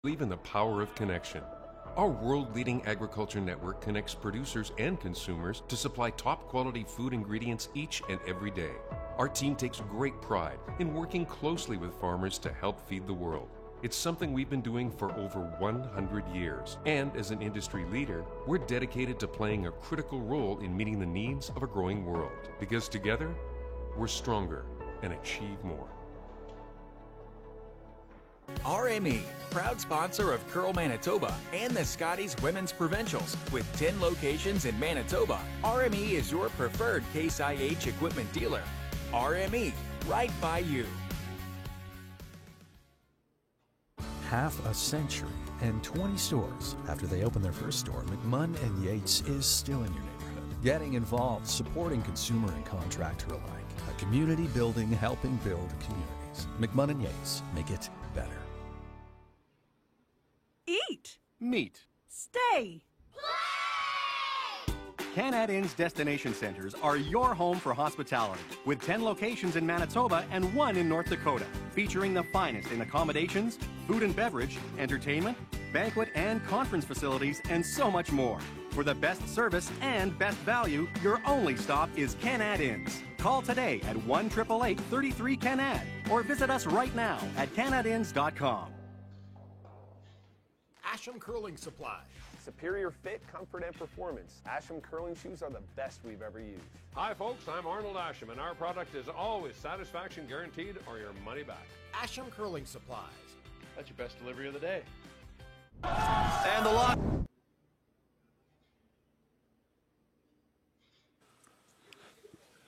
believe in the power of connection. Our world-leading agriculture network connects producers and consumers to supply top-quality food ingredients each and every day. Our team takes great pride in working closely with farmers to help feed the world. It's something we've been doing for over 100 years. And as an industry leader, we're dedicated to playing a critical role in meeting the needs of a growing world. Because together, we're stronger and achieve more. RME, proud sponsor of Curl Manitoba and the Scotties Women's Provincials. With 10 locations in Manitoba, RME is your preferred Case IH equipment dealer. RME, right by you. Half a century and 20 stores after they opened their first store, McMunn and Yates is still in your neighborhood. Getting involved, supporting consumer and contractor alike. A community building, helping build communities. McMunn and Yates, make it better. Eat. Meet. Stay. Canad Inn's destination centers are your home for hospitality, with 10 locations in Manitoba and 1 in North Dakota, featuring the finest in accommodations, food and beverage, entertainment, banquet and conference facilities, and so much more. For the best service and best value, your only stop is Canad Inns. Call today at 1-888-33-CANAD or visit us right now at canadinns.com. Asham Curling Supply. Superior fit, comfort, and performance. Asham curling shoes are the best we've ever used. Hi folks, I'm Arnold Asham, and our product is always satisfaction guaranteed or your money back. Asham Curling Supplies. That's your best delivery of the day. And the lock.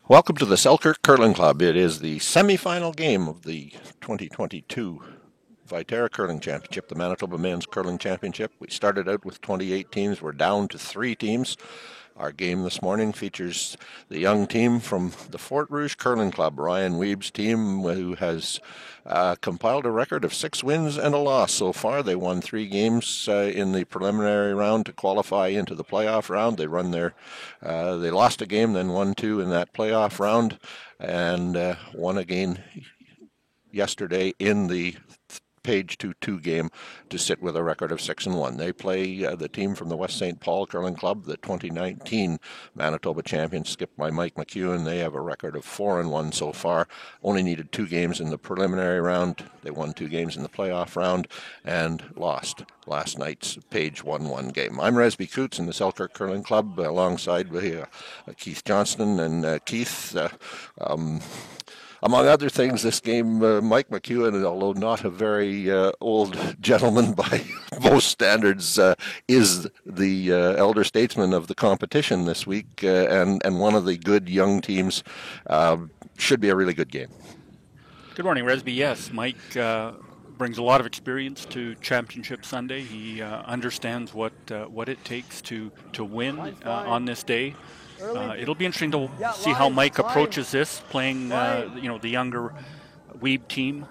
Welcome to the Selkirk Curling Club. It is the semi-final game of the 2022 Viterra Curling Championship, the Manitoba Men's Curling Championship. We started out with 28 teams. We're down to 3 teams. Our game this morning features the young team from the Fort Rouge Curling Club, Ryan Weeb's team, who has compiled a record of 6 wins and a loss so far. They won 3 games in the preliminary round to qualify into the playoff round. They lost a game, then won 2 in that playoff round, and won again yesterday in the Page 2-2 game to sit with a record of 6-1. They play the team from the West St. Paul Curling Club, the 2019 Manitoba champions, skipped by Mike McEwen. They have a record of 4-1 so far. Only needed 2 games in the preliminary round. They won 2 games in the playoff round and lost last night's Page 1-1 game. I'm Resby Coots in the Selkirk Curling Club alongside Keith Johnston. And Keith, among other things, this game, Mike McEwen, although not a very old gentleman by most standards, is the elder statesman of the competition this week, and one of the good young teams. Should be a really good game. Good morning, Resby. Yes, Mike brings a lot of experience to Championship Sunday. He understands what it takes to win on this day. It'll be interesting to see how Mike approaches this, playing the younger Weeb team.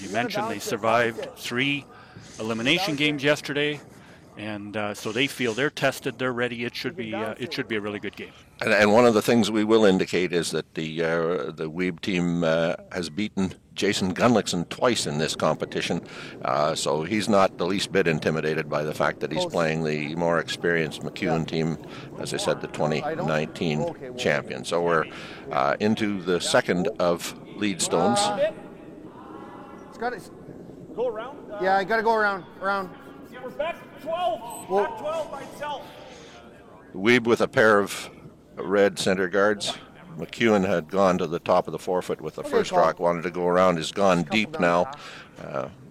You mentioned they survived 3 elimination games yesterday, and so they feel they're tested, they're ready. It should be a really good game. And one of the things we will indicate is that the Weeb team has beaten Jason Gunlickson twice in this competition, so he's not the least bit intimidated by the fact that he's playing the more experienced McEwen team, as I said, the 2019 champion. So we're into the second of lead stones. It's got to go around. Yeah, I got to go around. Yeah, we're back 12. Back 12 by itself. Weeb with a pair of red center guards. McEwen had gone to the top of the forefoot with the first rock, wanted to go around, has gone deep now.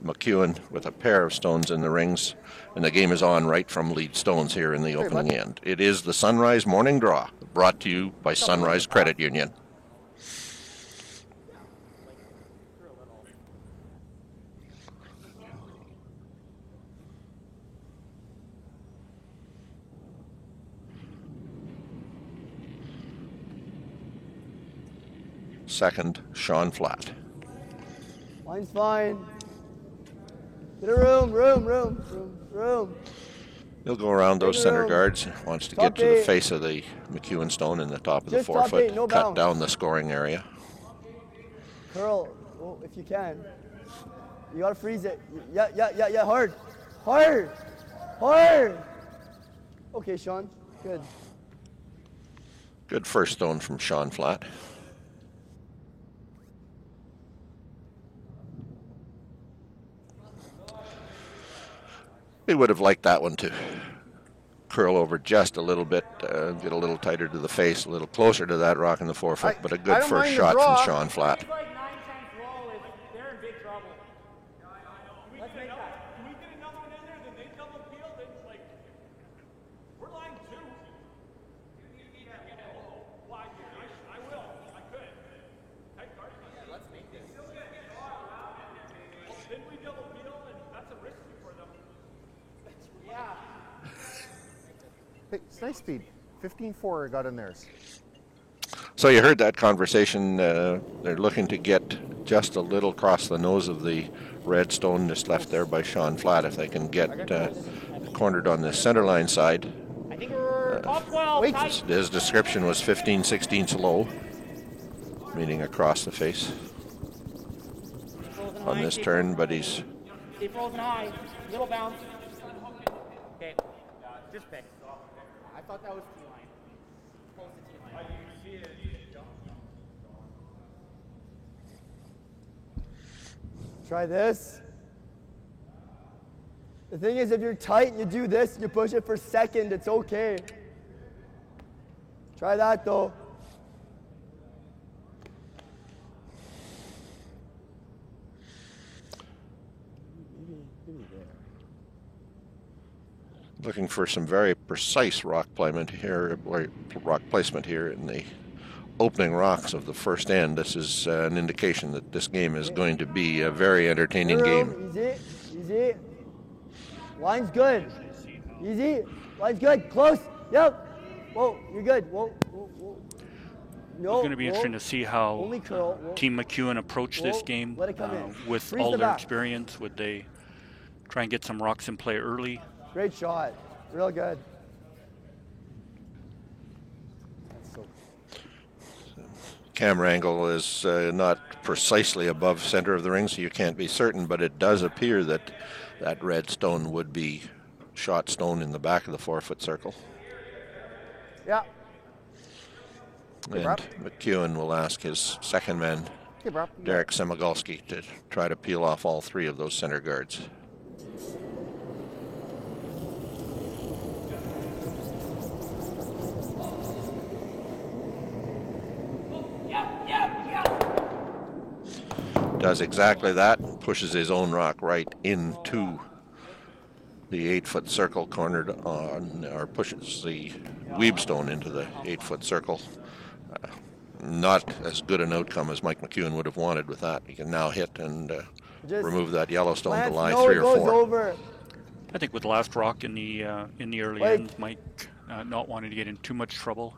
McEwen with a pair of stones in the rings, and the game is on right from lead stones here in the opening end. It is the Sunrise Morning Draw, brought to you by Sunrise Credit Union. Second, Sean Flatt. Line's fine. Get a room. He'll go around those center guards. Wants to get to the face of the McEwen stone in the top of the forefoot. Cut down the scoring area. Curl, if you can. You gotta freeze it. Yeah, hard. Hard. Hard. Okay, Sean. Good. Good first stone from Sean Flatt. We would have liked that one to curl over just a little bit, get a little tighter to the face, a little closer to that rock in the forefoot, but a good first shot from Sean Flatt. Hey, it's nice speed. 15-4 got in theirs. So you heard that conversation. They're looking to get just a little across the nose of the red stone just left there by Sean Flatt. If they can get cornered on the center line side. I think we're top 12. His description was 15/16 low, meaning across the face on this turn, but he's... Stay frozen high. Little bounce. Okay. Just pick. I thought that was T-line. Close to T-line. Try this. The thing is, if you're tight and you do this and you push it for second, it's okay. Try that though. Looking for some very precise rock placement here, in the opening rocks of the first end. This is an indication that this game is going to be a very entertaining game. Easy, easy. Line's good. Easy. Line's good. Close. Yep. Whoa, you're good. Whoa, whoa, whoa. No, it's going to be interesting to see how Team McEwen approach this game with all their experience. Would they try and get some rocks in play early? Great shot. Real good. Camera angle is not precisely above center of the ring, so you can't be certain, but it does appear that that red stone would be shot stone in the back of the 4-foot circle. Yeah. And McEwen will ask his second man, Derek Semigulski, to try to peel off all three of those center guards. Does exactly that, pushes his own rock right into the 8-foot circle, cornered on, or pushes the weeb stone into the 8-foot circle. Not as good an outcome as Mike McEwen would have wanted with that. He can now hit and remove that yellow stone to lie 3 or 4. Over. I think with the last rock in the early end, Mike not wanting to get in too much trouble.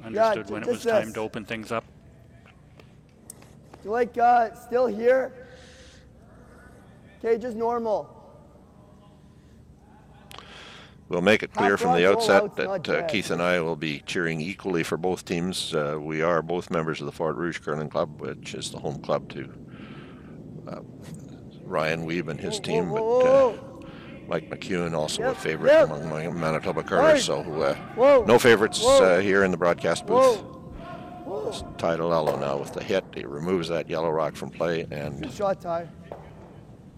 Understood when it was time to open things up. You like still here? Okay, just normal. We'll make it clear from the outset that Keith and I will be cheering equally for both teams. We are both members of the Fort Rouge Curling Club, which is the home club to Ryan Weeb and his team. But Mike McEwen also a favorite among my Manitoba curlers. So no favorites here in the broadcast booth. Ty DeLello now with the hit. He removes that yellow rock from play, and good shot, Ty.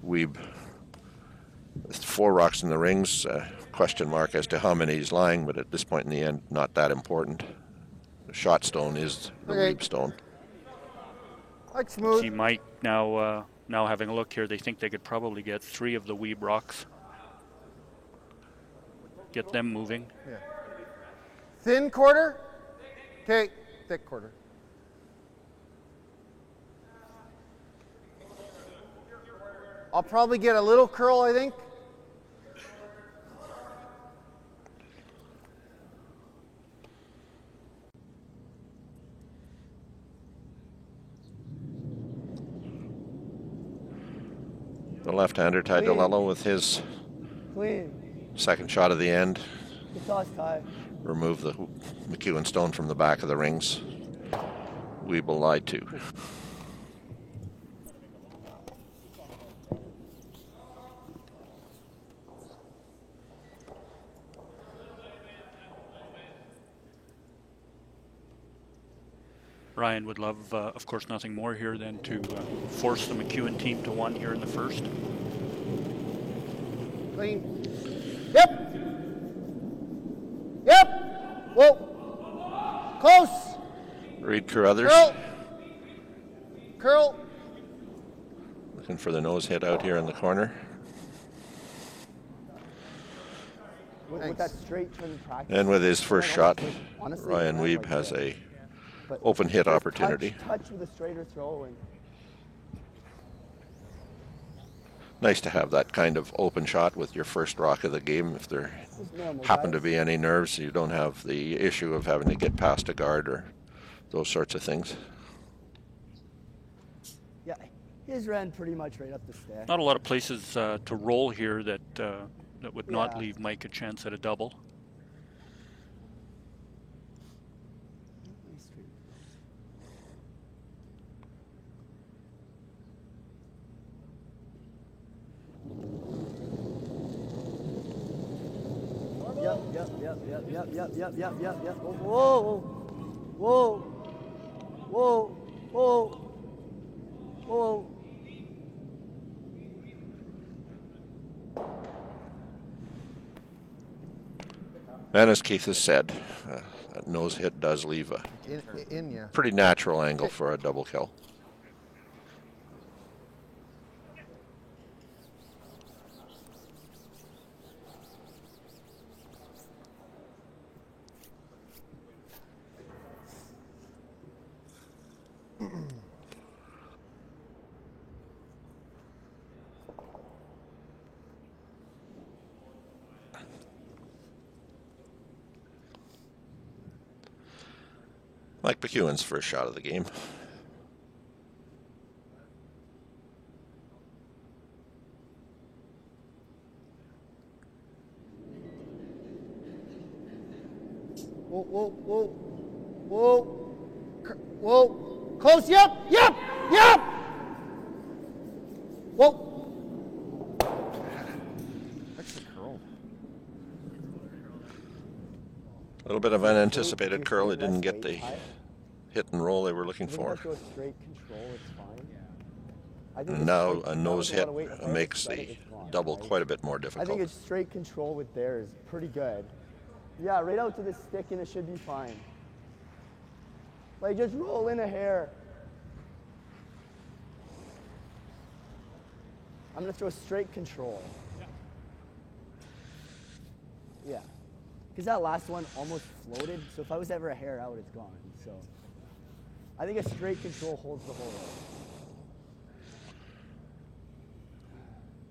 Weeb with 4 rocks in the rings. Question mark as to how many he's lying, but at this point in the end, not that important. The shot stone is the Weeb stone. Like smooth. See Mike now having a look here. They think they could probably get 3 of the Weeb rocks. Get them moving. Yeah. Thin quarter. Okay. Thick quarter. I'll probably get a little curl, I think. The left-hander, Ty DeLello, with his second shot of the end. Good toss, Ty. Remove the McEwen stone from the back of the rings. Weeb will lie 2. Ryan would love, of course, nothing more here than to force the McEwen team to 1 here in the first. Clean. Yep. Yep. Whoa. Close. Reed Carruthers. Curl. Curl. Looking for the nose hit out here in the corner. With that straight turn practice. And with his first shot, honestly, Ryan Weeb has a open hit opportunity. Touch with a straighter throw. And Nice to have that kind of open shot with your first rock of the game. If there happen to be any nerves, you don't have the issue of having to get past a guard or those sorts of things. yeah, his ran pretty much right up the stack. Not a lot of places to roll here that that would not leave Mike a chance at a double. Yep. Whoa. And as Keith has said, that nose hit does leave a pretty natural angle for a double kill. Mike McEwen's first shot of the game. Whoa. Close. Yep. Whoa. That's the curl. A little bit of unanticipated curl. He didn't get the hit and roll they were looking for. And now a nose hit makes the double quite a bit more difficult. I think it's straight control with there is pretty good. Yeah, right out to the stick and it should be fine. Like just roll in a hair. I'm gonna throw straight control. Yeah. Because that last one almost floated, so if I was ever a hair out, it's gone. So I think a straight control holds the whole way.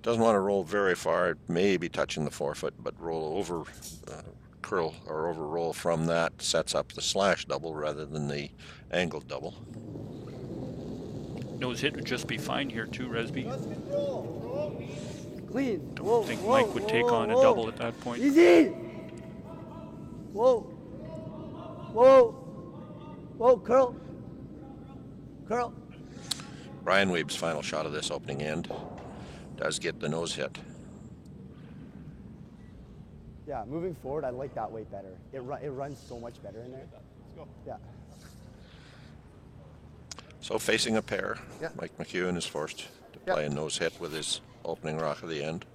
Doesn't want to roll very far, maybe touching the forefoot, but roll over, curl or over roll from that sets up the slash double rather than the angled double. Nose hit would just be fine here too, Resby. Clean. Don't think Mike would take on a double at that point. Easy. Whoa, curl. Ryan Weeb's final shot of this opening end does get the nose hit. Yeah, moving forward, I like that way better. It runs so much better in there. Let's go. Yeah. So facing a pair, Mike McEwen is forced to play a nose hit with his opening rock of the end.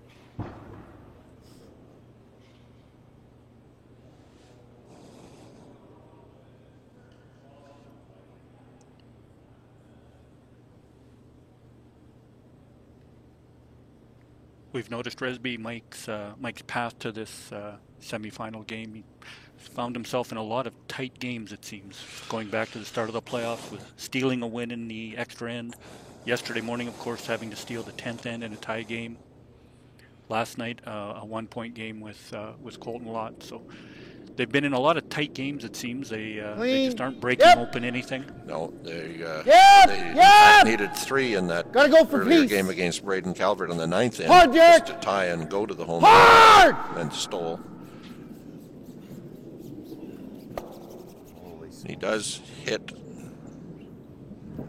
We've noticed Resby, Mike's path to this semifinal game. He found himself in a lot of tight games, it seems, going back to the start of the playoffs with stealing a win in the extra end. Yesterday morning, of course, having to steal the 10th end in a tie game. Last night, a 1-point game with Colton Lott. So they've been in a lot of tight games, it seems. They just aren't breaking open anything. No, they in fact needed 3 in that earlier game against Braden Calvert on the 9th end just to tie and go to the home run and stole. He does hit,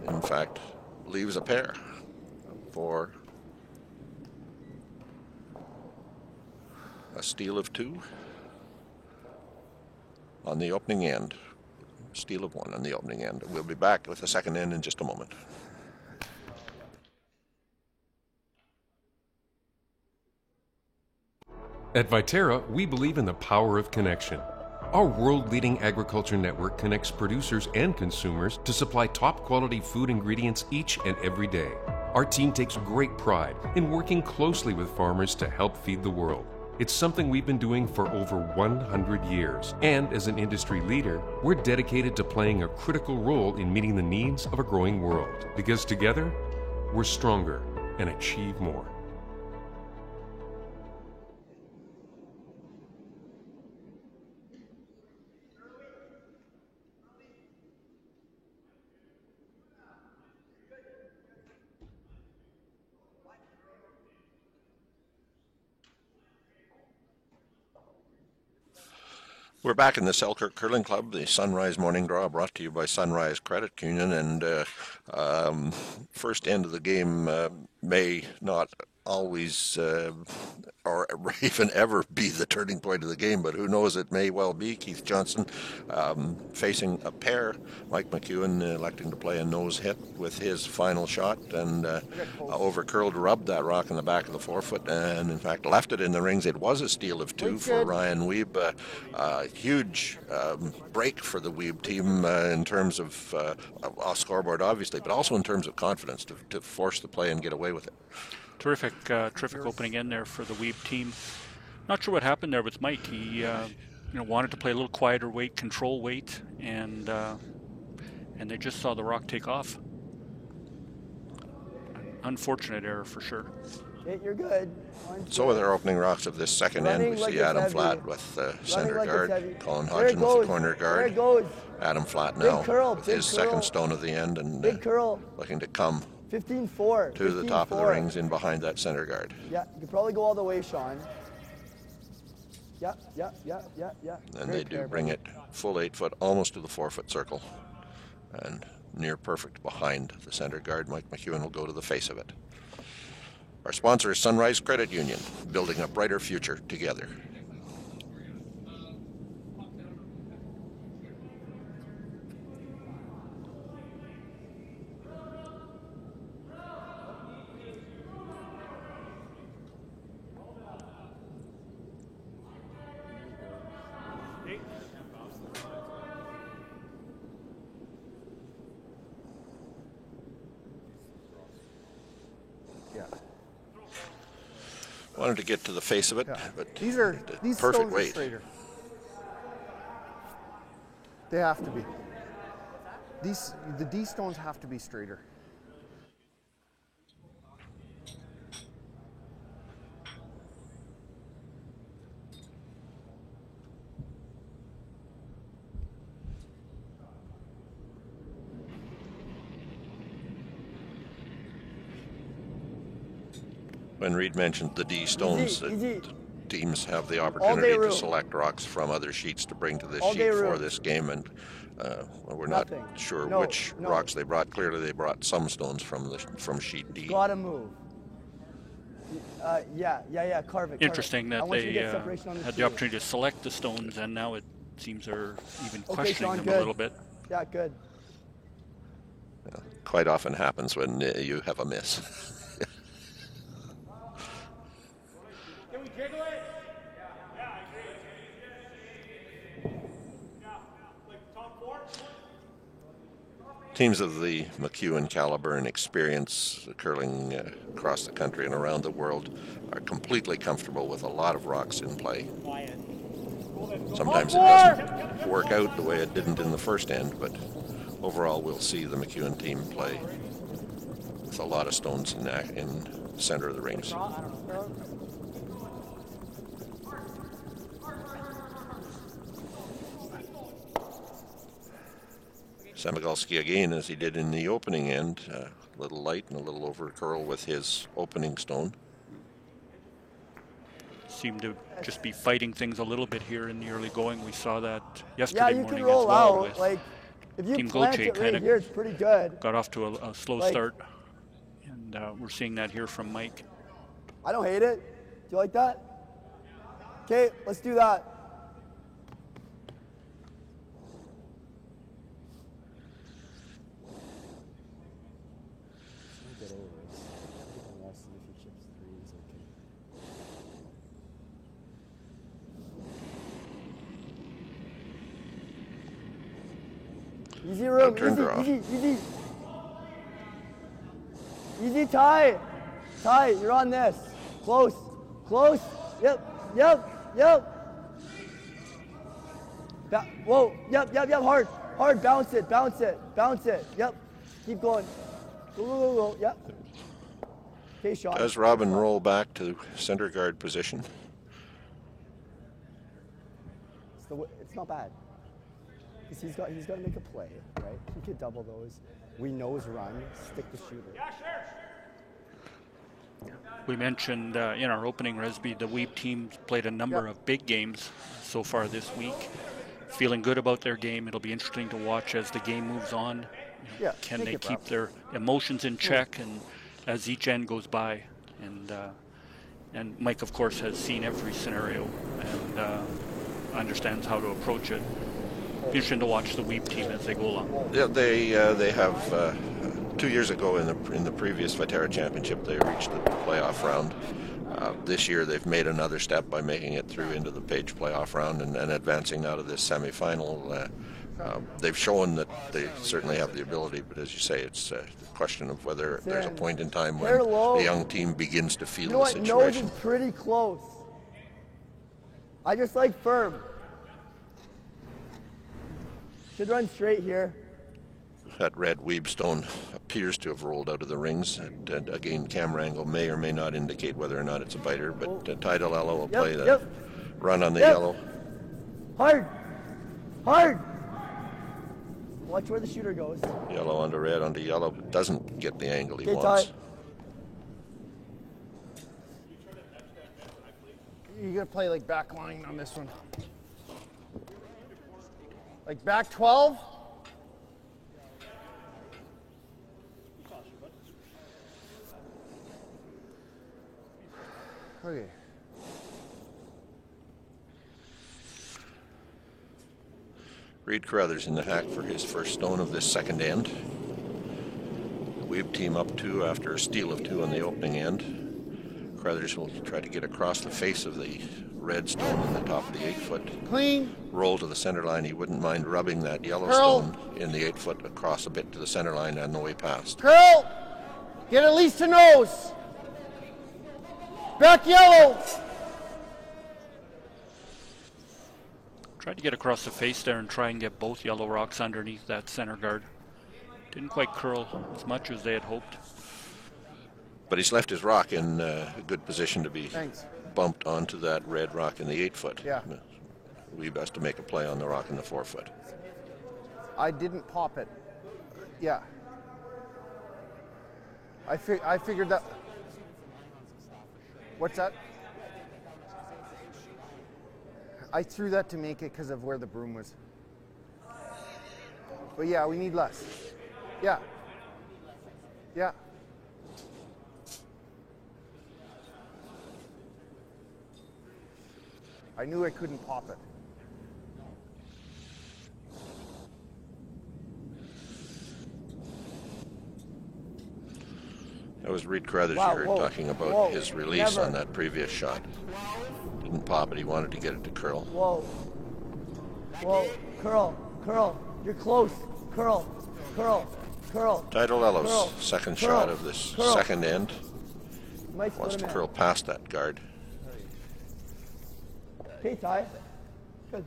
in fact, leaves a pair for a steal of 2 on the opening end. steal of one on the opening end. We'll be back with the second end in just a moment. At Viterra, we believe in the power of connection. Our world-leading agriculture network connects producers and consumers to supply top-quality food ingredients each and every day. Our team takes great pride in working closely with farmers to help feed the world. It's something we've been doing for over 100 years. And as an industry leader, we're dedicated to playing a critical role in meeting the needs of a growing world. Because together, we're stronger and achieve more. We're back in the Selkirk Curling Club, the Sunrise Morning Draw, brought to you by Sunrise Credit Union. And first end of the game may not always or even ever be the turning point of the game, but who knows, it may well be. Keith Johnson facing a pair. Mike McEwen electing to play a nose hit with his final shot, and over-curled, rubbed that rock in the back of the forefoot, and in fact left it in the rings. It was a steal of two for Ryan Wiebe. Huge break for the Wiebe team in terms of off scoreboard, obviously, but also in terms of confidence to force the play and get away with it. Terrific opening end there for the Wiebe team. Not sure what happened there with Mike. He wanted to play a little quieter weight, control weight, and they just saw the rock take off. Unfortunate error for sure. You're good. So with our opening rocks of this second end, we see Adam Flatt with center guard, Colin Hodgson with the corner guard. Adam Flatt now with his second stone of the end, and looking to come 15-4 to the top of the rings in behind that center guard. Yeah, you could probably go all the way, Sean. Yeah. And they do bring it full 8 foot, almost to the 4 foot circle, and near perfect behind the center guard. Mike McEwen will go to the face of it. Our sponsor is Sunrise Credit Union, building a brighter future together. Wanted to get to the face of it, but these perfect weight. Straighter. They have to be. The D stones have to be straighter. When Reed mentioned the D stones, teams have the opportunity to select rocks from other sheets to bring to this sheet for this game, and we're not sure which rocks they brought. Clearly, they brought some stones from sheet D. Gotta move. Carve it. Interesting that they had the opportunity to select the stones, and now it seems they're even questioning them a little bit. Yeah, good. Quite often happens when you have a miss. Teams of the McEwen caliber and experience curling across the country and around the world are completely comfortable with a lot of rocks in play. Sometimes it doesn't work out the way it didn't in the first end, but overall we'll see the McEwen team play with a lot of stones in the center of the rings. Semigalski again, as he did in the opening end, a little light and a little over curl with his opening stone. Seemed to just be fighting things a little bit here in the early going. We saw that yesterday morning as well. Yeah, you can roll out. Like, if you Team plant Gauthier it right kind here, it's pretty good. Got off to a slow start, and we're seeing that here from Mike. I don't hate it. Do you like that? Okay, let's do that. Easy room. Turn draw. Easy. Easy, Ty. Ty, you're on this. Close. Yep. Whoa. Yep. Hard. Bounce it. Yep. Keep going. Go. Yep. Okay, shot. Does Robin roll back to center guard position? It's not bad. Because he's got to make a play, right? He could double those. We nose run, stick the shooter. We mentioned in our opening, Resby, the Weeb team played a number of big games so far this week. Feeling good about their game. It'll be interesting to watch as the game moves on. Can they keep their emotions in check and as each end goes by? And Mike, of course, has seen every scenario and understands how to approach it. Interesting to watch the Weeb team as they go along. Yeah, they have 2 years ago in the previous Viterra Championship they reached the playoff round. This year they've made another step by making it through into the Page playoff round and advancing out of this semifinal. They've shown that they certainly have the ability, but as you say, it's a question of whether there's a point in time when the young team begins to feel the situation. Nose is pretty close. I just like firm. Should run straight here. That red Weebstone appears to have rolled out of the rings. And again, camera angle may or may not indicate whether or not it's a biter, but Ty DeLello will play the run on the yellow. Hard. Watch where the shooter goes. Yellow onto red onto yellow, but doesn't get the angle he wants. Ty. You're going to play like back line on this one. Like back 12? Okay. Reed Carruthers in the hack for his first stone of this second end. Weeb team up 2 after a steal of 2 on the opening end. Carruthers will try to get across the face of the red stone in the top of the 8-foot. Clean. Roll to the center line. He wouldn't mind rubbing that yellow stone in the 8-foot across a bit to the center line on the way past. Curl. Get at least a nose. Back yellow. Tried to get across the face there and try and get both yellow rocks underneath that center guard. Didn't quite curl as much as they had hoped. But he's left his rock in a good position to be bumped onto that red rock in the 8-foot. Yeah. Weeb has to make a play on the rock in the 4-foot. I didn't pop it. Yeah. I figured that. What's that? I threw that to make it because of where the broom was. But yeah, we need less. Yeah. I knew I couldn't pop it. That was Reed Carruthers you heard talking about his release on that previous shot. Didn't pop it, he wanted to get it to curl. Whoa, curl, you're close, curl. Ty DeLello's second shot of this second end. Wants to curl past that guard. Okay, Ty. Good.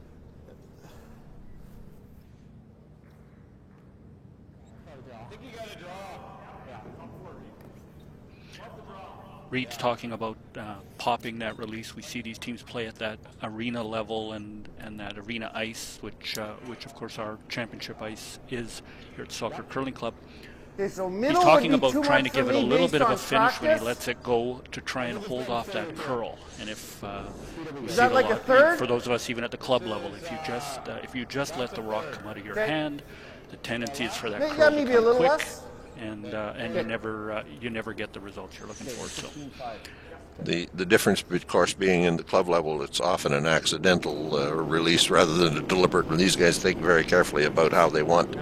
Reed's talking about popping that release. We see these teams play at that arena level and that arena ice, which of course our championship ice is here at Soccer Curling Club. Okay, so he's talking about trying to give it a little bit of a finish when he lets it go to try and hold off that curl. And if is that like a third? For those of us even at the club level, if you just let the rock come out of your hand, the tendency is for that curl to come quick. Less? And you never get the results you're looking for. So the difference, of course, being in the club level, it's often an accidental release rather than a deliberate one. These guys think very carefully about how they want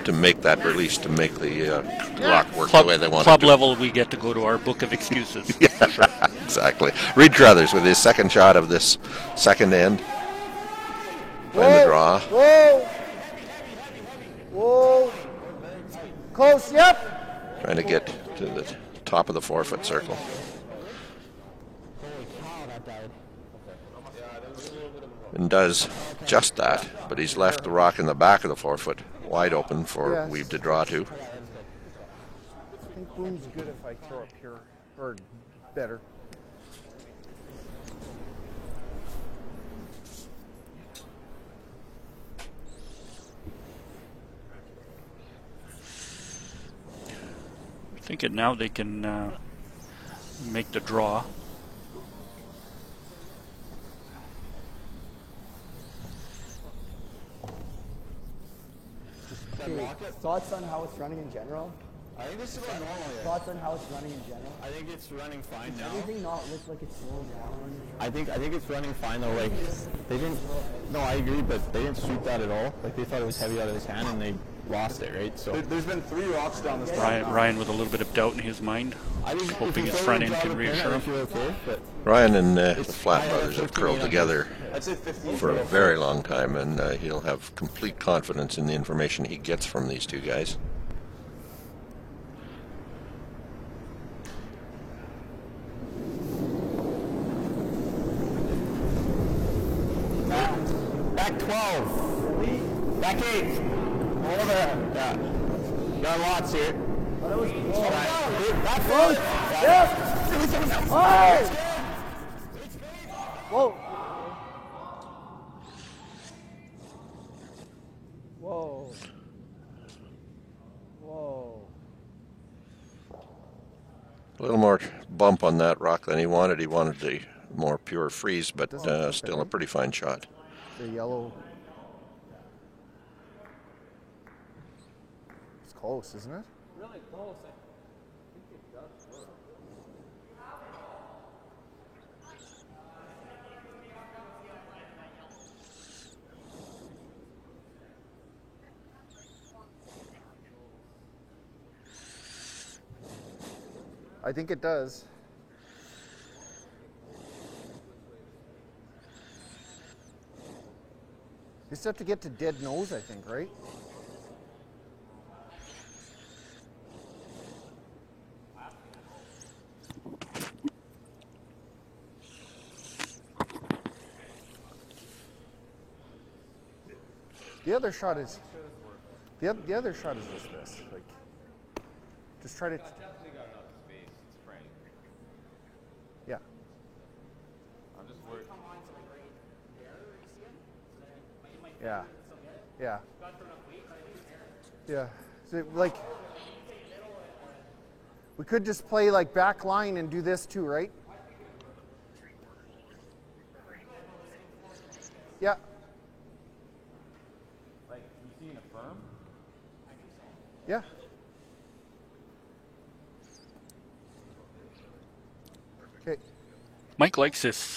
to make that release to make the rock work the way they want it to. Club level, we get to go to our book of excuses. Yeah, sure. Exactly. Reed Carruthers with his second shot of this second end. Playing the draw. Whoa. Close, yep. Trying to get to the top of the 4-foot circle. And does just that, but he's left the rock in the back of the 4-foot wide open for Weave to draw to. I think boom's good if I throw up here, or better. I think now they can make the draw. Thoughts on how it's running in general? I think this is about normal. Yeah. Thoughts on how it's running in general? I think it's running fine now. Everything not look like it's slowing down. I think it's running fine though. Like they didn't. No, I agree, but they didn't shoot that at all. Like they thought it was heavy out of his hand and they lost it, right? So there's been 3 rocks down this. Ryan with a little bit of doubt in his mind, hoping his front end can reassure him. Okay, Ryan and the Flat brothers have curled together for a very long time, and he'll have complete confidence in the information he gets from these two guys. Back 12. Back 8. Over. Yeah. Got lots here. Back 4. Yep. Oh. Whoa. Whoa. Whoa. A little more bump on that rock than he wanted. He wanted the more pure freeze, but still a pretty fine shot. The yellow. It's close, isn't it? Really close. I think it does work. I think it does. You just have to get to dead nose, I think, right? The other shot is the other shot is just this, like just try to. Yeah. Yeah. Yeah. Yeah. So, like, we could just play like back line and do this too, right? Yeah. Like, you seeing a firm? Yeah. Okay. Mike likes this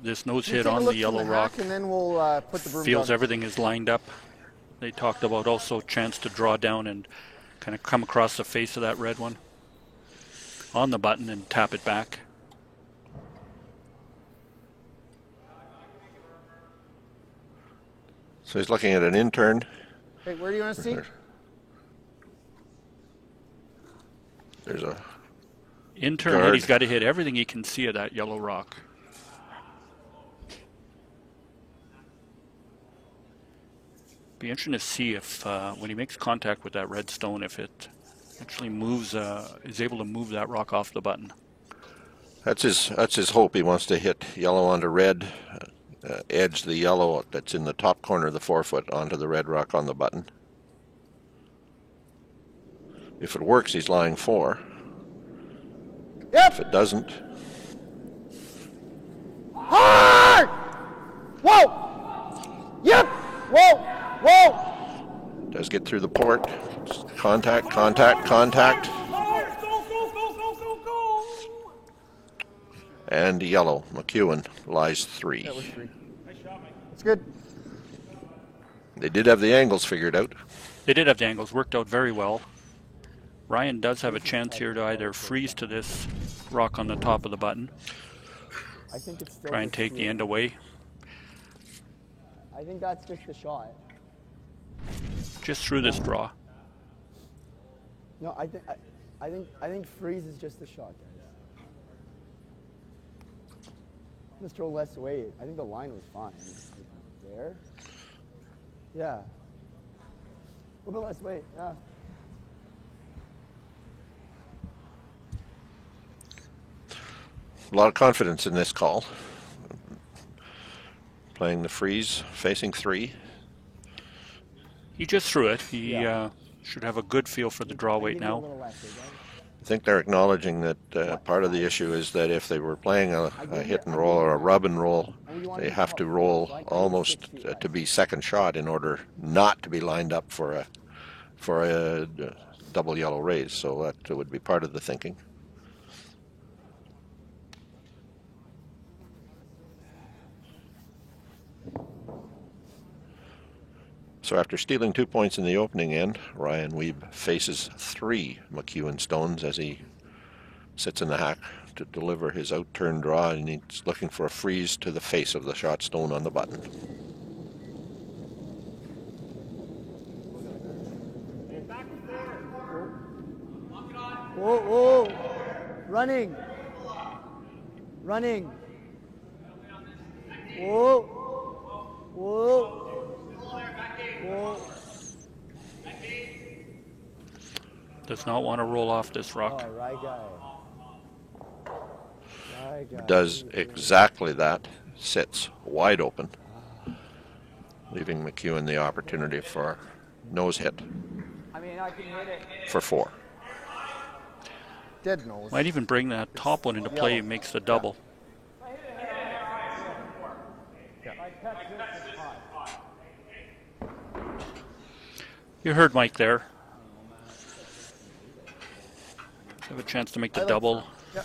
this nose hit on the yellow rock. And then we'll put the broom Feels down. everything is lined up. They talked about also chance to draw down and kind of come across the face of that red one on the button and tap it back. So he's looking at an in-turn. Hey, where do you want to see? There's a in-turn hit. He's got to hit everything he can see of that yellow rock. Be interesting to see if when he makes contact with that red stone, if it actually moves, is able to move that rock off the button. That's his hope. He wants to hit yellow onto red, edge the yellow that's in the top corner of the 4-foot onto the red rock on the button. If it works, he's lying 4. Yep. If it doesn't, hard. Whoa. Yep. Whoa. Whoa. Does get through the port. Contact, contact, contact. And yellow, McEwen, lies 3. That was 3. It's good. They did have the angles figured out. They did have the angles, worked out very well. Ryan does have a chance here to either freeze to this rock on the top of the button. I think it's still try and take the end away. I think that's just the shot. Just through this draw. No, I think freeze is just the shot, guys. Let's throw less away. I think the line was fine. There. Yeah. A little bit less weight. Yeah. A lot of confidence in this call. Playing the freeze, facing 3. He just threw it. He should have a good feel for the draw weight now. I think they're acknowledging that part of the issue is that if they were playing a hit and roll or a rub and roll, they have to roll almost to be second shot in order not to be lined up for a double yellow raise. So that would be part of the thinking. So after stealing 2 points in the opening end, Ryan Wiebe faces 3 McEwen stones as he sits in the hack to deliver his out-turn draw, and he's looking for a freeze to the face of the shot stone on the button. Whoa, whoa, running, running, whoa, whoa. Does not want to roll off this rock. Oh, right guy. Does exactly that. Sits wide open, leaving McEwen the opportunity for nose hit for 4. Dead nose. Might even bring that top one into play. Makes the double. You heard Mike there. Have a chance to make the double. Yep.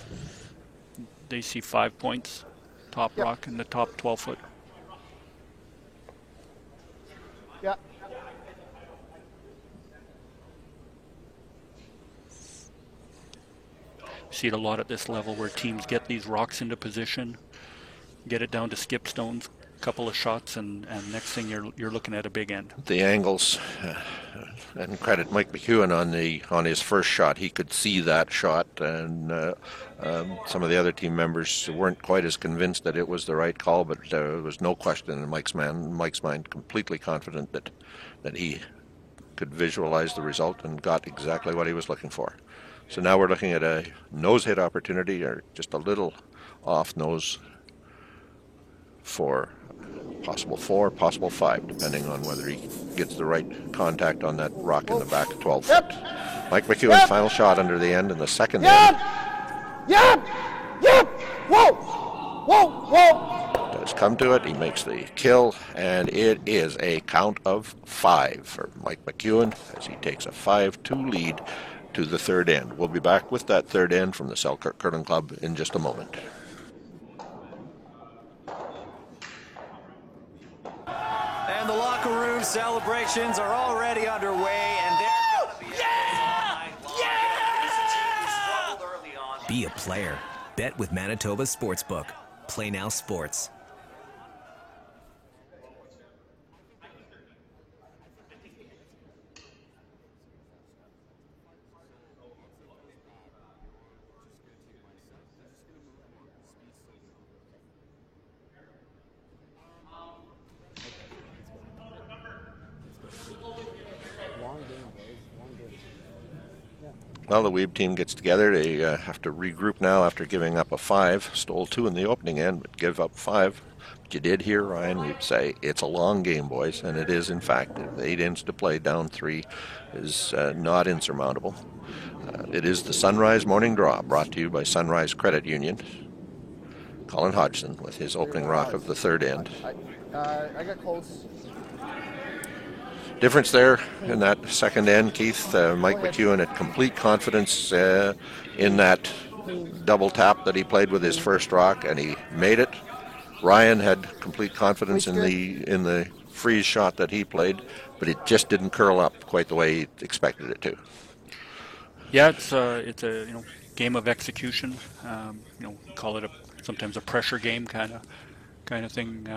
They see 5 points. Top rock in the top 12 foot. Yeah. See it a lot at this level where teams get these rocks into position, get it down to skip stones, couple of shots, and next thing you're looking at a big end. The angles, and credit Mike McEwen on his first shot. He could see that shot, and some of the other team members weren't quite as convinced that it was the right call, but there was no question in Mike's mind, completely confident that he could visualize the result and got exactly what he was looking for. So now we're looking at a nose hit opportunity, or just a little off nose for possible 4, possible 5, depending on whether he gets the right contact on that rock in the back of 12 foot. Mike McEwen's final shot under the end in the second end. Yep! Whoa! Whoa! Does come to it. He makes the kill, and it is a count of 5 for Mike McEwen as he takes a 5-2 lead to the third end. We'll be back with that third end from the Selkirk Curling Club in just a moment. And the locker room celebrations are already underway, and they're going to be Be a player. Bet with Manitoba Sportsbook. Play Now Sports. Well, the Wiebe team gets together. They have to regroup now after giving up a 5. Stole 2 in the opening end, but give up 5. But you did hear Ryan Wiebe say, it's a long game, boys, and it is, in fact. 8 ends to play, down 3 is not insurmountable. It is the Sunrise Morning Draw, brought to you by Sunrise Credit Union. Colin Hodgson with his opening rock of the third end. I got close. Difference there in that second end, Keith. Mike McEwen had complete confidence in that double tap that he played with his first rock, and he made it. Ryan had complete confidence in the freeze shot that he played, but it just didn't curl up quite the way he expected it to. Yeah, it's a game of execution. Call it sometimes a pressure game kind of thing.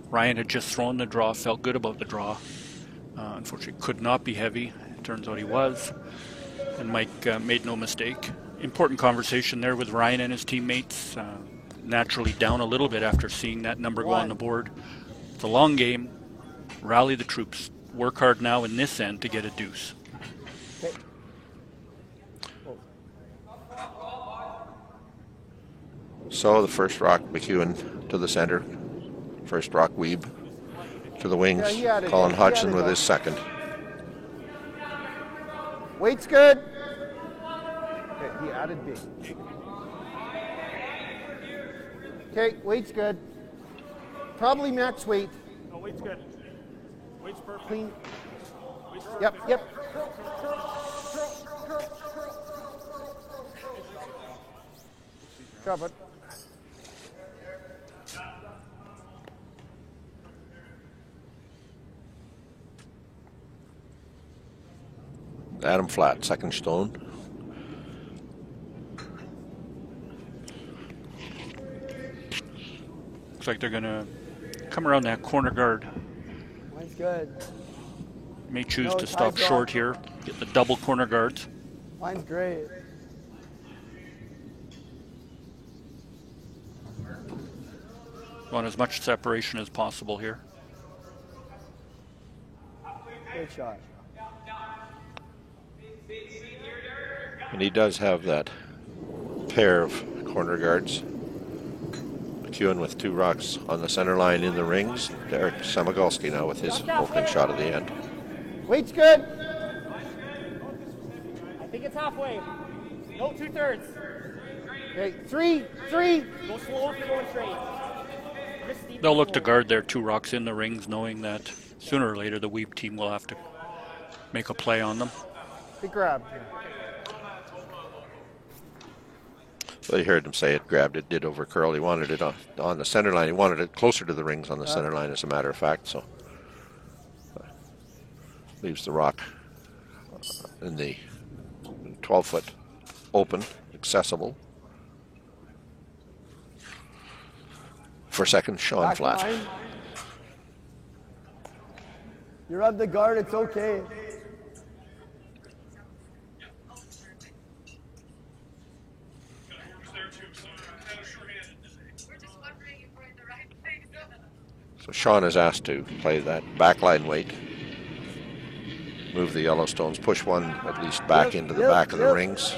Ryan had just thrown the draw, felt good about the draw. Unfortunately, could not be heavy. It turns out he was. And Mike made no mistake. Important conversation there with Ryan and his teammates. Naturally down a little bit after seeing that number go on the board. It's a long game. Rally the troops. Work hard now in this end to get a deuce. Okay. So the first rock, McEwen to the center. First rock, Weeb to the wings. Yeah, Colin Hodgson with his second. Weight's good. Okay, he added B. Okay, weight's good. Probably max weight. No, weight's good. Weight's perfect. Clean. Weight's perfect. Yep. Drop it. Adam Flat, second stone. Looks like they're going to come around that corner guard. Mine's good. May choose to stop short here, get the double corner guards. Mine's great. Want as much separation as possible here. Good shot. And he does have that pair of corner guards. McEwen with two rocks on the center line in the rings. Derek Samogolski now with his opening shot at the end. Weight's good. I think it's halfway. No, 2/3. Okay, three. Go slow if you're going straight. They'll look to guard their two rocks in the rings, knowing that sooner or later the Weeb team will have to make a play on them. Big grab. Well, you heard him say it grabbed, it did over curl. He wanted it on the center line. He wanted it closer to the rings on the center line, as a matter of fact. So leaves the rock in the 12-foot open, accessible. For second, Sean Back Flat. line. You rub the guard, it's okay. So Sean is asked to play that backline weight. Move the Yellowstones, push one at least back into the back of the rings.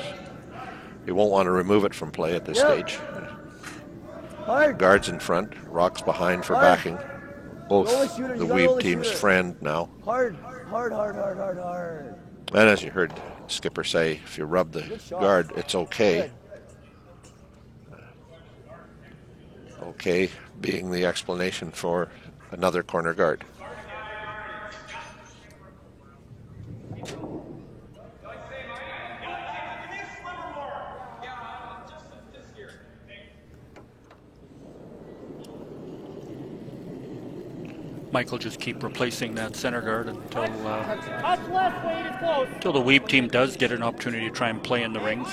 You won't want to remove it from play at this stage. Hard. Guards in front, rocks behind for backing. Both the Weeb team's friend now. Hard. And as you heard Skipper say, if you rub the guard, it's okay. Okay being the explanation for another corner guard. Mike will just keep replacing that center guard until Touch left, weight is close. until the Weeb team does get an opportunity to try and play in the rings.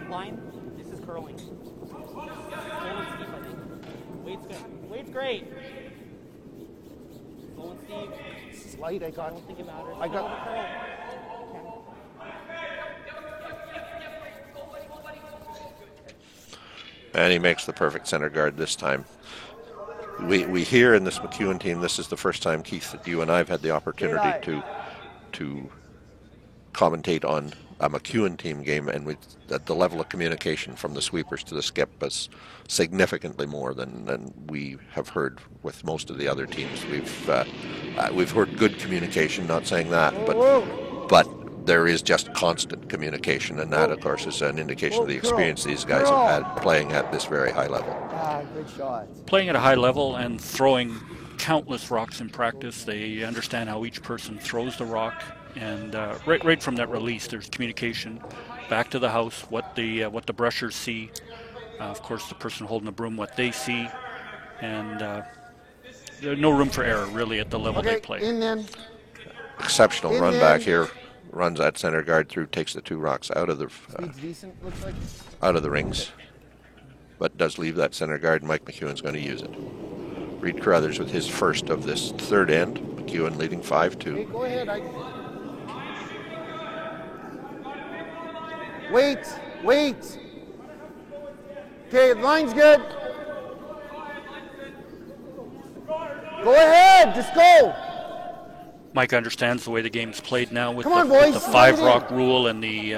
Line, this is curling. Weight's good. Weight's great. Slow and Steve. Slight, I got. I don't think it matters. I got. And he makes the perfect center guard this time. We hear in this McEwen team, this is the first time, Keith, that you and I have had the opportunity to commentate on a McEwen team game, and the level of communication from the sweepers to the skip is significantly more than we have heard with most of the other teams. We've heard good communication, not saying that, but there is just constant communication, and that, of course, is an indication of the experience these guys have had playing at this very high level. Good shot. Playing at a high level and throwing countless rocks in practice, they understand how each person throws the rock, and right from that release, there's communication back to the house, what the brushers see, of course, the person holding the broom, what they see, and there's no room for error really at the level they play. In then. Exceptional In run then. back here. Runs that center guard through, takes the two rocks out of the Decent, looks like. out of the rings, but does leave that center guard. Mike McEwen's going to use it. Reed Carruthers with his first of this third end. McEwen leading 5-2. Okay, go ahead. Wait. Okay, line's good. Go ahead, just go. Mike understands the way the game's played now with, Come on, with boys, the 5-rock rule and the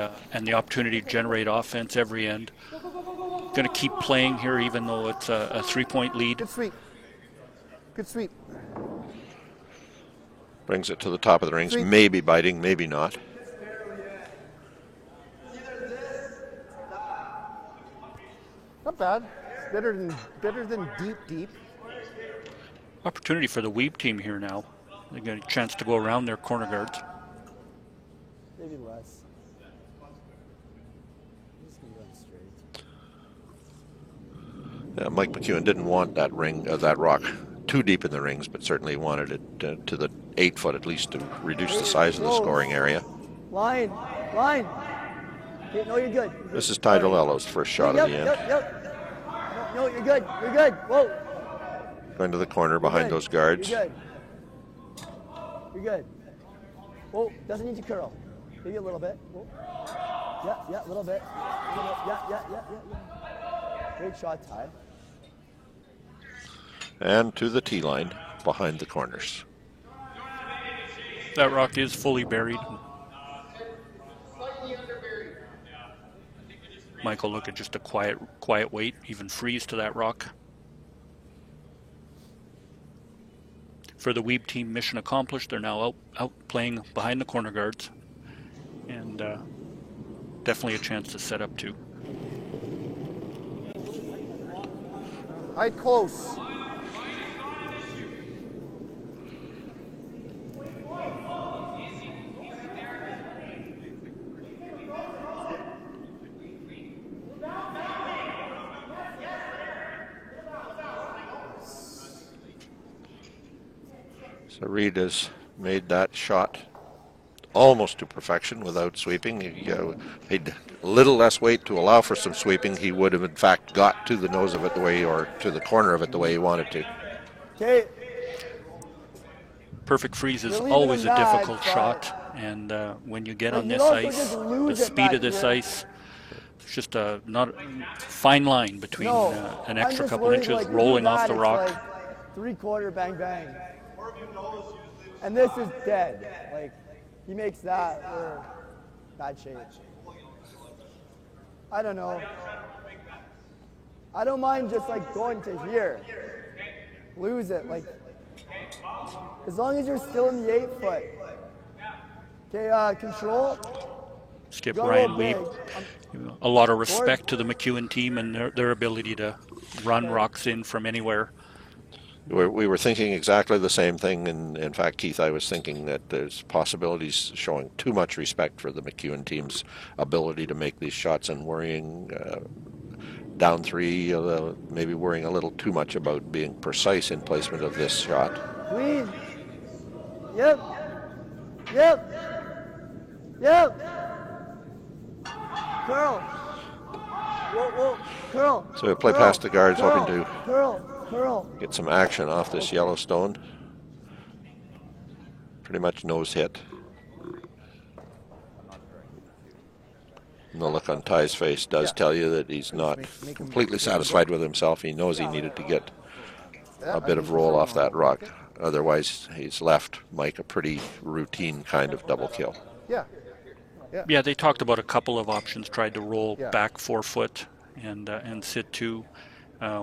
opportunity to generate offense every end. Going to keep playing here even though it's a 3-point lead. Good sweep. Brings it to the top of the rings. Maybe biting, maybe not. Not bad. It's better than deep. Opportunity for the Weeb team here now. They get a chance to go around their corner guards. Maybe less. Just gonna go straight. Yeah, Mike McEwen didn't want that that rock too deep in the rings, but certainly wanted it to the 8-foot at least to reduce the size of the scoring area. Line. Okay, no, you're good. This is Ty DeLello's first shot of the end. Yep. No, you're good. Whoa. Going to the corner behind those guards. You're good. Whoa, doesn't need to curl. Maybe a little bit. Whoa. Yeah, a little bit. Yeah. Great shot, Ty. And to the tee line behind the corners. That rock is fully buried. Michael, look at just a quiet weight, even freeze to that rock. For the Weeb team, mission accomplished. They're now out playing behind the corner guards. And definitely a chance to set up too. Hide close. So Reed has made that shot almost to perfection without sweeping. He made a little less weight to allow for some sweeping. He would have in fact got to the nose of it the way, or to the corner of it the way he wanted to. Okay. Perfect freeze is always a difficult shot, and when you get on this ice, the speed of this ice, it's just a fine line between an extra couple inches rolling off the rock. Like 3/4 bang. And this is dead. Like, he makes that, we're bad shape. I don't know. I don't mind just like going to here. Lose it. Like, as long as you're still in the 8-foot. Okay, control. Skip Ryan Weeb. A lot of respect to the McEwen team and their ability to run rocks in from anywhere. We were thinking exactly the same thing, and in fact, Keith, I was thinking that there's possibilities showing too much respect for the McEwen team's ability to make these shots and worrying down 3, maybe worrying a little too much about being precise in placement of this shot. Clean. Yep. Curl. Whoa. Curl. So we play past the guards, hoping to curl. Get some action off this Yellowstone. Pretty much nose hit. And the look on Ty's face does tell you that he's not completely satisfied with himself. He knows he needed to get a bit of roll off that rock. Otherwise, he's left Mike a pretty routine kind of double kill. Yeah, they talked about a couple of options. Tried to roll back 4 foot and sit 2.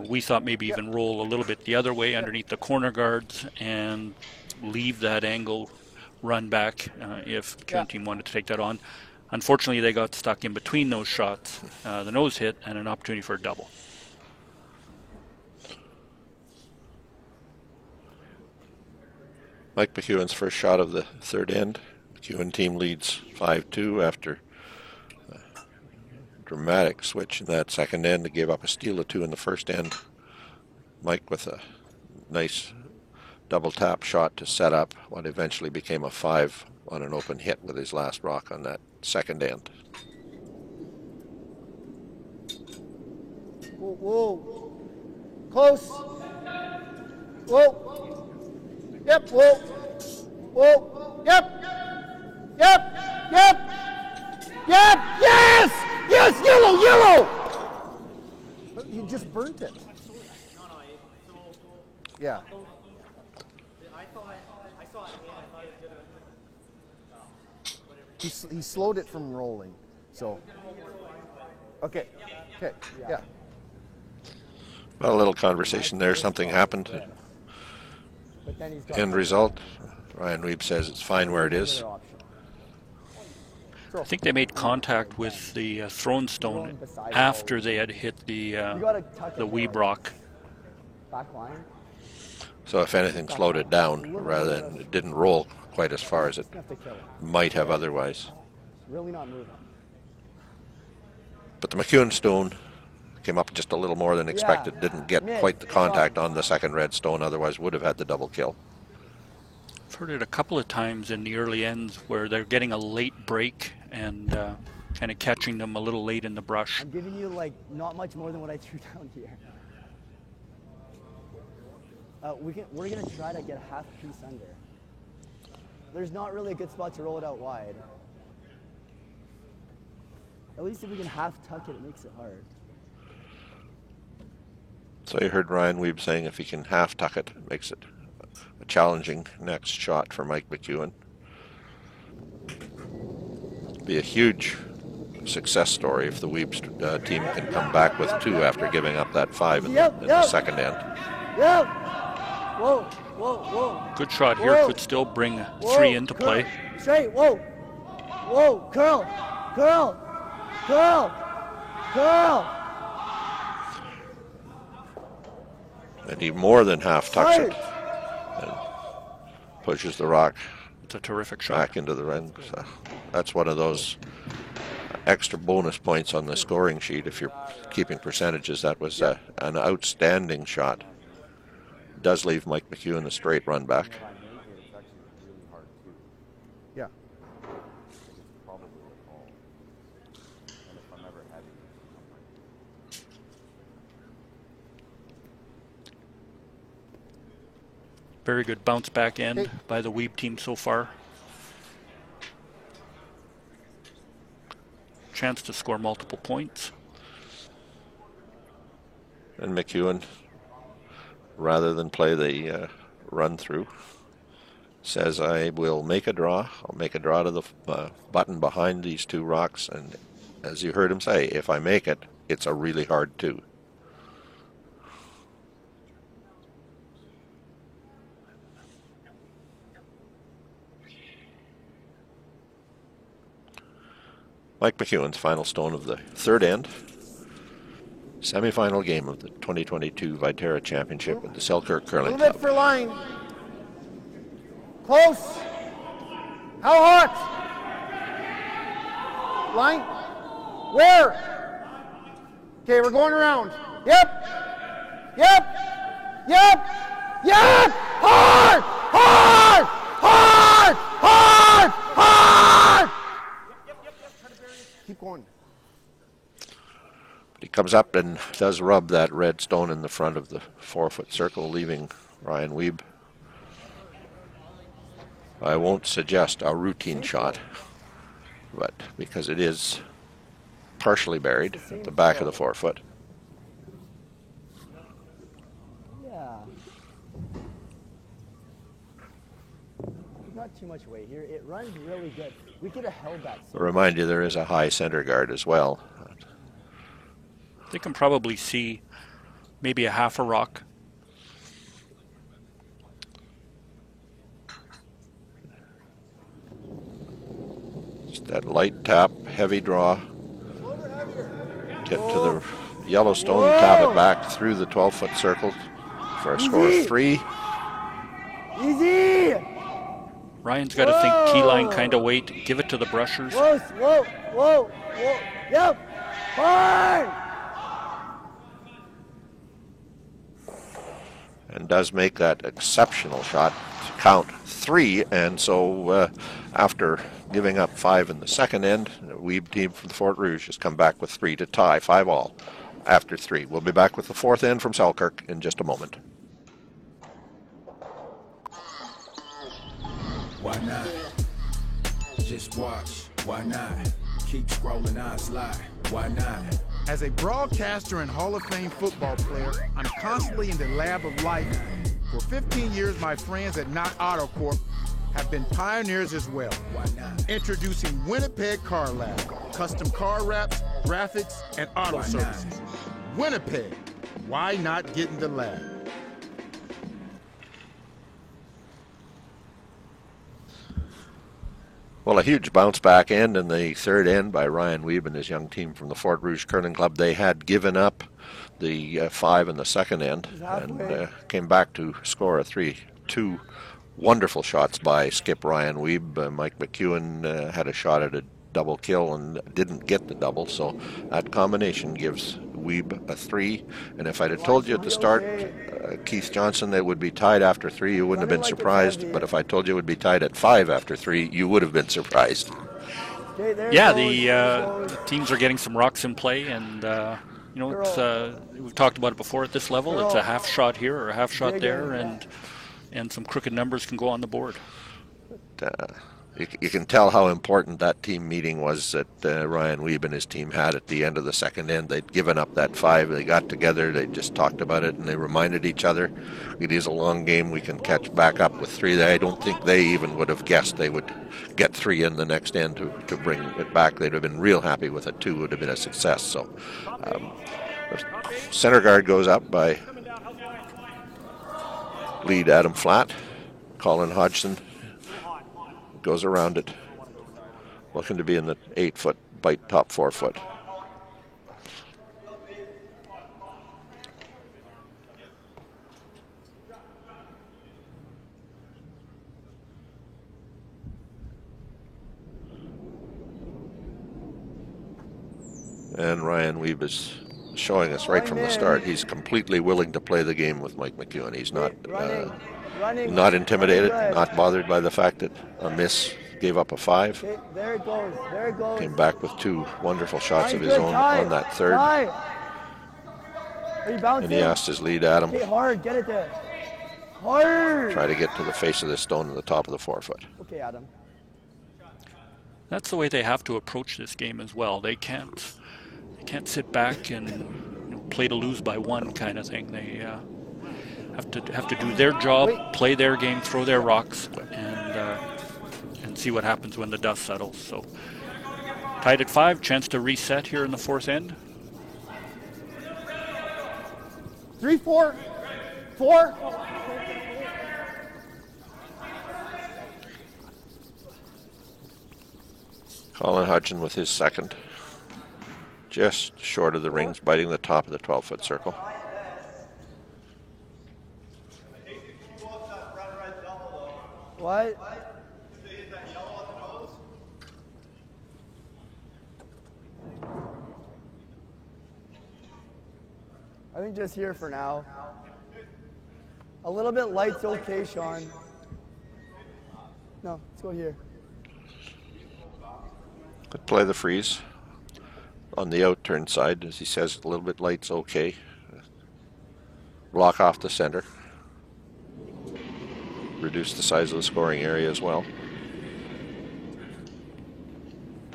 We thought maybe even roll a little bit the other way underneath the corner guards and leave that angle, run back if the McEwen team wanted to take that on. Unfortunately, they got stuck in between those shots, the nose hit and an opportunity for a double. Mike McEwen's first shot of the third end. McEwen team leads 5-2 after dramatic switch in that second end. They gave up a steal of 2 in the first end. Mike with a nice double tap shot to set up what eventually became a 5 on an open hit with his last rock on that second end. Whoa. Close. Whoa. Yep, whoa. Whoa. Yep. Yep. Yep. Yep. Yes. Yes. Yellow. Yellow. You just burnt it. Yeah. He slowed it from rolling. So. Okay. Okay. Yeah. Well, a little conversation there. Something happened. End result. Ryan Wiebe says it's fine where it is. I think they made contact with the thrown stone after they had hit the Wiebe rock. So if anything, slowed it down rather than it didn't roll quite as far as it might have otherwise. Really not moving. But the McEwen stone came up just a little more than expected. Didn't get quite the contact on the second red stone, otherwise would have had the double kill. I've heard it a couple of times in the early ends where they're getting a late break and kind of catching them a little late in the brush. I'm giving you like not much more than what I threw down here. We're gonna try to get a half piece under. There's not really a good spot to roll it out wide. At least if we can half tuck it, it makes it hard. So you heard Ryan Wiebe saying if he can half tuck it, it makes it a challenging next shot for Mike McEwen. Be a huge success story if the Wiebe team can come back with 2 after giving up that 5 in the second end. Yep. Whoa, whoa, whoa. Good shot here, could still bring 3 into play. Straight, whoa. Whoa, curl, curl, curl, curl. And he more than half tucks it and pushes the rock. It's a terrific shot. Back into the ring. So that's one of those extra bonus points on the scoring sheet. If you're keeping percentages, that was an outstanding shot. Does leave Mike McEwen a straight run back. Yeah. Very good bounce back end by the Wiebe team so far. Chance to score multiple points. And McEwen, rather than play the run through, says, I will make a draw. I'll make a draw to the button behind these 2 rocks. And as you heard him say, if I make it, it's a really hard 2. Mike McEwen's final stone of the third end. Semi-final game of the 2022 Viterra Championship at the Selkirk Curling A little Club. bit for line. Close. How hot? Line. Where? Okay, we're going around. Yep. Yep. Yep. Yep. Hard. Hard. Hard. Hard. Hard. Keep going. But he comes up and does rub that red stone in the front of the 4-foot circle, leaving Ryan Wiebe. I won't suggest a routine shot, but because it is partially buried at the back of the 4-foot. Yeah. Not too much weight here. It runs really good. We could have held that. I'll remind you there is a high center guard as well. They can probably see maybe a half a rock. Just that light tap, heavy draw. Tip to the Yellowstone, tap it back through the 12-foot circle for a score of 3. Easy! Ryan's got to think key line kind of weight, give it to the brushers. Whoa, whoa, whoa, whoa. Yep. Hard! And does make that exceptional shot to count 3. And so after giving up 5 in the second end, the Wiebe team from the Fort Rouge has come back with 3 to tie 5-all after 3. We'll be back with the 4th end from Selkirk in just a moment. Wow, not? Just watch, why not? Keep scrolling, I slide, why not? As a broadcaster and Hall of Fame football player, I'm constantly in the lab of life. For 15 years, my friends at Knott Auto Corp have been pioneers as well. Why not? Introducing Winnipeg Car Lab, custom car wraps, graphics, and auto services. Winnipeg, why not get in the lab? Well, a huge bounce back end in the third end by Ryan Wiebe and his young team from the Fort Rouge Curling Club. They had given up the 5 in the second end and came back to score a 3-2. Wonderful shots by Skip Ryan Wiebe. Mike McEwen had a shot at a double kill and didn't get the double, so that combination gives Wiebe a 3. And if I'd have told you at the start, Keith Johnson, that would be tied after 3, you wouldn't have been surprised. But if I told you it would be tied at 5 after 3, you would have been surprised. Yeah, the teams are getting some rocks in play, and you know, it's we've talked about it before at this level. It's a half shot here or a half shot there, and some crooked numbers can go on the board. You can tell how important that team meeting was that Ryan Wiebe and his team had at the end of the second end. They'd given up that 5. They got together. They just talked about it, and they reminded each other, it is a long game. We can catch back up with 3. I don't think they even would have guessed they would get 3 in the next end to bring it back. They'd have been real happy with it. 2 would have been a success. So the center guard goes up by lead Adam Flatt. Colin Hodgson goes around it, looking to be in the 8-foot bite, top 4-foot. And Ryan Wiebe is showing us right from the start he's completely willing to play the game with Mike McEwen. He's not not intimidated, not bothered by the fact that a miss gave up a 5. Okay, there it goes, there it goes. Came back with 2 wonderful shots of his own on that third. Are you bouncing? And he asked his lead Adam, okay, hard, get it there. Hard. Try to get to the face of the stone at the top of the 4-foot. Okay, Adam. That's the way they have to approach this game as well. They can't sit back and play to lose by 1 kind of thing. They have to do their job, play their game, throw their rocks, and see what happens when the dust settles. So tied at 5, chance to reset here in the 4th end. 3, 4, 4. Colin Hodgson with his second. Just short of the rings, biting the top of the 12-foot circle. What? I think just here for now. A little bit light's okay, Sean. No, let's go here. Could play the freeze on the out turn side. As he says, a little bit light's okay. Block off the center. Reduce the size of the scoring area as well.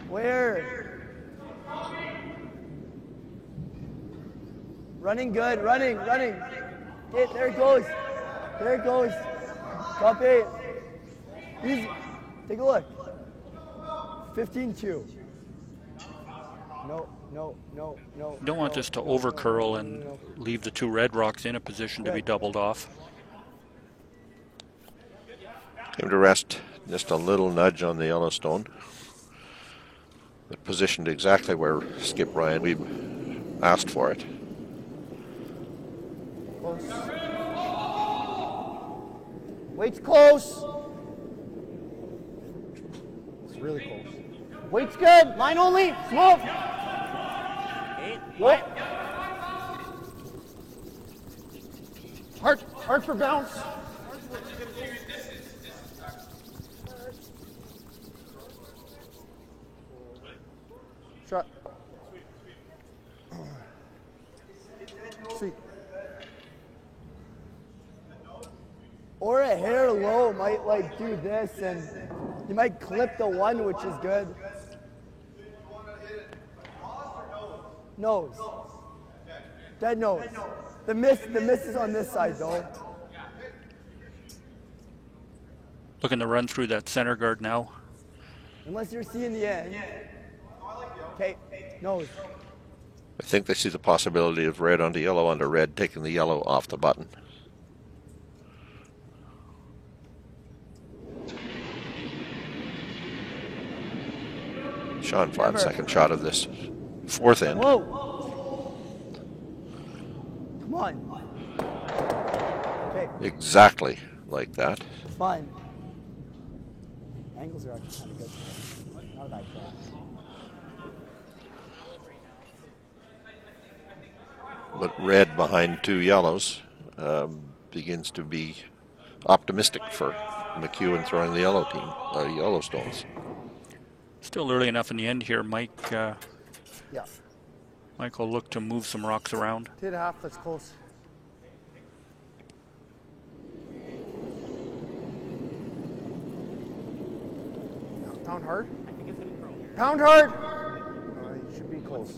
Where? Running good, running. There it goes. There it goes. Copy. Easy. Take a look. 15-2. No. You don't want this to over curl and leave the 2 red rocks in a position to be doubled off. Came to rest, just a little nudge on the Yellowstone. But positioned exactly where Skip Ryan Wiebe asked for it. Close. Weight's close. It's really close. Weight's good. Line only. Smoke. What? Hard for bounce. Shot. See. Or a hair low might like do this and You might clip the one, which is good. Nose. Dead nose. The miss is on this side though. Looking to run through that center guard now. Unless you're seeing the end. Okay, nose. I think they see the possibility of red onto yellow onto red, taking the yellow off the button. Sean, 5-second shot of this fourth end. Whoa. Come on. Okay. Exactly like that. It's fine. Angles are actually kind of good. Not a bad shot. But red behind two yellows begins to be optimistic for McEwen throwing the yellow team, Yellowstones. Still early enough in the end here, Mike. Yeah. Mike will look to move some rocks around. 2.5, that's close. Pound hard? Pound hard! You should be close.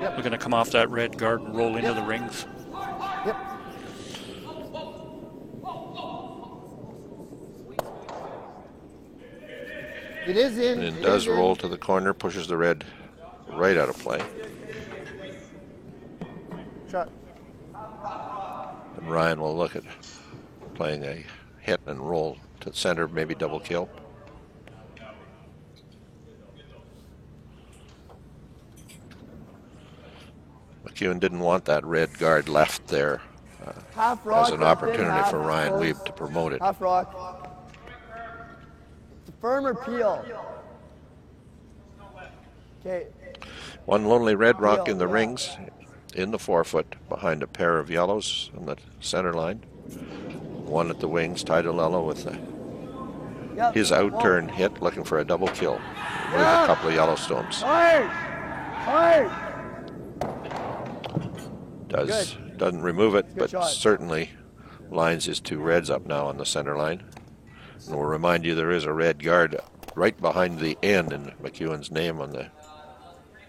Yep. We're going to come off that red guard and roll into the rings. Yep. It is in. And it does roll to the corner, pushes the red right out of play. Shot. And Ryan will look at playing a hit and roll to the center, maybe double kill. McEwen didn't want that red guard left there as an opportunity for Ryan Wiebe to promote it. Half rock. It's a firmer peel. Okay. One lonely red rock in the rings, in the 4-foot, behind a pair of yellows on the center line. One at the wings, Tidalello with his out-turn hit, looking for a double kill with a couple of Yellowstones. Doesn't remove it, but certainly lines his two reds up now on the center line. And we'll remind you there is a red guard right behind the N in McEwen's name on the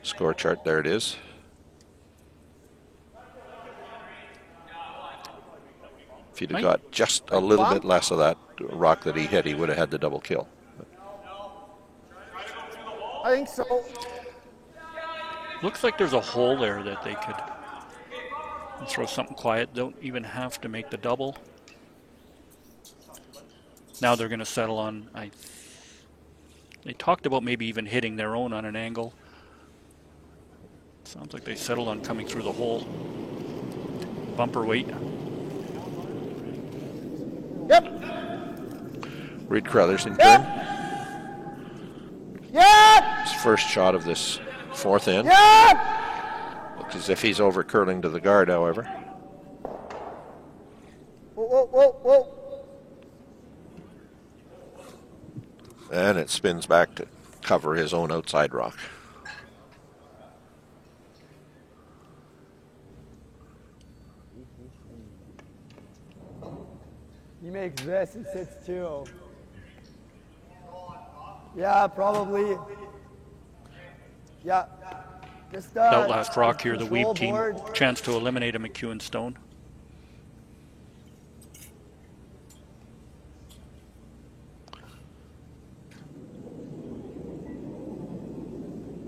score chart. There it is. If he'd have got just a little bit less of that rock that he hit, he would have had the double kill. I think so. Looks like there's a hole there that they could throw something quiet. Don't even have to make the double. Now they're going to settle on, they talked about maybe even hitting their own on an angle. Sounds like they settled on coming through the hole. Bumper weight. Yep. Reed Carruthers in turn. Yep. His first shot of this fourth end. Yep. Looks as if he's over curling to the guard, however. Whoa. And it spins back to cover his own outside rock. He makes this and sits two. Yeah, probably. Yeah. Just that last rock here, the Wiebe team, board. chance to eliminate a McEwen stone.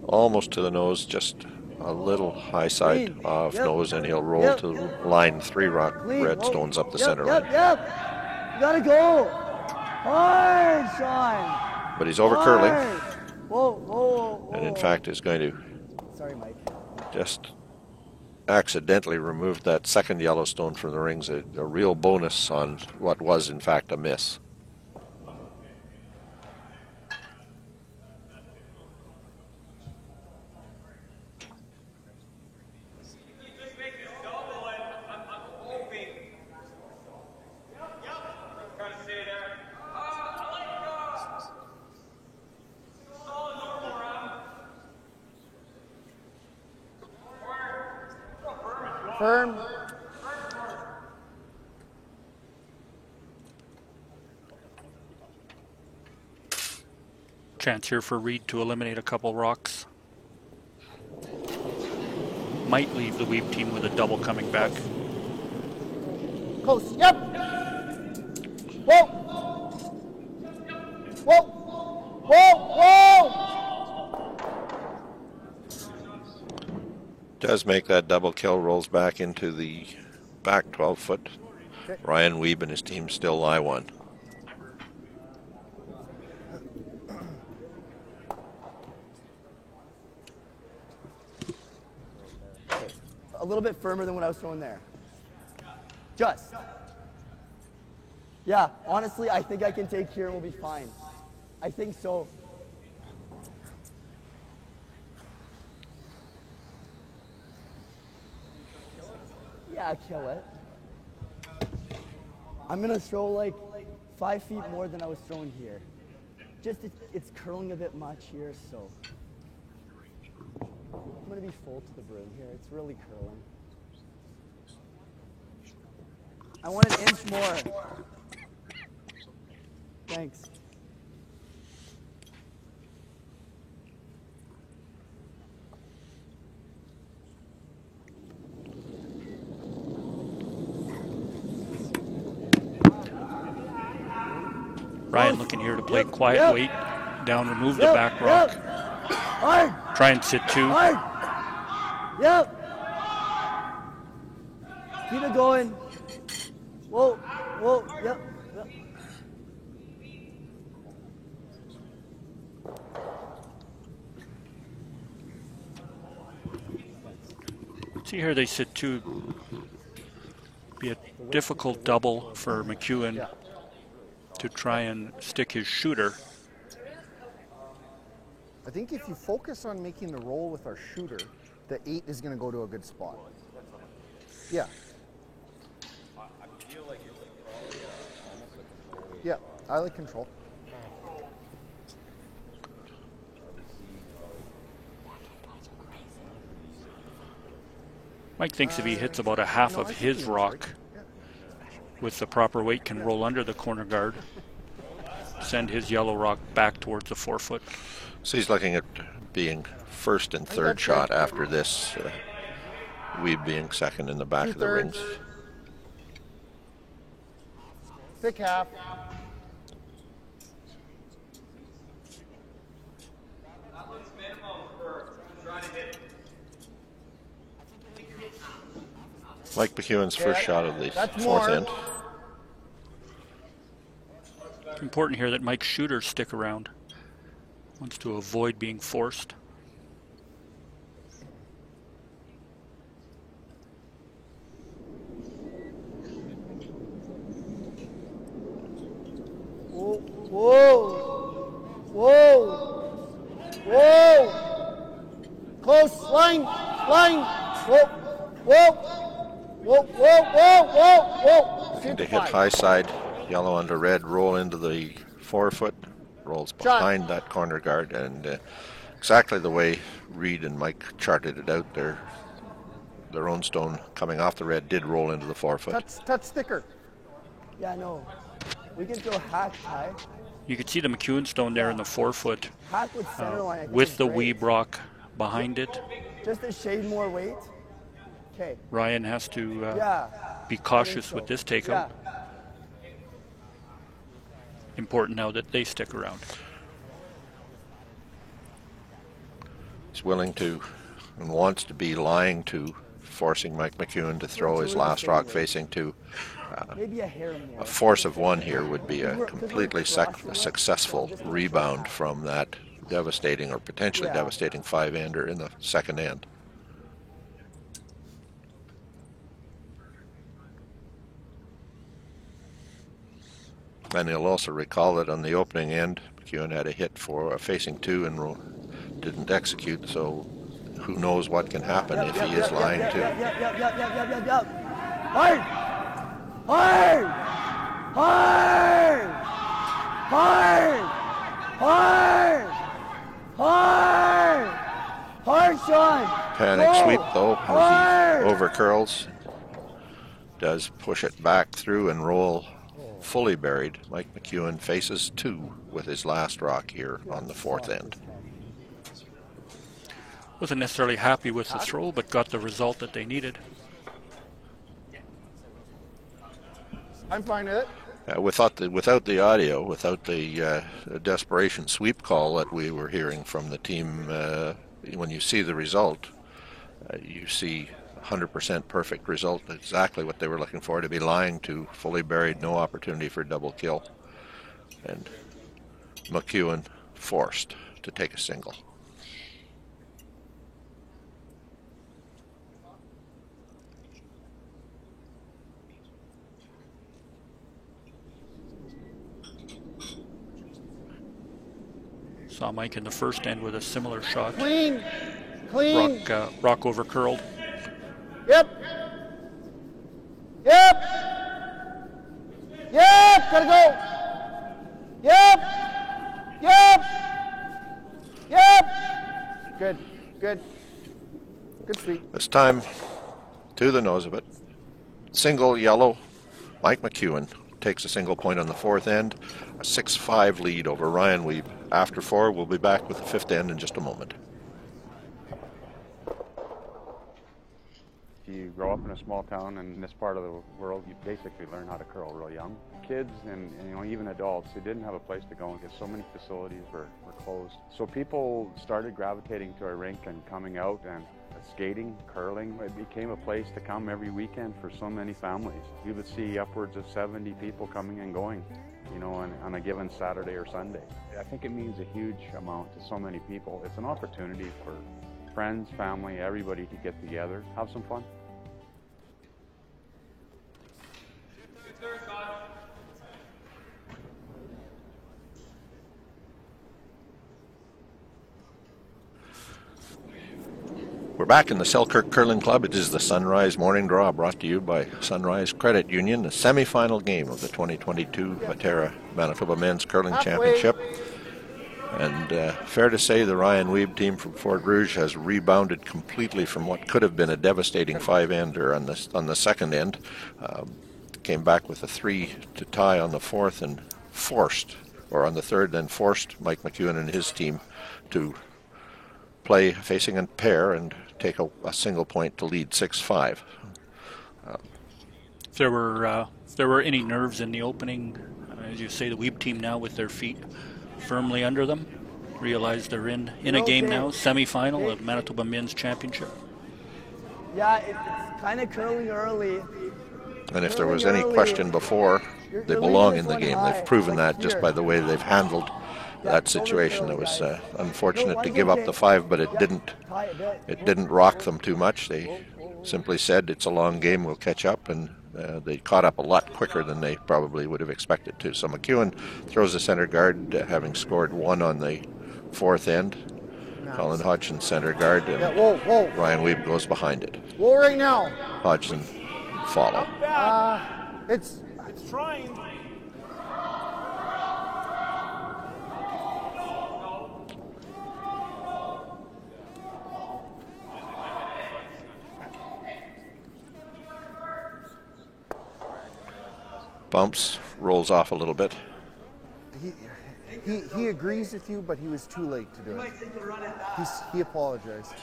Almost to the nose, just a little high side off nose, and he'll roll to line 3 rock red stones up the center line. Yep. You gotta go. Hard, Sean. But he's over curling. Whoa. And in fact is going to Sorry, Mike. just accidentally remove that second Yellowstone from the rings, a real bonus on what was in fact a miss. Firm. Chance here for Reed to eliminate a couple rocks. Might leave the Weeb team with a double coming back. Close. Yep. Whoa. Whoa. Whoa. Whoa. Does make that double kill, rolls back into the back 12-foot. Okay. Ryan Weeb and his team still lie one. A little bit firmer than what I was throwing there. Just. Yeah, honestly, I think I can take here and we'll be fine. I think so. Yeah, kill it. I'm gonna throw like 5 feet more than I was throwing here. Just it's curling a bit much here, so I'm gonna be full to the brim here. It's really curling. I want an inch more. Thanks. Ryan looking here to play quiet weight, down, remove the back rock. Try and sit two. Yep. Keep it going. Whoa, whoa, yep. See here they sit two. Be a difficult double for McEwen to try and stick his shooter. I think if you focus on making the roll with our shooter, the 8 is going to go to a good spot. Yeah. Yeah, I like control. Mike thinks if he hits about a half of his rock with the proper weight, can roll under the corner guard, send his yellow rock back towards the 4-foot. So he's looking at being first and third shot after this, Weeb being second in the back of the rings. Thick half. Mike McEwen's first shot of the fourth end. It's important here that Mike's shooters stick around. Wants to avoid being forced. Whoa, whoa, whoa, whoa. Close, line, whoa, whoa, whoa, whoa, whoa, whoa. Looking to hit high side, yellow under red, roll into the 4-foot, rolls behind that corner guard, and exactly the way Reed and Mike charted it out there. Their own stone coming off the red did roll into the 4-foot. Touch thicker. Yeah, no. We can throw hack high. You can see the McEwen stone there in the 4-foot Hack with center line. with the Weeb rock behind it. Just a shade more weight. Okay. Ryan has to be cautious with this takeout. Important now that they stick around. He's willing to and wants to be lying to, forcing Mike McEwen to throw his last rock facing to. A force of 1 here would be a completely successful rebound from that devastating or potentially devastating 5-ender in the second end. And he'll also recall that on the opening end, McEwen had a hit for a facing 2 and didn't execute, so who knows what can happen if he is lying too. Hard! Hard! Hard! Hard! Hard! Hard! Hard, Sean! Panic sweep though, as he over curls. Does push it back through and roll fully buried. Mike McEwen faces 2 with his last rock here on the 4th end. Wasn't necessarily happy with the throw, but got the result that they needed. I'm fine with it. Without the audio, without the desperation sweep call that we were hearing from the team, when you see the result, you see 100% perfect result, exactly what they were looking for, to be lying to, fully buried, no opportunity for double kill. And McEwen forced to take a single. Saw Mike in the first end with a similar shot. Clean. Clean. Rock over curled. Yep. Yep. Yep. Gotta go. Yep. Yep. Yep. Good. Good. Good sweep. This time, to the nose of it. Single yellow. Mike McEwen takes a single point on the 4th end. A 6-5 lead over Ryan Wiebe. After 4, we'll be back with the 5th end in just a moment. You grow up in a small town, and in this part of the world, you basically learn how to curl real young. Kids and even adults, they didn't have a place to go because so many facilities were closed. So people started gravitating to our rink and coming out and skating, curling. It became a place to come every weekend for so many families. You would see upwards of 70 people coming and going, on a given Saturday or Sunday. I think it means a huge amount to so many people. It's an opportunity for friends, family, everybody to get together, have some fun. We're back in the Selkirk Curling Club. It is the Sunrise Morning Draw, brought to you by Sunrise Credit Union, the semi-final game of the 2022 Viterra Manitoba Men's Curling Championship. And fair to say the Ryan Wiebe team from Fort Rouge has rebounded completely from what could have been a devastating 5-ender on the 2nd end. Came back with a 3 to tie on the 4th and on the 3rd, then forced Mike McEwen and his team to play facing a pair and take a single point to lead 6-5. If there were any nerves in the opening, as you say, the Wiebe team now with their feet firmly under them, realize they're in a game now, semi-final of Manitoba Men's Championship. Yeah, it's kind of curling early. And if there was any question before, they belong in the game. They've proven that just by the way they've handled that situation. It was unfortunate to give up the 5, but it didn't rock them too much. They simply said, it's a long game, we'll catch up, and they caught up a lot quicker than they probably would have expected to. So McEwen throws the center guard, having scored 1 on the 4th end. Colin Hodgson center guard, and Ryan Wiebe goes behind it. Whoa right now. Hodgson follow. It's trying. Bumps, rolls off a little bit. He agrees with you, but he was too late to do it. He apologized.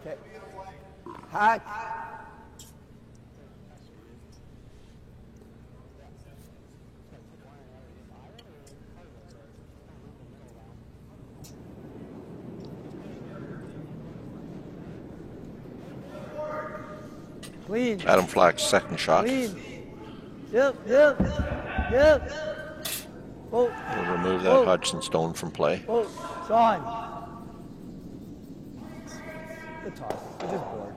Okay. Hack. Clean. Adam Flack's second shot. Clean. Yep. We'll remove that Hodgson stone from play. Sean. Good toss. We're just bored.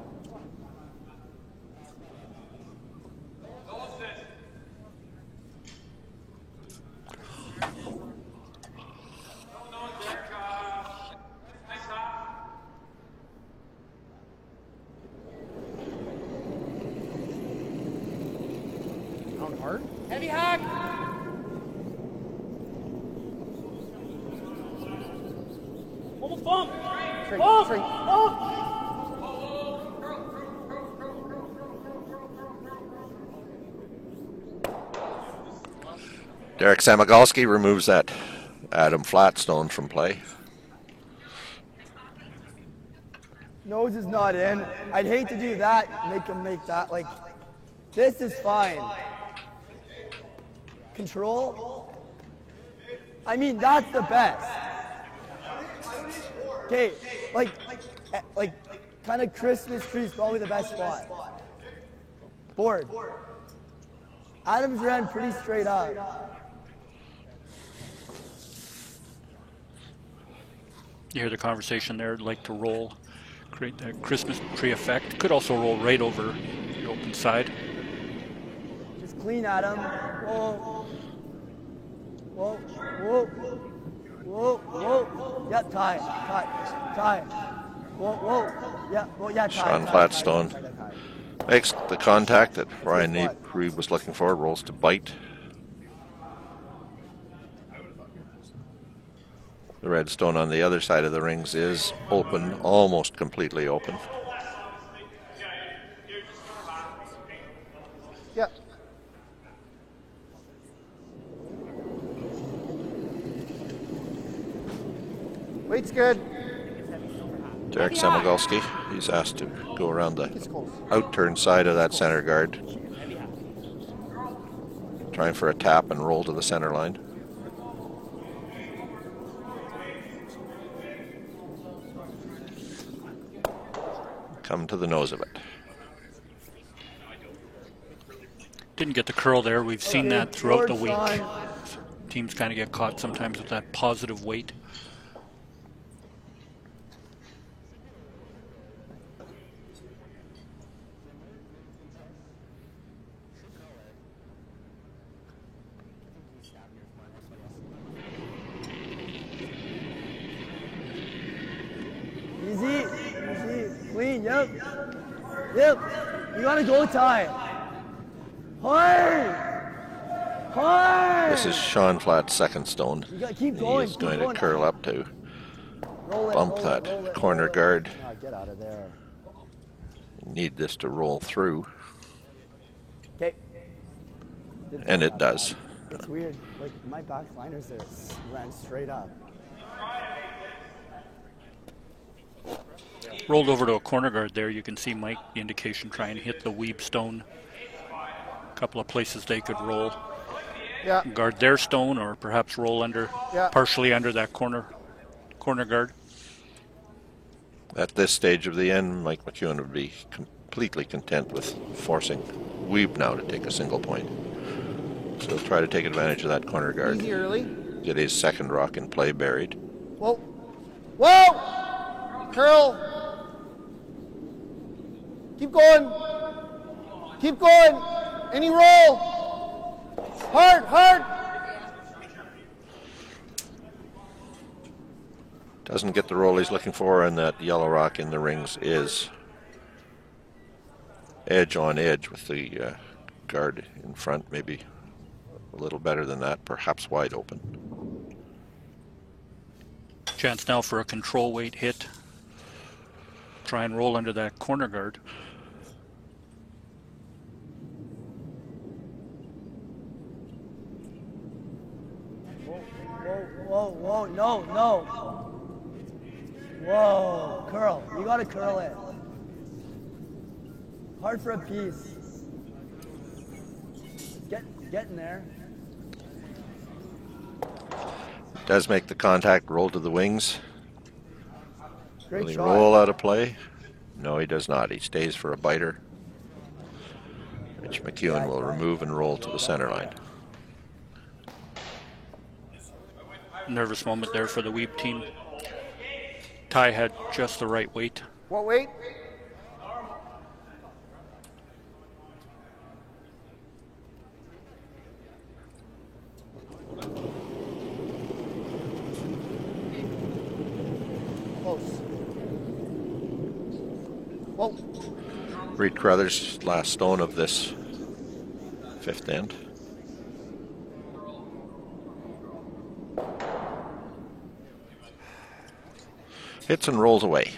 Heavy hack. Almost bump. Bump. Derek Samagalski removes that Adam Flatstone from play. Nose is not in. I'd hate to do that, make him make that. Like, this is fine. Control. I mean, that's the best. Okay, like kind of Christmas tree is probably the best spot. Board. Adams ran pretty straight up. You hear the conversation there, like to roll, create that Christmas tree effect. Could also roll right over the open side. Just clean Adam. Whoa. Whoa, whoa. Whoa, whoa. Yeah, tie. Whoa, whoa. Yeah, well, yeah, tie. Sean Flatstone makes the contact that Ryan Reed was looking for, rolls to bite. The red stone on the other side of the rings is open, almost completely open. Yeah. Weight's good. Derek Samagalski, he's asked to go around the out-turn side of that center guard. Trying for a tap and roll to the center line. Come to the nose of it. Didn't get the curl there. We've seen that throughout the week. Teams kind of get caught sometimes with that positive weight. Easy, clean, yep. You gotta go tie. Hard. This is Sean Flat's second stone. You gotta keep going. He's going to curl up to bump that corner guard. Get out of there. Need this to roll through. Okay. And it does. It's weird. Like my back liners there ran straight up. Rolled over to a corner guard there. You can see Mike, the indication, try and hit the weeb stone. A couple of places they could roll. Yeah. Guard their stone, or perhaps roll under, partially under that corner guard. At this stage of the end, Mike McEwen would be completely content with forcing Weeb now to take a single point. So he'll try to take advantage of that corner guard. Easy early. Get his second rock in play buried. Whoa. Whoa! Curl. Keep going. Keep going. Any roll. Hard. Doesn't get the roll he's looking for, and that yellow rock in the rings is edge on edge with the guard in front, maybe a little better than that, perhaps wide open. Chance now for a control weight hit. Try and roll under that corner guard. Whoa, no. Whoa, curl. You gotta curl it. Hard for a piece. Get in there. Does make the contact, roll to the wings. Great Will he shot. roll out of play? No, he does not. He stays for a biter, which McEwen will remove and roll to the center line. Nervous moment there for the Weeb team. Ty had just the right weight. What weight? Close. Whoa. Reed Carruthers, last stone of this fifth end. Hits and rolls away.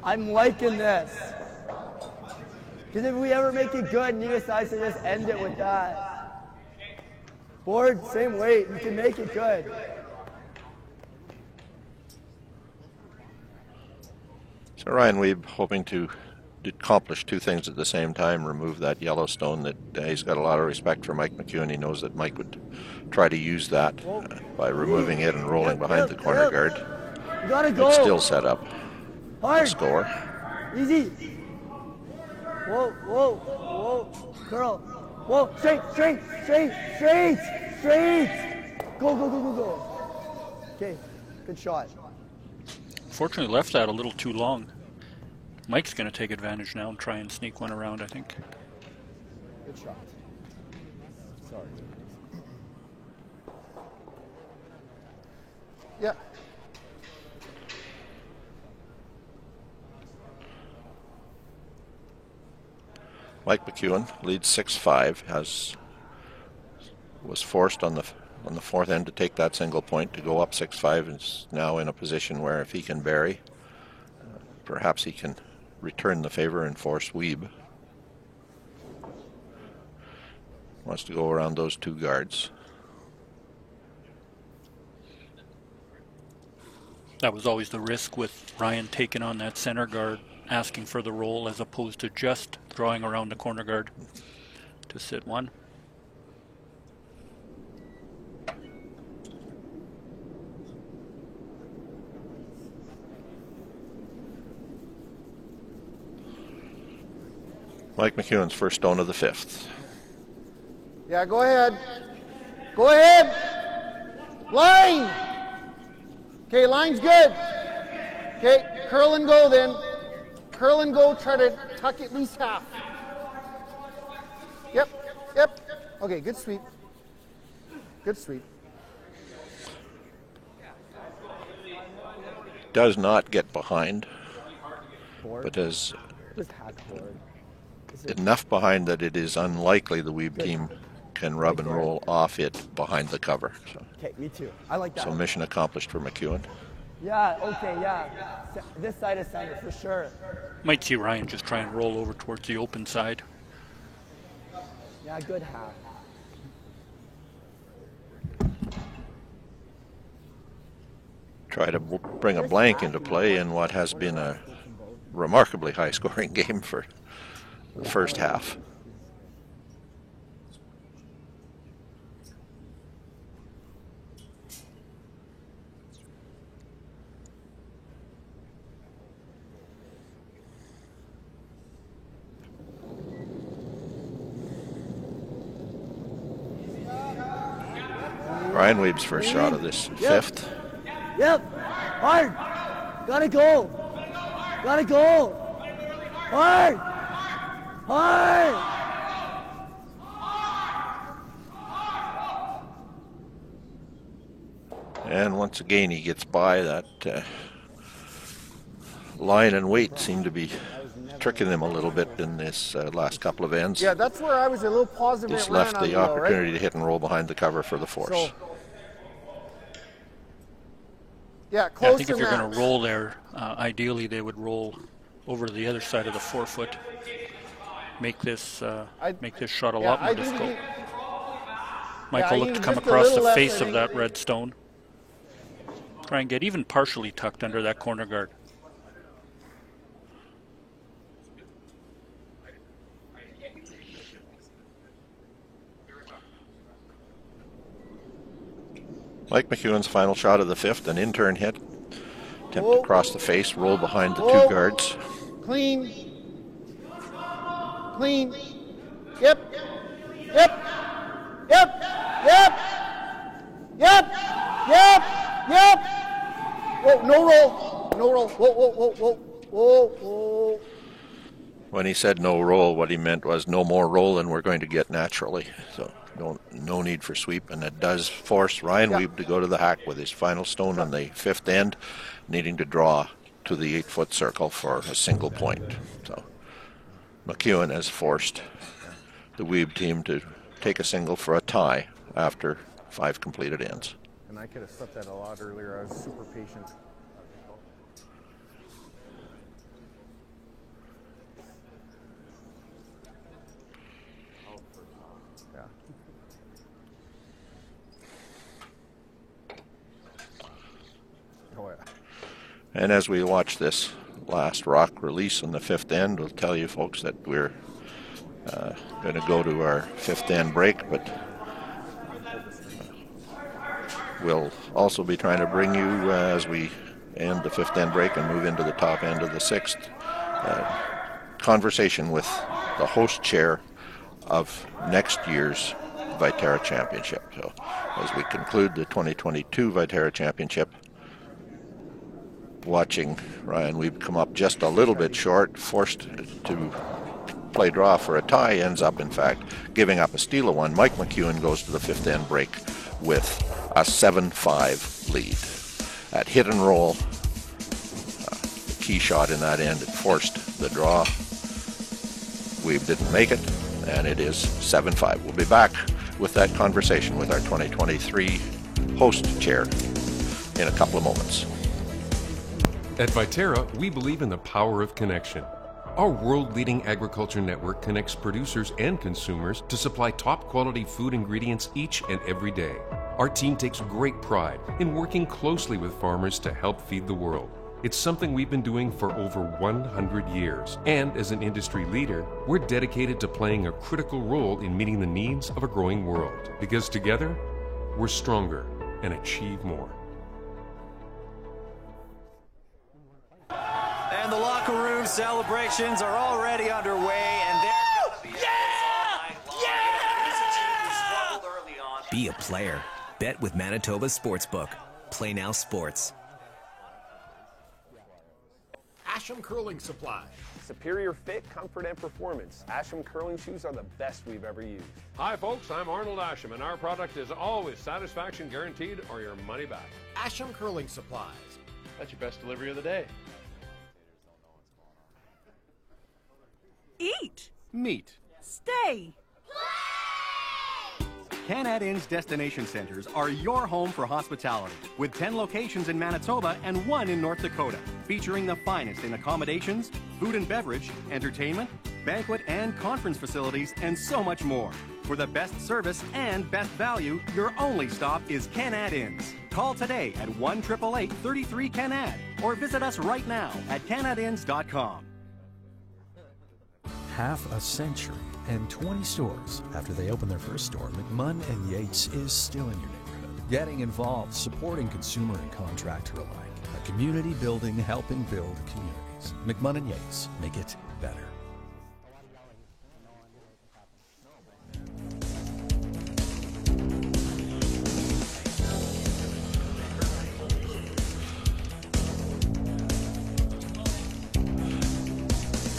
I'm liking this. Because if we ever make it good and he decides to just end it with that. Board, same weight. You can make it good. So Ryan Wiebe hoping to accomplish two things at the same time, remove that Yellowstone that he's got a lot of respect for Mike McEwen. He knows that Mike would try to use that by removing it and rolling behind the corner guard. You gotta go. But still set up the score. Easy. Whoa, whoa, whoa. Curl. Whoa, straight, straight, straight, straight, straight. Go, go, go, go, go. Okay, good shot. Fortunately left that a little too long. Mike's going to take advantage now and try and sneak one around, I think. Good shot. Sorry. Yeah. Mike McEwen leads 6-5, was forced on the fourth end to take that single point to go up 6-5, and is now in a position where if he can bury, perhaps he can return the favor and force Wiebe. Wants to go around those two guards. That was always the risk with Ryan taking on that center guard, asking for the roll as opposed to just drawing around the corner guard to sit one. Mike McEwen's first stone of the fifth. Yeah, go ahead. Go ahead. Line. Okay, line's good. Okay, curl and go then. Curl and go, try to tuck at least half. Yep, yep. Okay, good sweep. Good sweep. Does not get behind, Board. but is Just hack board. enough behind that it is unlikely the Wiebe team can rub and roll off it behind the cover. So, Okay, me too. I like that. so mission accomplished for McEwen. Yeah, okay, yeah. This side is center for sure. Might see Ryan just try and roll over towards the open side. Yeah, good half. Try to bring a blank into play in what has been a remarkably high-scoring game for the first half. Ryan Wiebe's first shot of this fifth. Yep, hard. Gotta go. Gotta go. Hard. Hard. And once again, he gets by. That line and weight seem to be tricking him a little bit in this last couple of ends. Yeah, that's where I was a little positive. He's left the opportunity to hit and roll behind the cover for the force. So, yeah, I think if you're going to roll there, ideally they would roll over to the other side of the 4-foot. Make this shot a lot more difficult. Michael looked to come across the face of that red stone. Try and get even partially tucked under that corner guard. Mike McEwen's final shot of the fifth, an in-turn hit. Attempt to cross the face, roll behind the two guards. Clean. Clean. Yep. Yep. Yep. Yep. Yep. Yep. Yep. Whoa, no roll. No roll. Whoa, whoa, whoa, whoa. Whoa, whoa. When he said no roll, what he meant was no more roll than we're going to get naturally. So no need for sweep, and it does force Ryan Wiebe to go to the hack with his final stone on the fifth end, needing to draw to the 8-foot circle for a single point. So McEwen has forced the Wiebe team to take a single for a tie after 5 completed ends. And I could have slipped that a lot earlier. I was super patient. Oh, yeah. And as we watch this last rock release on the fifth end, we'll tell you folks that we're going to go to our fifth end break, but we'll also be trying to bring you, as we end the fifth end break and move into the top end of the sixth, conversation with the host chair of next year's Viterra Championship. So as we conclude the 2022 Viterra Championship, watching Ryan Wiebe come up just a little bit short, forced to play draw for a tie, ends up in fact giving up a steal of one. Mike McEwen goes to the fifth end break with a 7-5 lead. At hit and roll, the key shot in that end, it forced the draw. Wiebe didn't make it, and it is 7-5. We'll be back with that conversation with our 2023 host chair in a couple of moments. At Viterra, we believe in the power of connection. Our world-leading agriculture network connects producers and consumers to supply top-quality food ingredients each and every day. Our team takes great pride in working closely with farmers to help feed the world. It's something we've been doing for over 100 years. And as an industry leader, we're dedicated to playing a critical role in meeting the needs of a growing world. Because together, we're stronger and achieve more. And the locker room celebrations are already underway, and they're going to be all night long. This is a team who struggled early on. Be a player. Bet with Manitoba Sportsbook. Play Now Sports. Asham Curling Supply. Superior fit, comfort, and performance. Asham curling shoes are the best we've ever used. Hi folks, I'm Arnold Asham, and our product is always satisfaction guaranteed or your money back. Asham Curling Supplies. That's your best delivery of the day. Eat. Meet. Stay. Canad Inn's destination centers are your home for hospitality, with 10 locations in Manitoba and 1 in North Dakota, featuring the finest in accommodations, food and beverage, entertainment, banquet and conference facilities, and so much more. For the best service and best value, your only stop is Canad Inns. Call today at 1-888-33-CANAD or visit us right now at canadinns.com. Half a century and 20 stores after they opened their first store, McMunn & Yates is still in your neighborhood. Getting involved, supporting consumer and contractor alike. A community building, helping build communities. McMunn & Yates, make it better.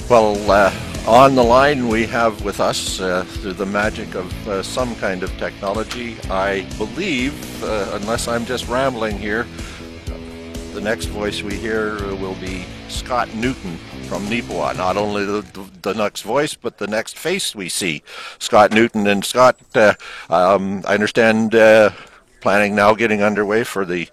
Well, on the line we have with us, through the magic of some kind of technology, I believe, unless I'm just rambling here, the next voice we hear will be Scott Newton from Neepawa. Not only the next voice, but the next face we see, Scott Newton. And Scott, I understand planning now getting underway for the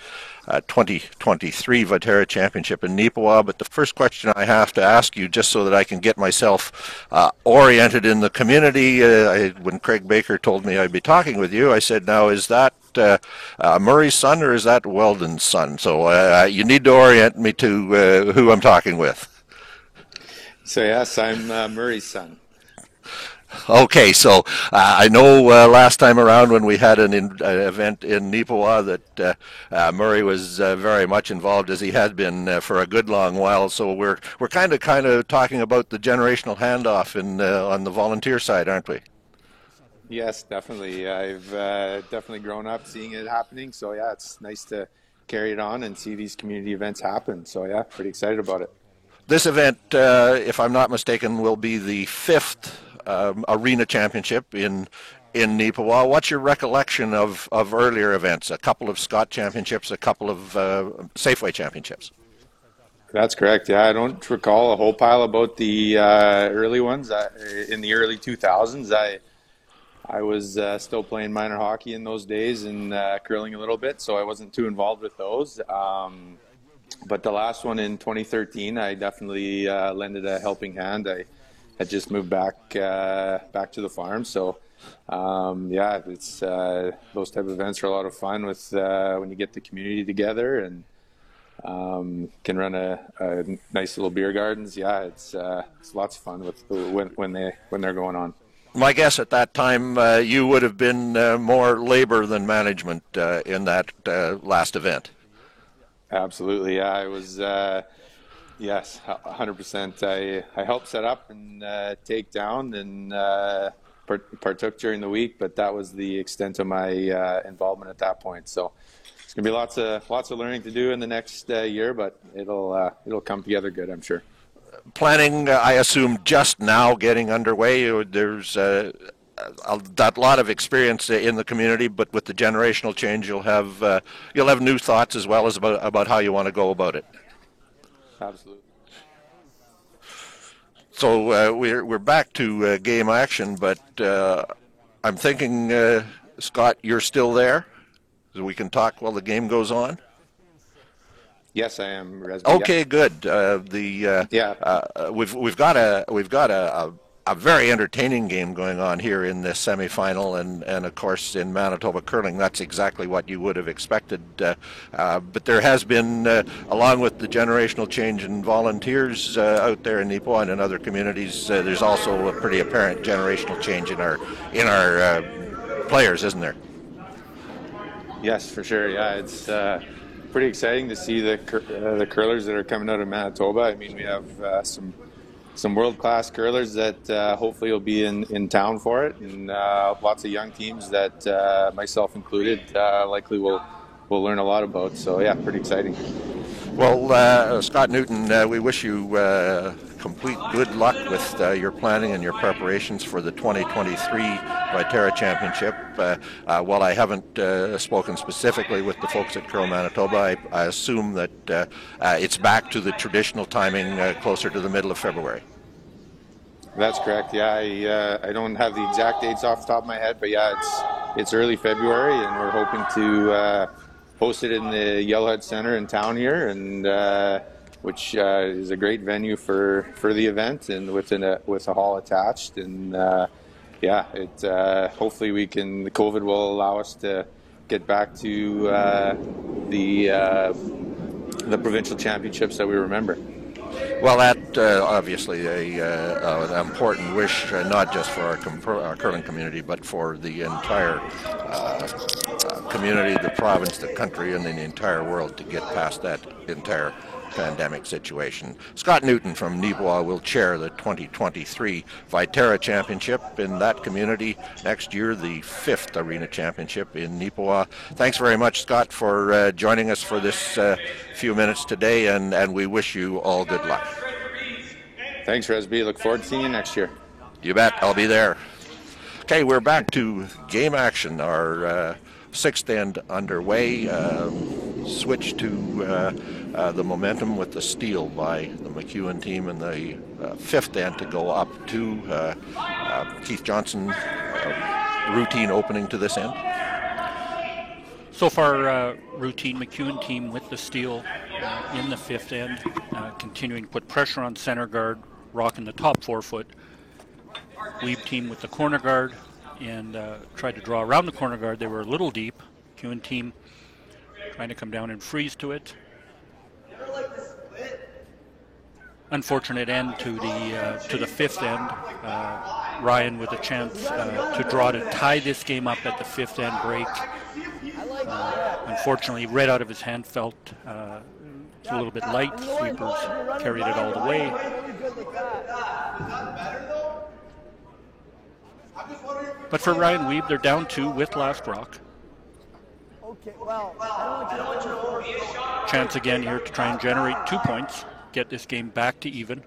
2023 Viterra Championship in Neepawa. But the first question I have to ask you, just so that I can get myself oriented in the community, when Craig Baker told me I'd be talking with you, I said, now is that Murray's son or is that Weldon's son? So you need to orient me to who I'm talking with. So yes, I'm Murray's son. Okay, so I know last time around when we had an event in Neepawa that Murray was very much involved, as he had been for a good long while. So we're kind of talking about the generational handoff on the volunteer side, aren't we? Yes, definitely. I've definitely grown up seeing it happening. So yeah, it's nice to carry it on and see these community events happen. So yeah, pretty excited about it. This event, if I'm not mistaken, will be the 5th Arena Championship in Neepawa. What's your recollection of earlier events? A couple of Scott Championships, a couple of Safeway Championships. That's correct. Yeah, I don't recall a whole pile about the early ones. In the early 2000s, I was still playing minor hockey in those days and curling a little bit, so I wasn't too involved with those. But the last one in 2013, I definitely lended a helping hand. I had just moved back to the farm. So yeah, it's those type of events are a lot of fun with when you get the community together and can run a nice little beer gardens. Yeah, it's lots of fun with when they're going on. My guess at that time you would have been more labor than management in that last event. Absolutely, yeah. I was, yes, 100%. I helped set up and take down and partook during the week, but that was the extent of my involvement at that point. So it's going to be lots of learning to do in the next year, but it'll come together good, I'm sure. Planning, I assume, just now getting underway. There's a lot of experience in the community, but with the generational change, you'll have new thoughts as well as about how you want to go about it. Absolutely. So we're back to game action, but I'm thinking, Scott, you're still there, so we can talk while the game goes on. Yes, I am. Resby, okay, yeah. good. We've got a very entertaining game going on here in this semifinal, and of course in Manitoba curling, that's exactly what you would have expected. But there has been, along with the generational change in volunteers out there in Neepawa and in other communities, there's also a pretty apparent generational change in our players, isn't there? Yes, for sure. Yeah, it's pretty exciting to see the curlers that are coming out of Manitoba. I mean, we have some world-class curlers that hopefully will be in town for it, and lots of young teams that, myself included, likely will learn a lot about. So yeah, pretty exciting. Well, Scott Newton, we wish you complete good luck with your planning and your preparations for the 2023 Viterra Championship. While I haven't spoken specifically with the folks at Curl Manitoba, I assume that it's back to the traditional timing closer to the middle of February. That's correct. Yeah, I don't have the exact dates off the top of my head, but yeah, it's early February, and we're hoping to host it in the Yellowhead Center in town here, and which is a great venue for the event, and with a hall attached. And yeah, hopefully the COVID will allow us to get back to the provincial championships that we remember. Well, that obviously an important wish, not just for our curling community, but for the entire community, the province, the country, and the entire world to get past that entire pandemic situation. Scott Newton from Neepawa will chair the 2023 Viterra Championship in that community. Next year, the 5th Arena Championship in Neepawa. Thanks very much, Scott, for joining us for this few minutes today, and we wish you all good luck. Thanks, Resby. Look forward to seeing you next year. You bet. I'll be there. Okay, we're back to game action. Our 6th end underway. Switch to the momentum with the steal by the McEwen team, and the 5th end to go up to Keith Johnson. Routine opening to this end. So far, routine McEwen team with the steal in the 5th end, continuing to put pressure on center guard, rocking the top forefoot. Weeb team with the corner guard and tried to draw around the corner guard. They were a little deep. McEwen team trying to come down and freeze to it. Unfortunate end to the 5th end. Ryan with a chance to draw to tie this game up at the 5th end break. Unfortunately, right out of his hand, felt it's a little bit light. Sweepers carried it all the way. But for Ryan Weeb, they're down 2 with last rock. Chance again here to try and generate 2 points, get this game back to even.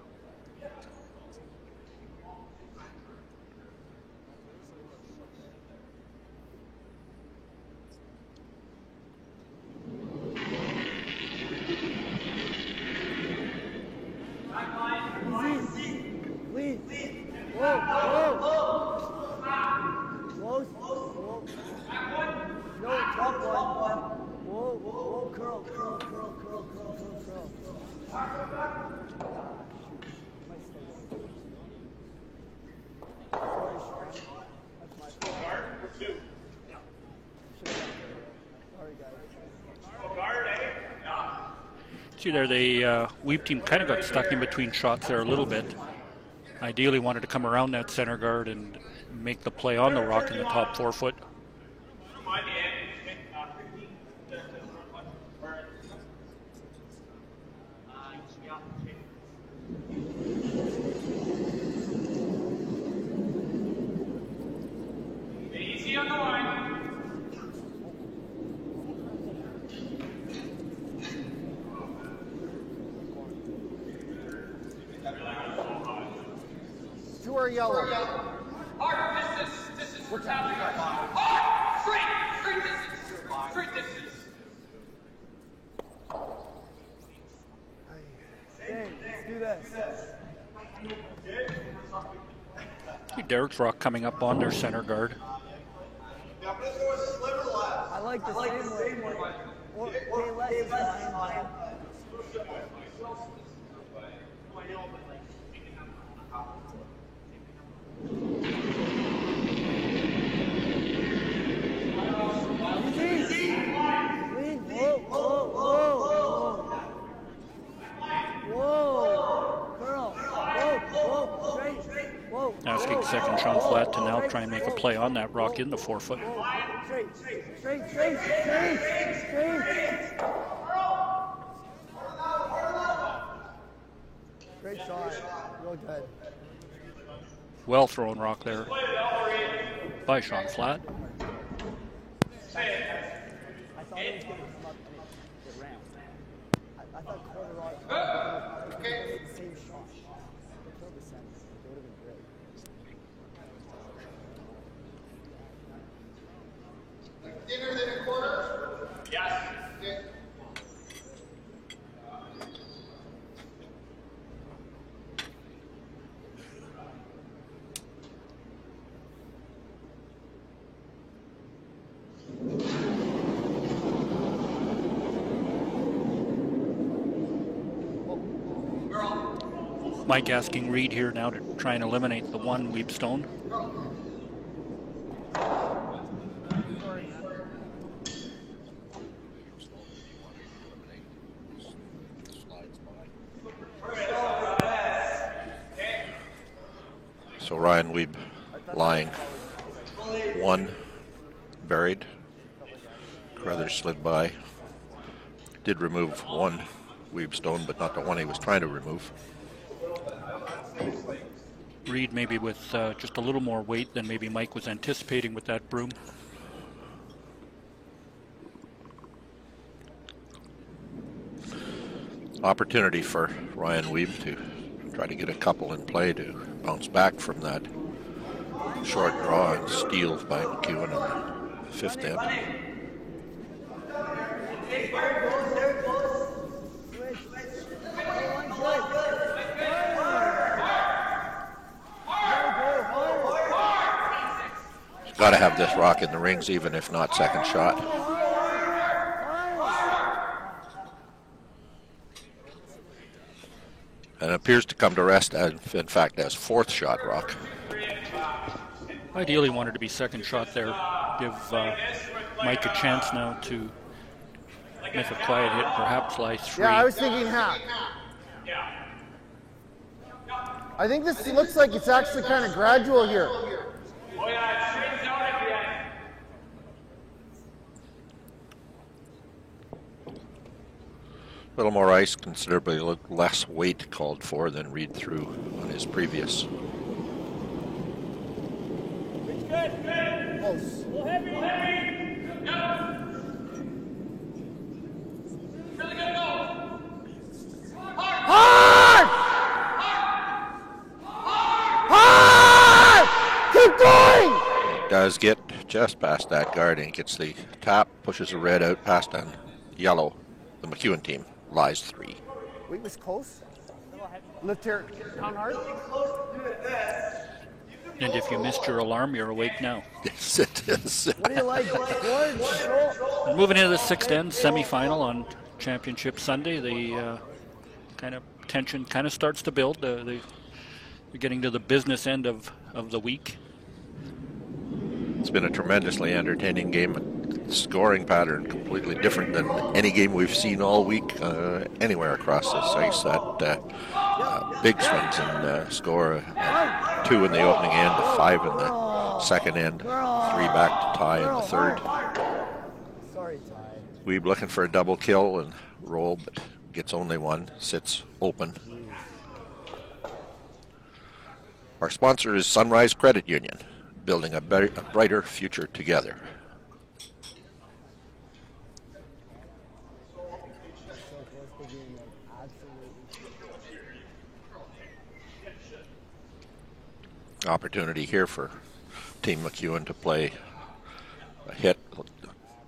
See there, the Weeb team kind of got stuck in between shots there a little bit. Ideally wanted to come around that center guard and make the play on the rock in the top 4 foot. Easy on the line. Two are yellow. Art, distance. We're tapping our line. Art, straight distance. Straight distance. Hey, let's do this. See Derek's Rock coming up on their center guard. I like the same way. Okay, less is fine. Asking second Sean Flat to now try and make a play on that rock in the 4 foot. Straight. Great shot. Real good. Well thrown rock there by Sean Flat. I thought it was going to come up and it ran. I thought quarter rock was the same shot. They killed the center. It would have been great. Dinner than a quarter? Yes. Okay. Mike asking Reed here now to try and eliminate the one Weeb Stone. So Ryan Weeb lying 1, buried. Carruthers slid by. Did remove 1 Weeb Stone, but not the one he was trying to remove. Reed maybe with just a little more weight than maybe Mike was anticipating with that broom. Opportunity for Ryan Weeb to try to get a couple in play to bounce back from that short draw and steal by McEwen in the 5th end. Got to have this rock in the rings, even if not second shot. And it appears to come to rest, in fact, as 4th shot rock. Ideally wanted to be second shot there. Give Mike a chance now to make a quiet hit, perhaps lie 3. Yeah, I was thinking half. I think this looks like it's actually kind of gradual here. A little more ice, considerably less weight called for than Reed threw on his previous. Close. Hard! Hard! Keep going! He does get just past that guard and he gets the tap, pushes the red out past on yellow. The McEwen team lies 3. Wait, was close. Lift here, down hard. And if you missed your alarm, you're awake now. Yes, it is. What do you like, And moving into the 6th end semifinal on Championship Sunday, the kind of tension kind of starts to build. They're getting to the business end of the week. It's been a tremendously entertaining game. scoring pattern completely different than any game we've seen all week anywhere across this ice. That big swings in score, 2 in the opening end, 5 in the second end, 3 back to tie in the third. Weeb looking for a double kill and roll, but gets only one, sits open. Our sponsor is Sunrise Credit Union, building a brighter future together. Opportunity here for Team McEwen to play a hit, a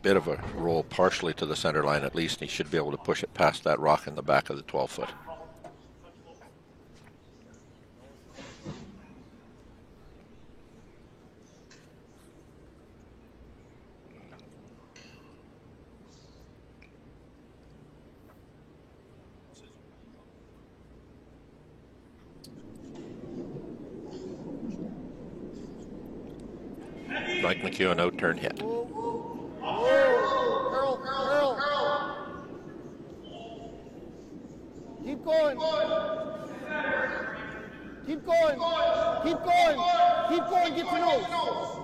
bit of a roll partially to the center line at least, and he should be able to push it past that rock in the back of the 12-foot. Mike McEwen out-turn hit. Curl. Keep going. Keep going. Get to nose.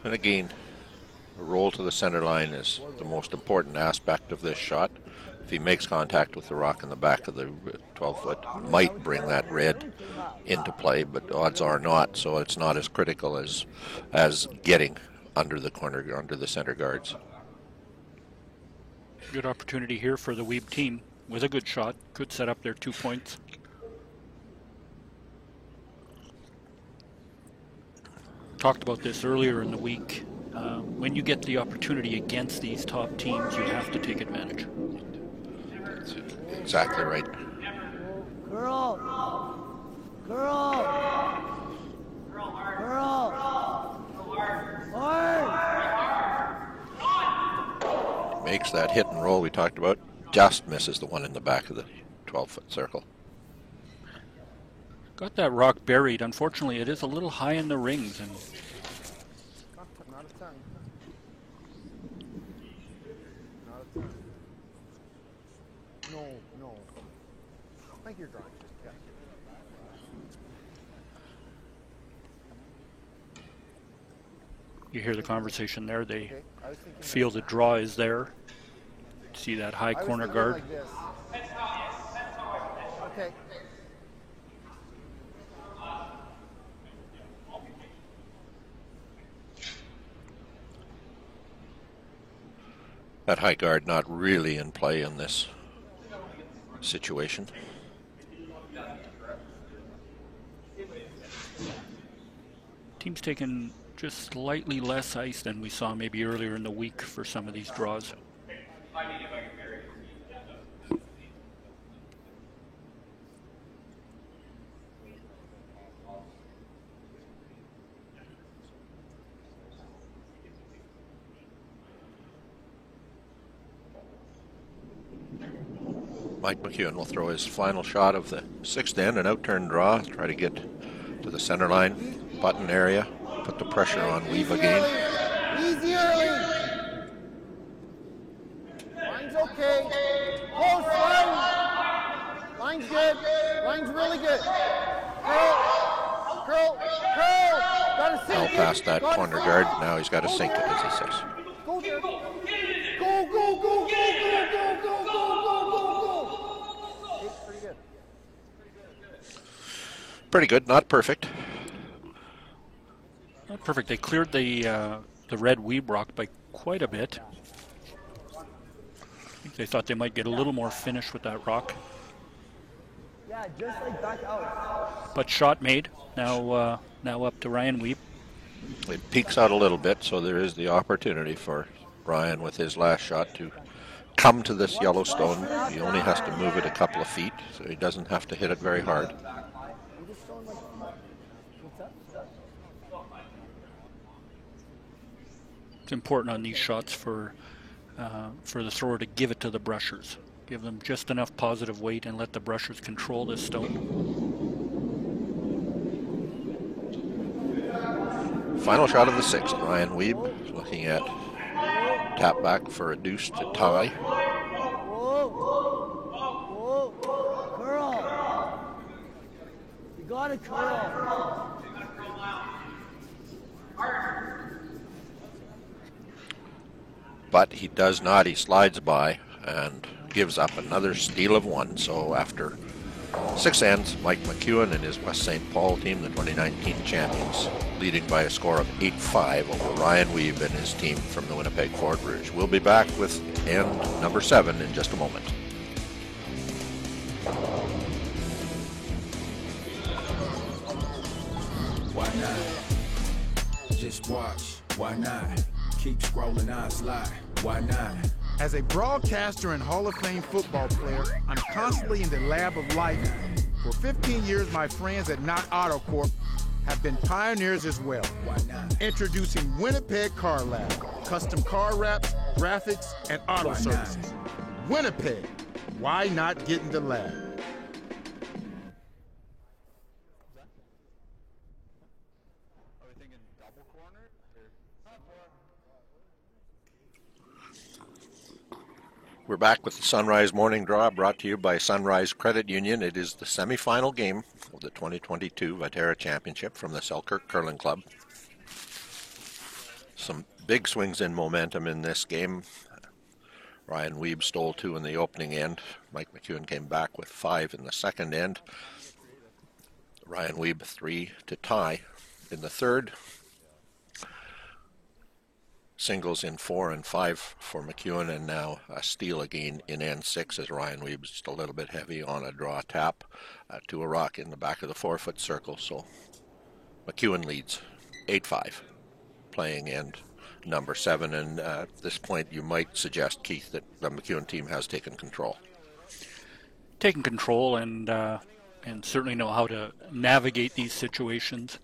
And again, a roll to the center line is the most important aspect of this shot. If he makes contact with the rock in the back of the 12-foot, might bring that red into play, but odds are not, so it's not as critical as getting under the corner, under the center guards. Good opportunity here for the Weeb team with a good shot. Could set up their 2 points. Talked about this earlier in the week. When you get the opportunity against these top teams, you have to take advantage. That's exactly right. Girl. Makes that hit and roll we talked about. Just misses the one in the back of the 12-foot circle. Got that rock buried. Unfortunately, it is a little high in the rings. And Not a ton. No. I think you're drawing. Yeah. you hear the conversation there. They feel the draw is there. See that high corner guard. Like this. Okay. That high guard not really in play in this situation. Team's taken just slightly less ice than we saw maybe earlier in the week for some of these draws. Mike McEwen will throw his final shot of the sixth end, an out-turn draw, try to get to the center line, button area, put the pressure on Weeb again. Easy early. Line's okay. Close line. Line's good. Line's really good. Curl. Gotta sink Now it. past that corner guard, now he's got to sink it, as he says. Go there. Go. Pretty good. Pretty good, not perfect. Not perfect. They cleared the red Weeb rock by quite a bit. I think they thought they might get a little more finish with that rock. Yeah, just like back out. But shot made. Now up to Ryan Weeb. It peeks out a little bit, so there is the opportunity for Ryan with his last shot to come to this Yellowstone. He only has to move it a couple of feet, so he doesn't have to hit it very hard. important on these shots for the thrower to give it to the brushers. Give them just enough positive weight and let the brushers control this stone. Final shot of the sixth. Ryan Wiebe looking at tap back for a deuce to tie. Curl. You gotta curl. But he does not. He slides by and gives up another steal of one. So after 6 ends, Mike McEwen and his West St. Paul team, the 2019 champions, leading by a score of 8-5 over Ryan Wiebe and his team from the Winnipeg Fort Rouge. We'll be back with end number 7 in just a moment. Why not? Just watch. Why not? Keep scrolling, I slide. Why not? As a broadcaster and Hall of Fame football player, I'm constantly in the lab of life. For 15 years, my friends at Knott Auto Corp have been pioneers as well. Why not? Introducing Winnipeg Car Lab, custom car wraps, graphics, and auto Why services. not? Winnipeg, why not get in the lab? We're back with the Sunrise Morning Draw, brought to you by Sunrise Credit Union. It is the semifinal game of the 2022 Viterra Championship from the Selkirk Curling Club. Some big swings in momentum in this game. Ryan Wiebe stole 2 in the opening end. Mike McEwen came back with 5 in the second end. Ryan Wiebe 3 to tie in the third. Singles in 4 and 5 for McEwen, and now a steal again in end 6 as Ryan Wiebe is just a little bit heavy on a draw tap to a rock in the back of the 4-foot circle. So McEwen leads 8-5, playing end number 7. And at this point, you might suggest, Keith, that the McEwen team has taken control. Taken control and certainly know how to navigate these situations.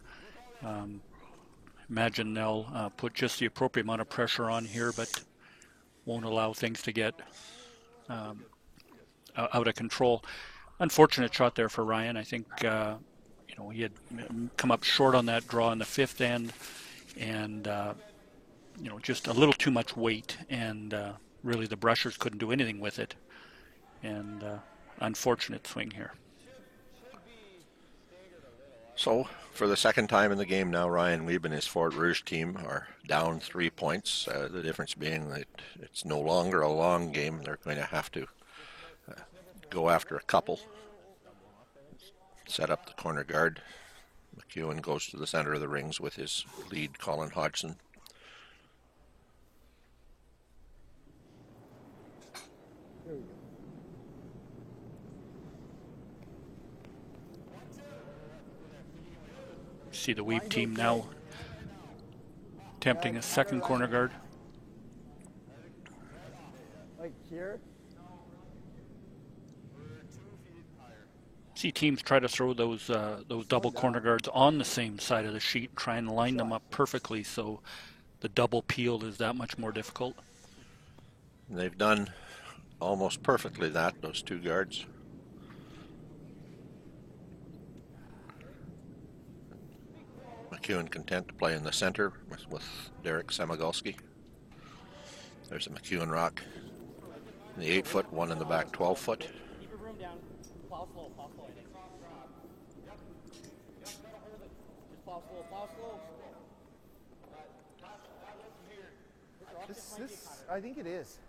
Imagine they'll put just the appropriate amount of pressure on here, but won't allow things to get out of control. Unfortunate shot there for Ryan. I think he had come up short on that draw in the 5th end, and just a little too much weight, and really the brushers couldn't do anything with it. And unfortunate swing here. So, for the second time in the game now, Ryan Wiebe and his Fort Rouge team are down 3 points. The difference being that it's no longer a long game. They're going to have to go after a couple. Set up the corner guard. McEwen goes to the center of the rings with his lead, Colin Hodgson. See the Wiebe team now attempting a second corner guard. Like here? See teams try to throw those double corner guards on the same side of the sheet, try and line them up perfectly so the double peel is that much more difficult. They've done almost perfectly that, those 2 guards. McEwen content to play in the center with Derek Semigulski. There's a McEwen rock in the 8-foot, one in the back 12-foot. Keep your room down. Plow slow, plow slow. Just plow slow, plow slow. This, I think it is.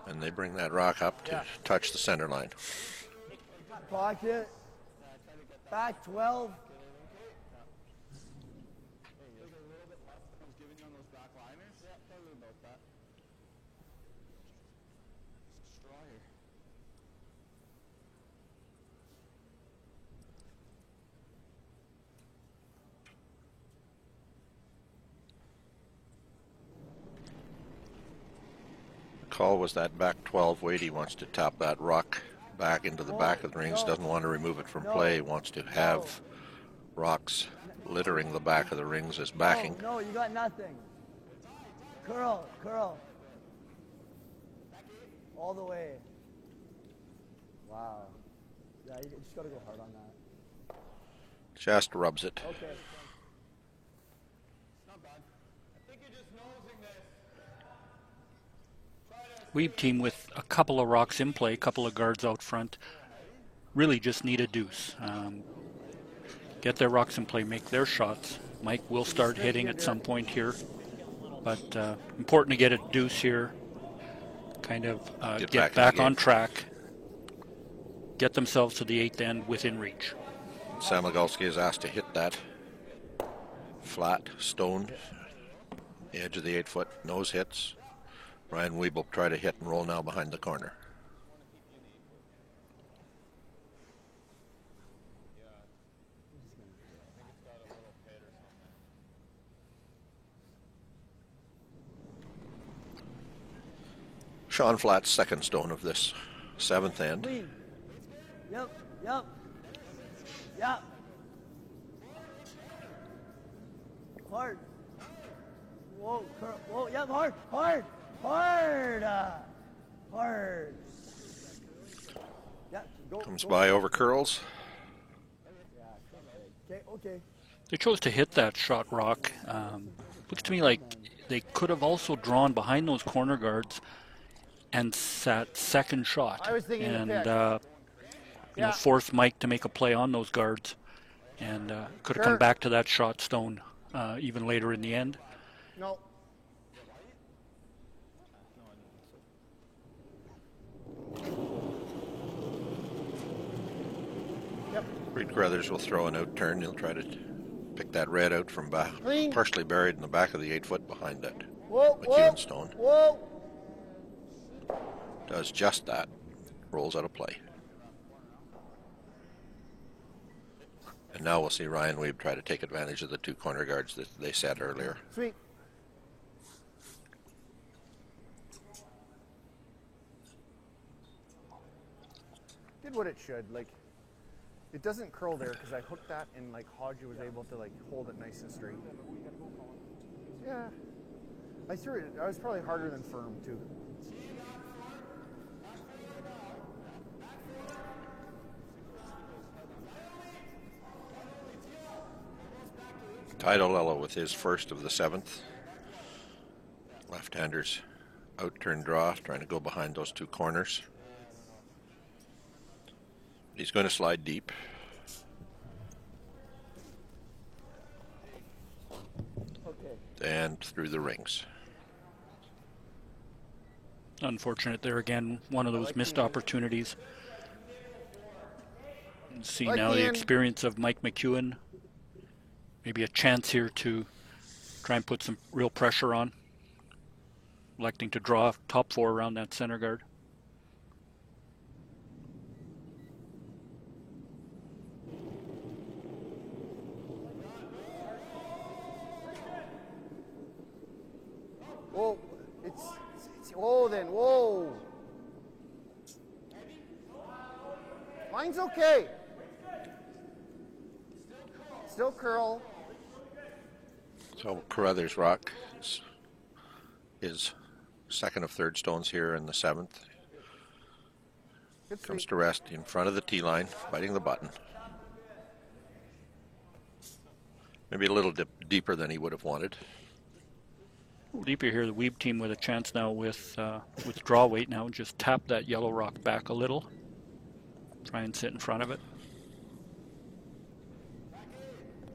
And they bring that rock up to touch the center line. Pocket. Back 12. Call was that back 12 weight. He wants to tap that rock back into the back of the rings. Doesn't want to remove it from play. Wants to have rocks littering the back of the rings as backing. No, you got nothing. curl. All the way. Wow. Yeah, you just got to go hard on that. Just rubs it. Okay. Weeb team with a couple of rocks in play, a couple of guards out front. Really just need a deuce. Get their rocks in play, make their shots. Mike will start hitting at some point here. But important to get a deuce here. Kind of get back on track. Get themselves to the eighth end within reach. Samagalski is asked to hit that flat stone, edge of the 8-foot, nose hits. Ryan Wiebe will try to hit and roll now behind the corner. Sean Flatt's second stone of this 7th end. Clean. Yep. Hard. Whoa, yep, hard. Yeah, Comes by over curls. Okay. They chose to hit that shot rock. Looks to me like they could have also drawn behind those corner guards and sat second shot. I was thinking and forced Mike to make a play on those guards, and could have come back to that shot stone even later in the end. No. Yep. Reed Carruthers will throw an out turn. He'll try to pick that red out from partially buried in the back of the 8-foot behind that McEwen stone. Whoa. Does just that. Rolls out of play. And now we'll see Ryan Wiebe try to take advantage of the two corner guards that they set earlier. Sweet. Did what it should. Like, it doesn't curl there because I hooked that and like Hodge was able to like hold it nice and straight. Yeah. I threw it. I was probably harder than firm too. Tidolello with his first of the 7th. Left-handers out-turn draw, trying to go behind those two corners. He's going to slide deep. And through the rings. Unfortunate there again, one of those missed opportunities. See now the experience of Mike McEwen. Maybe a chance here to try and put some real pressure on. Electing to draw top 4 around that center guard. Whoa, whoa. Line's okay. Still curl. So Carruthers rock is second of third stones here in the 7th. Comes to rest in front of the tee line, biting the button. Maybe a little deeper than he would have wanted. Deeper here, the Wiebe team with a chance now with draw weight now. Just tap that yellow rock back a little. Try and sit in front of it.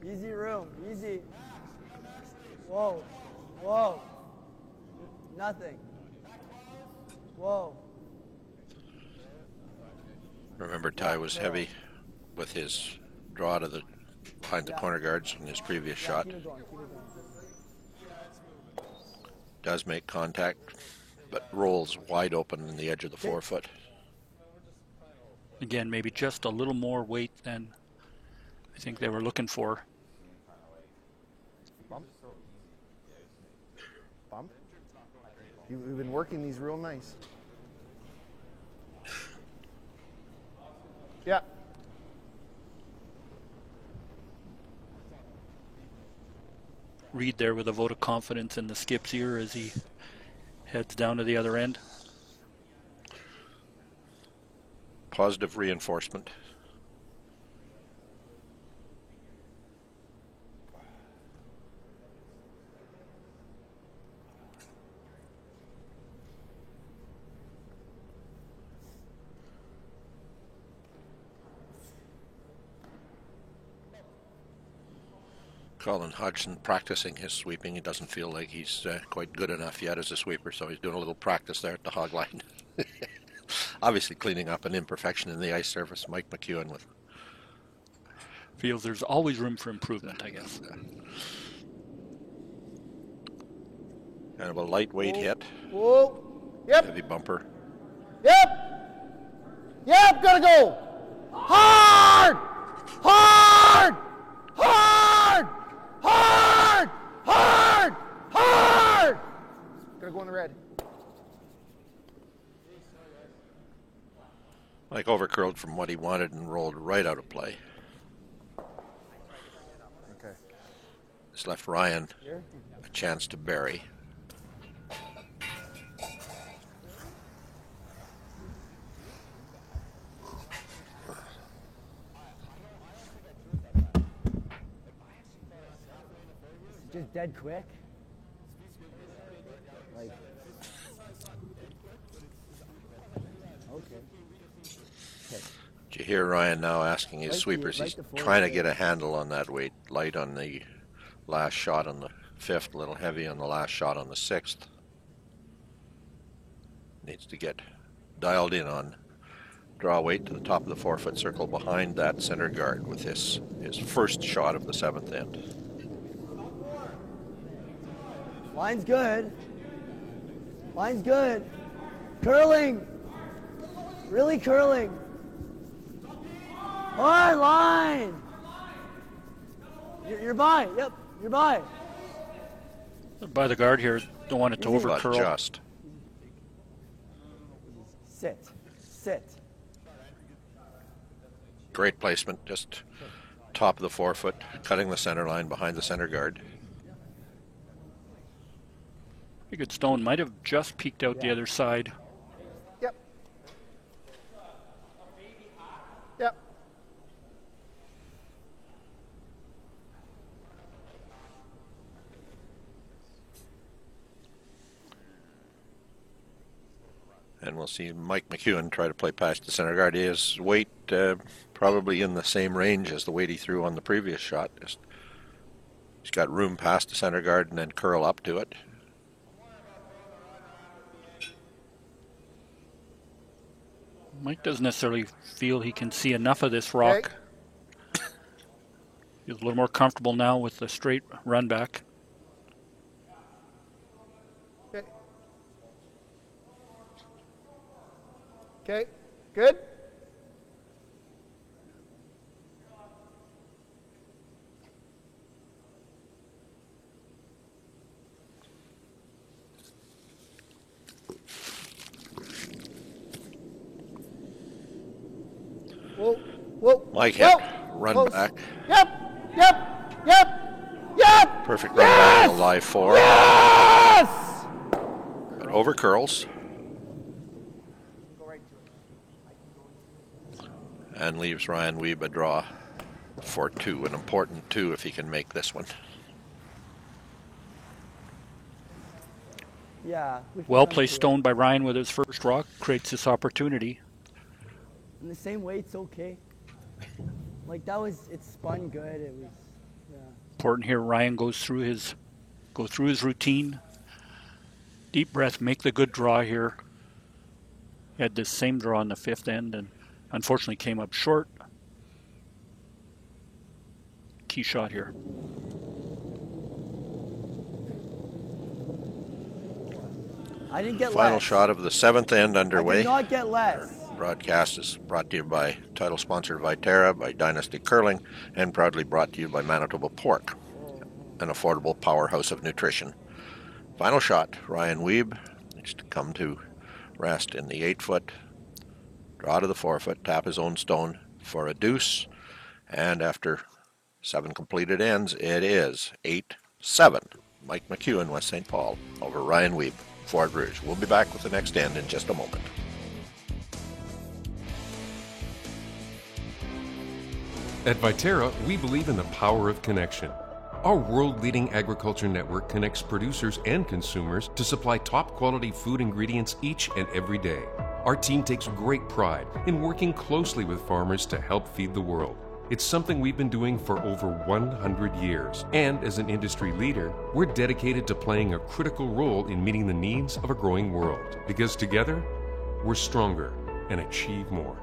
Easy room, easy. Whoa. Nothing. Whoa. Remember, Ty was heavy with his draw to the behind the corner guards in his previous shot. Does make contact, but rolls wide open in the edge of the 4-foot. Again, maybe just a little more weight than I think they were looking for. Bump. We've been working these real nice. Yeah. Reed there with a vote of confidence in the skip's ear as he heads down to the other end. Positive reinforcement. Colin Hodgson practicing his sweeping. He doesn't feel like he's quite good enough yet as a sweeper, so he's doing a little practice there at the hog line. Obviously cleaning up an imperfection in the ice surface. Mike McEwen with... Feels there's always room for improvement, I guess. Kind of a lightweight hit. Whoa. Yep. Heavy bumper. Yep. Yep, gotta go. Hard! Hard! Hard! Hard! Hard! Hard! Gotta go in the red. Mike overcurled from what he wanted and rolled right out of play. Okay. This left Ryan a chance to bury. Just dead quick. Like, okay. Did you hear Ryan now asking his sweepers? He's trying to get a handle on that weight. Light on the last shot on the 5th, a little heavy on the last shot on the 6th. Needs to get dialed in on draw weight to the top of the 4-foot circle behind that center guard with his first shot of the 7th end. Line's good. Line's good. Curling. Really curling. All right, line. You're by. Yep, you're by. By the guard here. Don't want it to overcurl. Just. Sit. Sit. Great placement. Just top of the 4-foot, cutting the center line behind the center guard. A good stone. Might have just peeked out the other side. Yep. Yep. And we'll see Mike McEwen try to play past the center guard. His weight probably in the same range as the weight he threw on the previous shot. He's got room past the center guard and then curl up to it. Mike doesn't necessarily feel he can see enough of this rock. Okay. He's a little more comfortable now with the straight run back. Okay. Okay, good. Whoa, whoa. Mike hit. Run back. Yep, yep, yep, yep. Perfect run back. A live 4. Yes! But over curls. And leaves Ryan Wiebe a draw for 2. An important 2 if he can make this one. Yeah. Well placed stone by Ryan with his first rock. Creates this opportunity. In the same way, it's okay. Like that was, it spun good. It was, yeah. Important here. Ryan goes through his routine. Deep breath. Make the good draw here. Had this same draw on the 5th end and unfortunately came up short. Key shot here. I didn't get Final less. shot of the 7th end underway. I did not get less. Broadcast is brought to you by title sponsor Viterra, by Dynasty Curling, and proudly brought to you by Manitoba Pork, an affordable powerhouse of nutrition. Final shot, Ryan Wiebe needs to come to rest in the 8-foot, draw to the 4-foot, tap his own stone for a deuce, and after 7 completed ends, it is 7, Mike McEwen, West St. Paul, over Ryan Wiebe, Fort Rouge. We'll be back with the next end in just a moment. At Viterra, we believe in the power of connection. Our world-leading agriculture network connects producers and consumers to supply top-quality food ingredients each and every day. Our team takes great pride in working closely with farmers to help feed the world. It's something we've been doing for over 100 years. And as an industry leader, we're dedicated to playing a critical role in meeting the needs of a growing world. Because together, we're stronger and achieve more.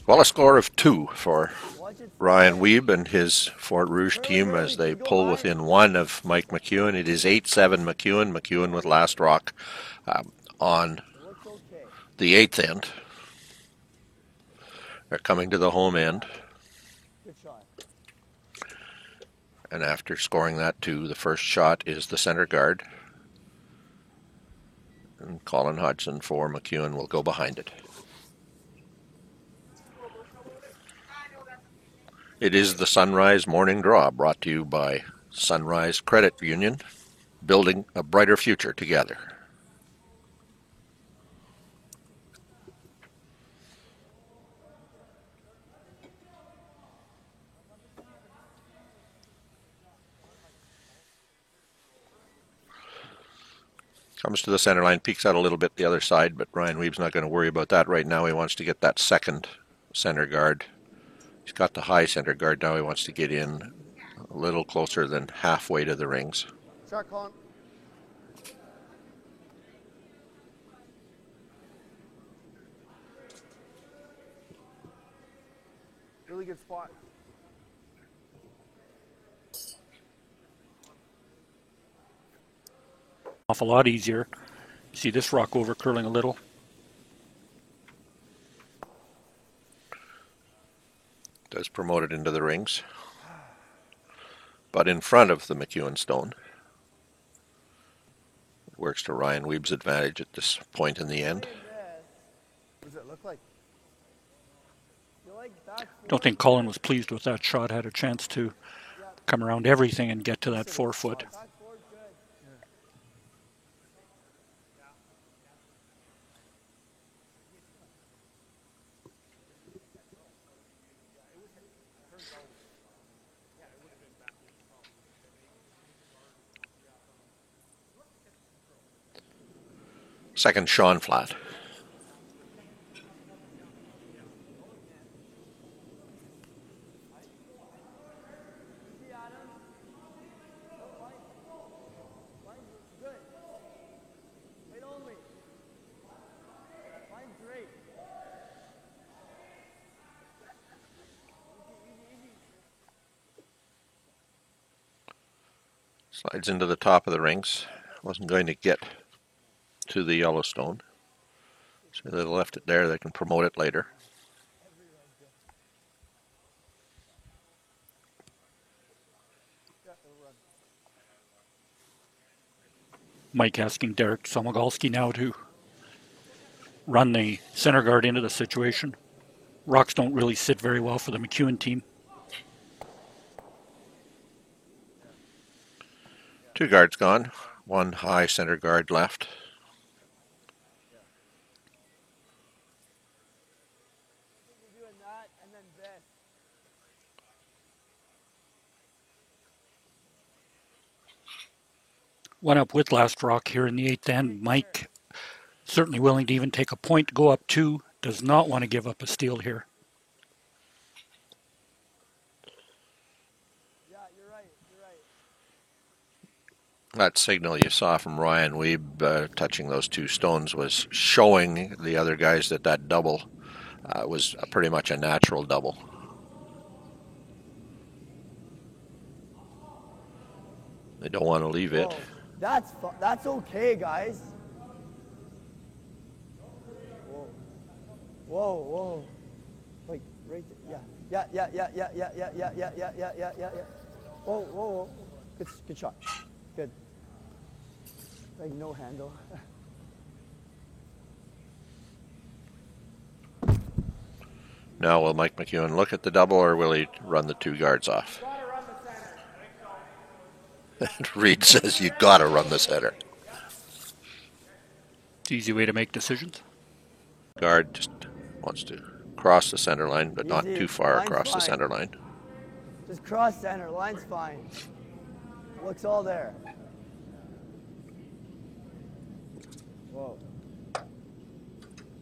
Well, a score of 2 for Ryan Wiebe and his Fort Rouge team as they pull within 1 of Mike McEwen. It is 8-7 McEwen. McEwen with last rock on the 8th end. They're coming to the home end. And after scoring that 2, the first shot is the center guard. And Colin Hodgson for McEwen will go behind it. It is the Sunrise Morning Draw, brought to you by Sunrise Credit Union, building a brighter future together. Comes to the center line, peeks out a little bit the other side, but Ryan Wiebe's not going to worry about that right now. He wants to get that second center guard. He's got the high center guard now. He wants to get in a little closer than halfway to the rings. Shot, Colin. Really good spot. Off a lot easier. See this rock over curling a little. Does promote it into the rings, but in front of the McEwen stone. It works to Ryan Wiebe's advantage at this point in the end. What does it look like? Don't think Colin was pleased with that shot. Had a chance to come around everything and get to that 4 foot. Second Sean flat. Slides into the top of the rings. Wasn't going to get to the Yellowstone. So they left it there. They can promote it later. Mike asking Derek Somogalski now to run the center guard into the situation. Rocks don't really sit very well for the McEwen team. 2 guards gone. 1 high center guard left. One up with last rock here in the 8th end. Mike certainly willing to even take a point to go up 2. Does not want to give up a steal here. That signal you saw from Ryan Wiebe touching those 2 stones was showing the other guys that that double was pretty much a natural double. They don't want to leave it. That's okay, guys. Whoa. Like right there. Yeah. Whoa. Good shot. Good. Like no handle. Now will Mike McEwen look at the double, or will he run the 2 guards off? Reed says you gotta run the center. It's an easy way to make decisions. Guard just wants to cross the center line, but not Easy. too far Line's across the fine. center line. Just cross center. Line's fine. Looks all there. Whoa.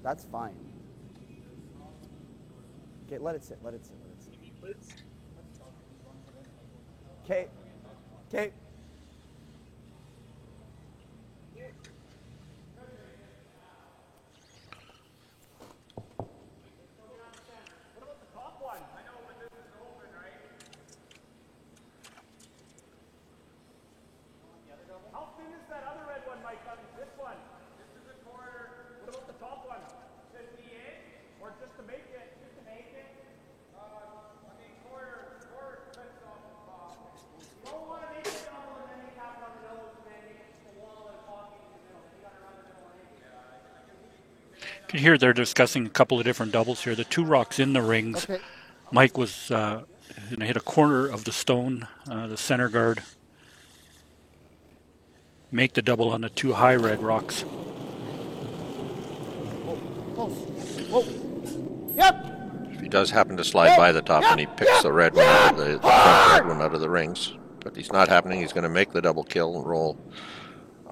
That's fine. Okay, let it sit. Let it sit. Let it sit. Okay. Okay. How thin is that other red one, Mike? This one. This is a quarter. What about the top one? Should it be in? Or just to make it? Just to make it? I mean, quarter cuts off the top. You don't want to make it double and then you have it on the nose and then make it the wall and pocket in the middle. You got to run the middle anyway. You can hear they're discussing a couple of different doubles here. The 2 rocks in the rings. Okay. Mike was going to hit a corner of the stone, the center guard. Make the double on the 2 high red rocks. Whoa. Yep. If he does happen to slide by the top and he picks the red one out of the front red one out of the rings, but he's not happening, he's going to make the double kill and roll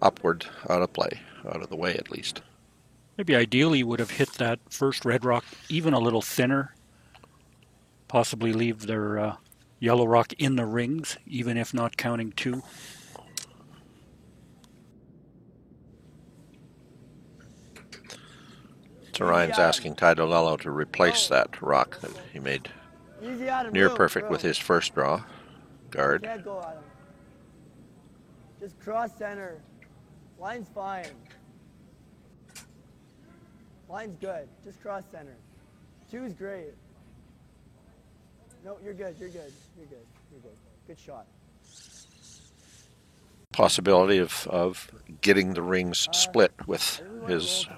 upward out of play, out of the way at least. Maybe ideally would have hit that first red rock even a little thinner. Possibly leave their yellow rock in the rings, even if not counting 2. So Ryan's asking Ty Dolello to replace that rock that he made near perfect with his first draw. Guard. Can't go at him. Just cross center. Line's fine. Line's good. Just cross center. 2's great. No, you're good. You're good. You're good. You're good. Good shot. Possibility of getting the rings split with his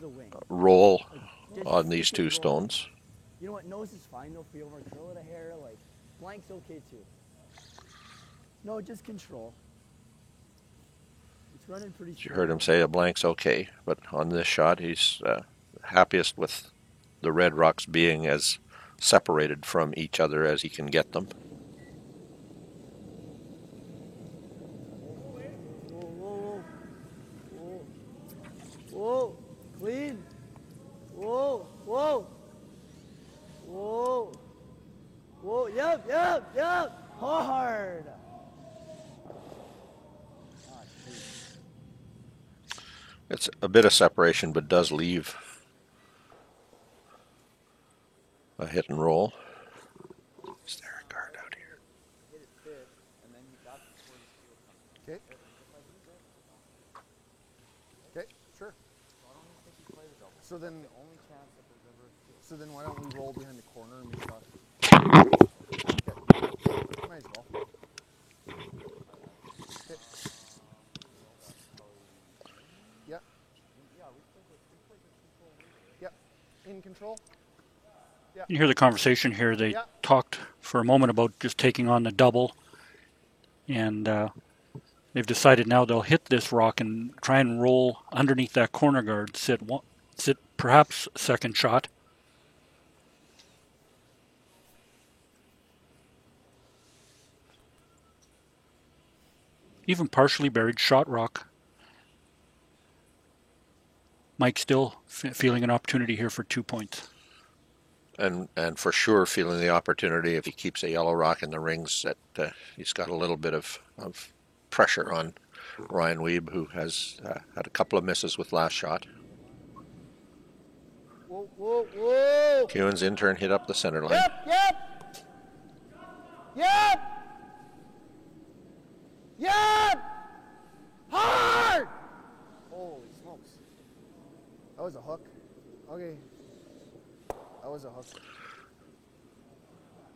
roll on these 2 stones. You know what? Nose is fine. No feel over. Curl it a hair. Like blank's okay too. No, just control. It's running pretty. You heard him say a blank's okay, but on this shot he's happiest with the red rocks being as separated from each other as he can get them. Whoa, clean. Whoa. Yep. Hard. It's a bit of separation, but does leave a hit and roll. Is there a guard out here? Okay. Okay, sure. So then, why don't we roll behind the corner and we shot? Okay. Might as well. Okay. Yep. Yep. In control. Yep. You hear the conversation here. They talked for a moment about just taking on the double, and they've decided now they'll hit this rock and try and roll underneath that corner guard, sit perhaps second shot. Even partially buried shot rock. Mike still feeling an opportunity here for 2 points. And for sure feeling the opportunity if he keeps a yellow rock in the rings that he's got a little bit of pressure on Ryan Wiebe, who has had a couple of misses with last shot. Whoa. McEwen's in turn hit up the center line. Yep. Hard. Holy smokes. That was a hook. Okay. That was a hook.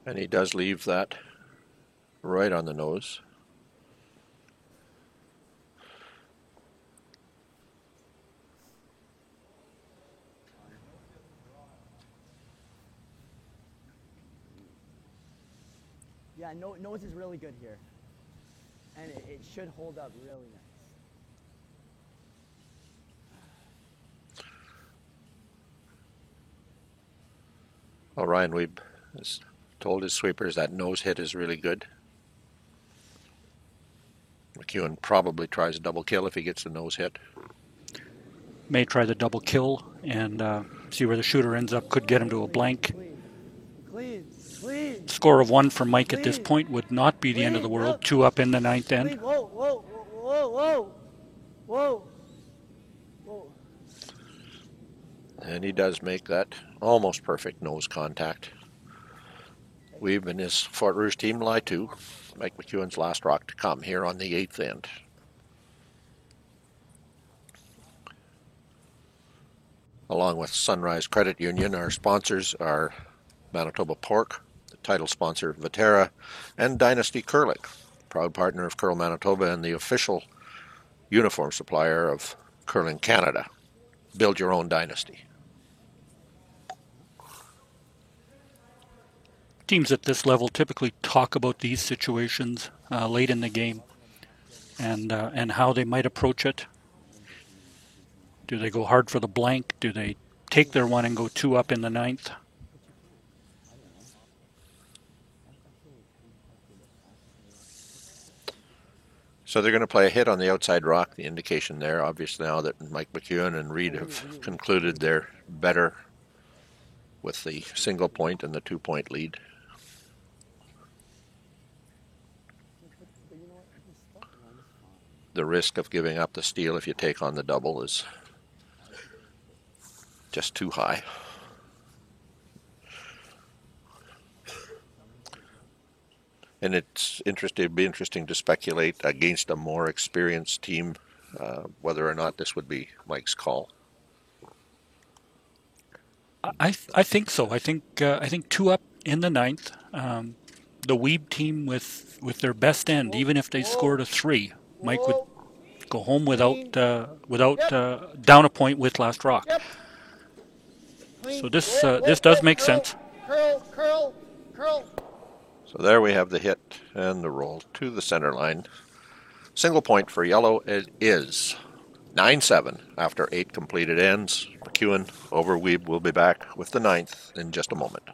And he does leave that right on the nose. Yeah, nose is really good here. And it should hold up really nice. Well, Ryan Wiebe has told his sweepers that nose hit is really good. McEwen probably tries a double kill if he gets the nose hit. May try the double kill and see where the shooter ends up. Could get him to a blank. Score of 1 for Mike at this point would not be the end of the world. 2 up in the 9th end. Whoa, whoa, whoa, whoa, whoa, whoa. And he does make that almost perfect nose contact. Wiebe and his Fort Rouge team lie to. Mike McEwen's last rock to come here on the 8th end. Along with Sunrise Credit Union, our sponsors are Manitoba Pork, the title sponsor Viterra, and Dynasty Curling, proud partner of Curl Manitoba and the official uniform supplier of Curling Canada. Build your own dynasty. Teams at this level typically talk about these situations late in the game and how they might approach it. Do they go hard for the blank? Do they take their 1 and go 2 up in the 9th? So they're going to play a hit on the outside rock. The indication there, obviously, now that Mike McEwen and Reed have concluded they're better with the single point and the 2-point lead. The risk of giving up the steal if you take on the double is just too high. And it'd be interesting to speculate against a more experienced team whether or not this would be Mike's call. I think so. I think 2 up in the 9th. The Wiebe team with their best end, even if they scored a 3, Mike would go home without down a point with last rock. So this does make sense. Curl. So there we have the hit and the roll to the center line. Single point for yellow. It is 9-7 after 8 completed ends. McEwen over Wiebe will be back with the 9th in just a moment.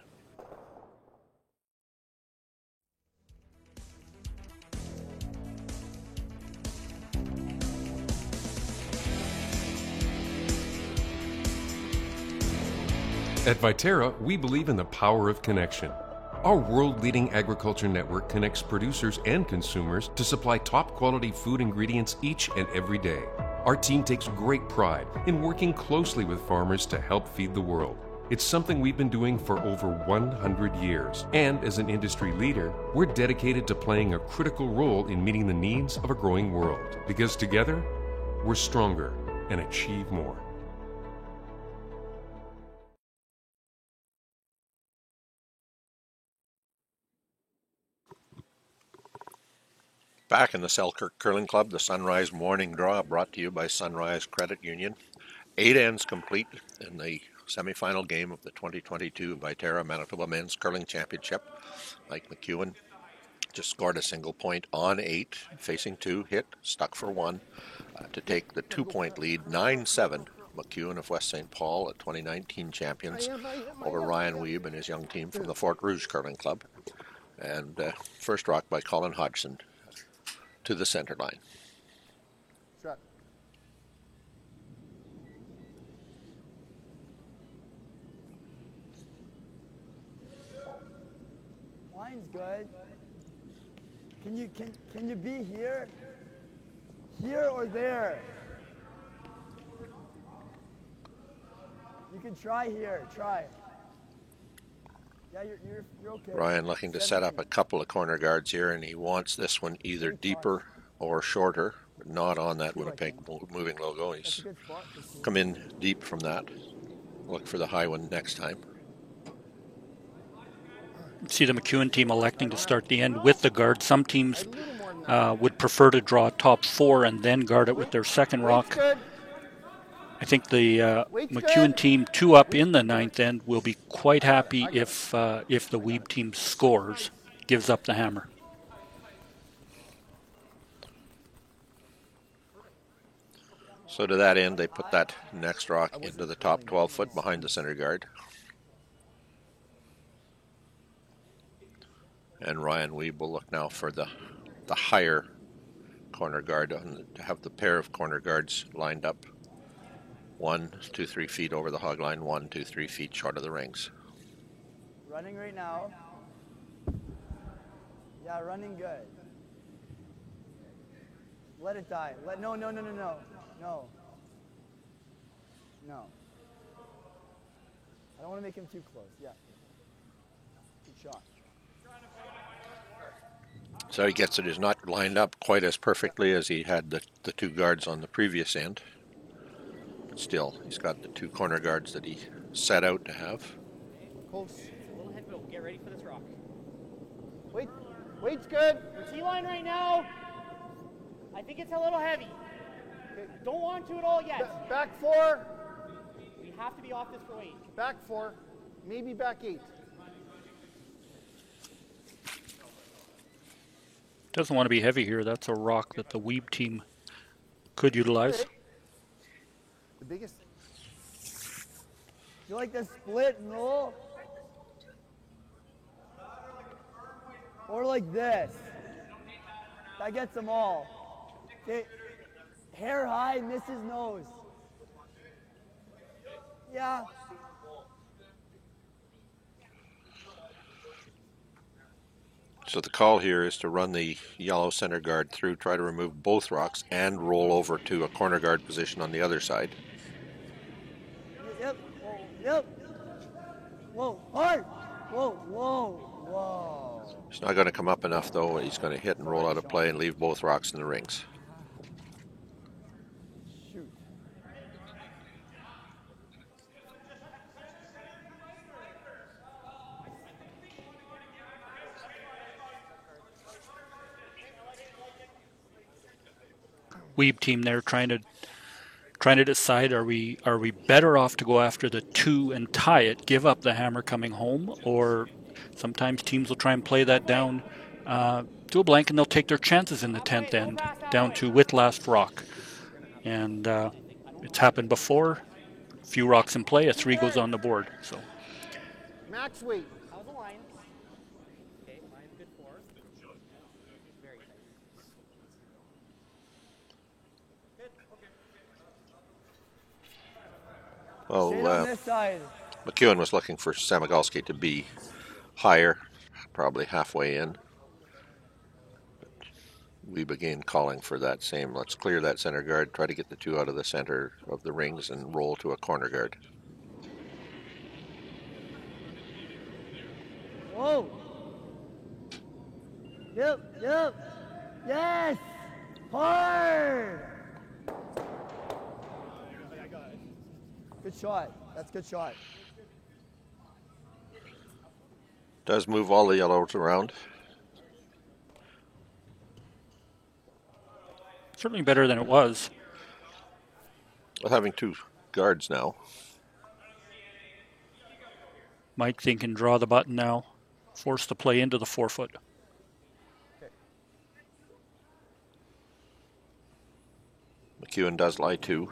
At Viterra, we believe in the power of connection. Our world-leading agriculture network connects producers and consumers to supply top-quality food ingredients each and every day. Our team takes great pride in working closely with farmers to help feed the world. It's something we've been doing for over 100 years. And as an industry leader, we're dedicated to playing a critical role in meeting the needs of a growing world. Because together, we're stronger and achieve more. Back in the Selkirk Curling Club, the Sunrise Morning Draw brought to you by Sunrise Credit Union. 8 ends complete in the semifinal game of the 2022 Viterra Manitoba Men's Curling Championship. Mike McEwen just scored a single point on 8, facing 2, hit, stuck for 1 to take the 2-point lead, 9-7. McEwen of West St. Paul, at 2019 champions, over Ryan Wiebe and his young team from the Fort Rouge Curling Club. And first rock by Colin Hodgson to the center line. Shot. Line's good. Can you be here? Here or there? You can try here. Try. Yeah, you're okay. Ryan looking to set up a couple of corner guards here, and he wants this one either deeper or shorter, but not on that Winnipeg moving logo. He's come in deep from that. Look for the high one next time. See the McEwen team electing to start the end with the guard. Some teams would prefer to draw top 4 and then guard it with their second rock. I think the McEwen team 2 up in the 9th end will be quite happy if the Wiebe team scores gives up the hammer. So to that end, they put that next rock into the top 12 foot behind the center guard. And Ryan Wiebe will look now for the higher corner guard to have the pair of corner guards lined up 1, 2, 3 feet over the hog line, 1, 2, 3 feet short of the rings. Running right now. Yeah, running good. Let it die. No. No. I don't want to make him too close. Yeah. Good shot. So he gets it. He's not lined up quite as perfectly as he had the two guards on the previous end. But still, he's got the two corner guards that he set out to have. Close. A little head build. Get ready for this rock. Weight's good. Your T-line right now, I think it's a little heavy. Okay. Don't want to at all yet. Back 4. We have to be off this for weight. Back 4. Maybe back 8. Doesn't want to be heavy here. That's a rock that the Wiebe team could utilize. The biggest. You like the split and roll? Or like this. That gets them all. Okay. Hair high, misses nose. Yeah. So the call here is to run the yellow center guard through, try to remove both rocks, and roll over to a corner guard position on the other side. Yep. Whoa, hard. Whoa. It's not going to come up enough, though. He's going to hit and roll out of play and leave both rocks in the rings. Shoot. Wiebe team there trying to decide, are we better off to go after the 2 and tie it, give up the hammer coming home, or sometimes teams will try and play that down to a blank, and they'll take their chances in the 10th end down to with last rock. And it's happened before. A few rocks in play, a 3 goes on the board. So Max weight. How's the line? Okay, line's good 4. Very tight. Well, McEwen was looking for Samagalski to be higher, probably halfway in. We began calling for that same, let's clear that center guard, try to get the 2 out of the center of the rings and roll to a corner guard. Whoa. Yep. Yes. Hard. Good shot. That's a good shot. Does move all the yellows around. certainly better than it was. With having 2 guards now. Mike can draw the button now. Force the play into the 4-foot. McEwen does lie 2.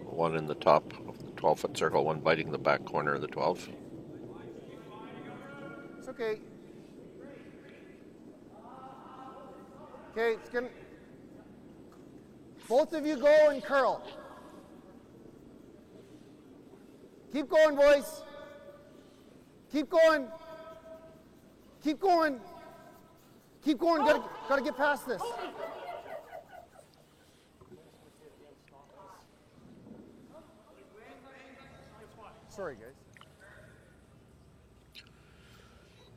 1 in the top of the 12-foot circle, 1 biting the back corner of the 12. It's okay. Okay, it's gonna. Both of you go and curl. Keep going, boys. Keep going. Keep going. Keep going. Gotta get past this. Sorry, guys.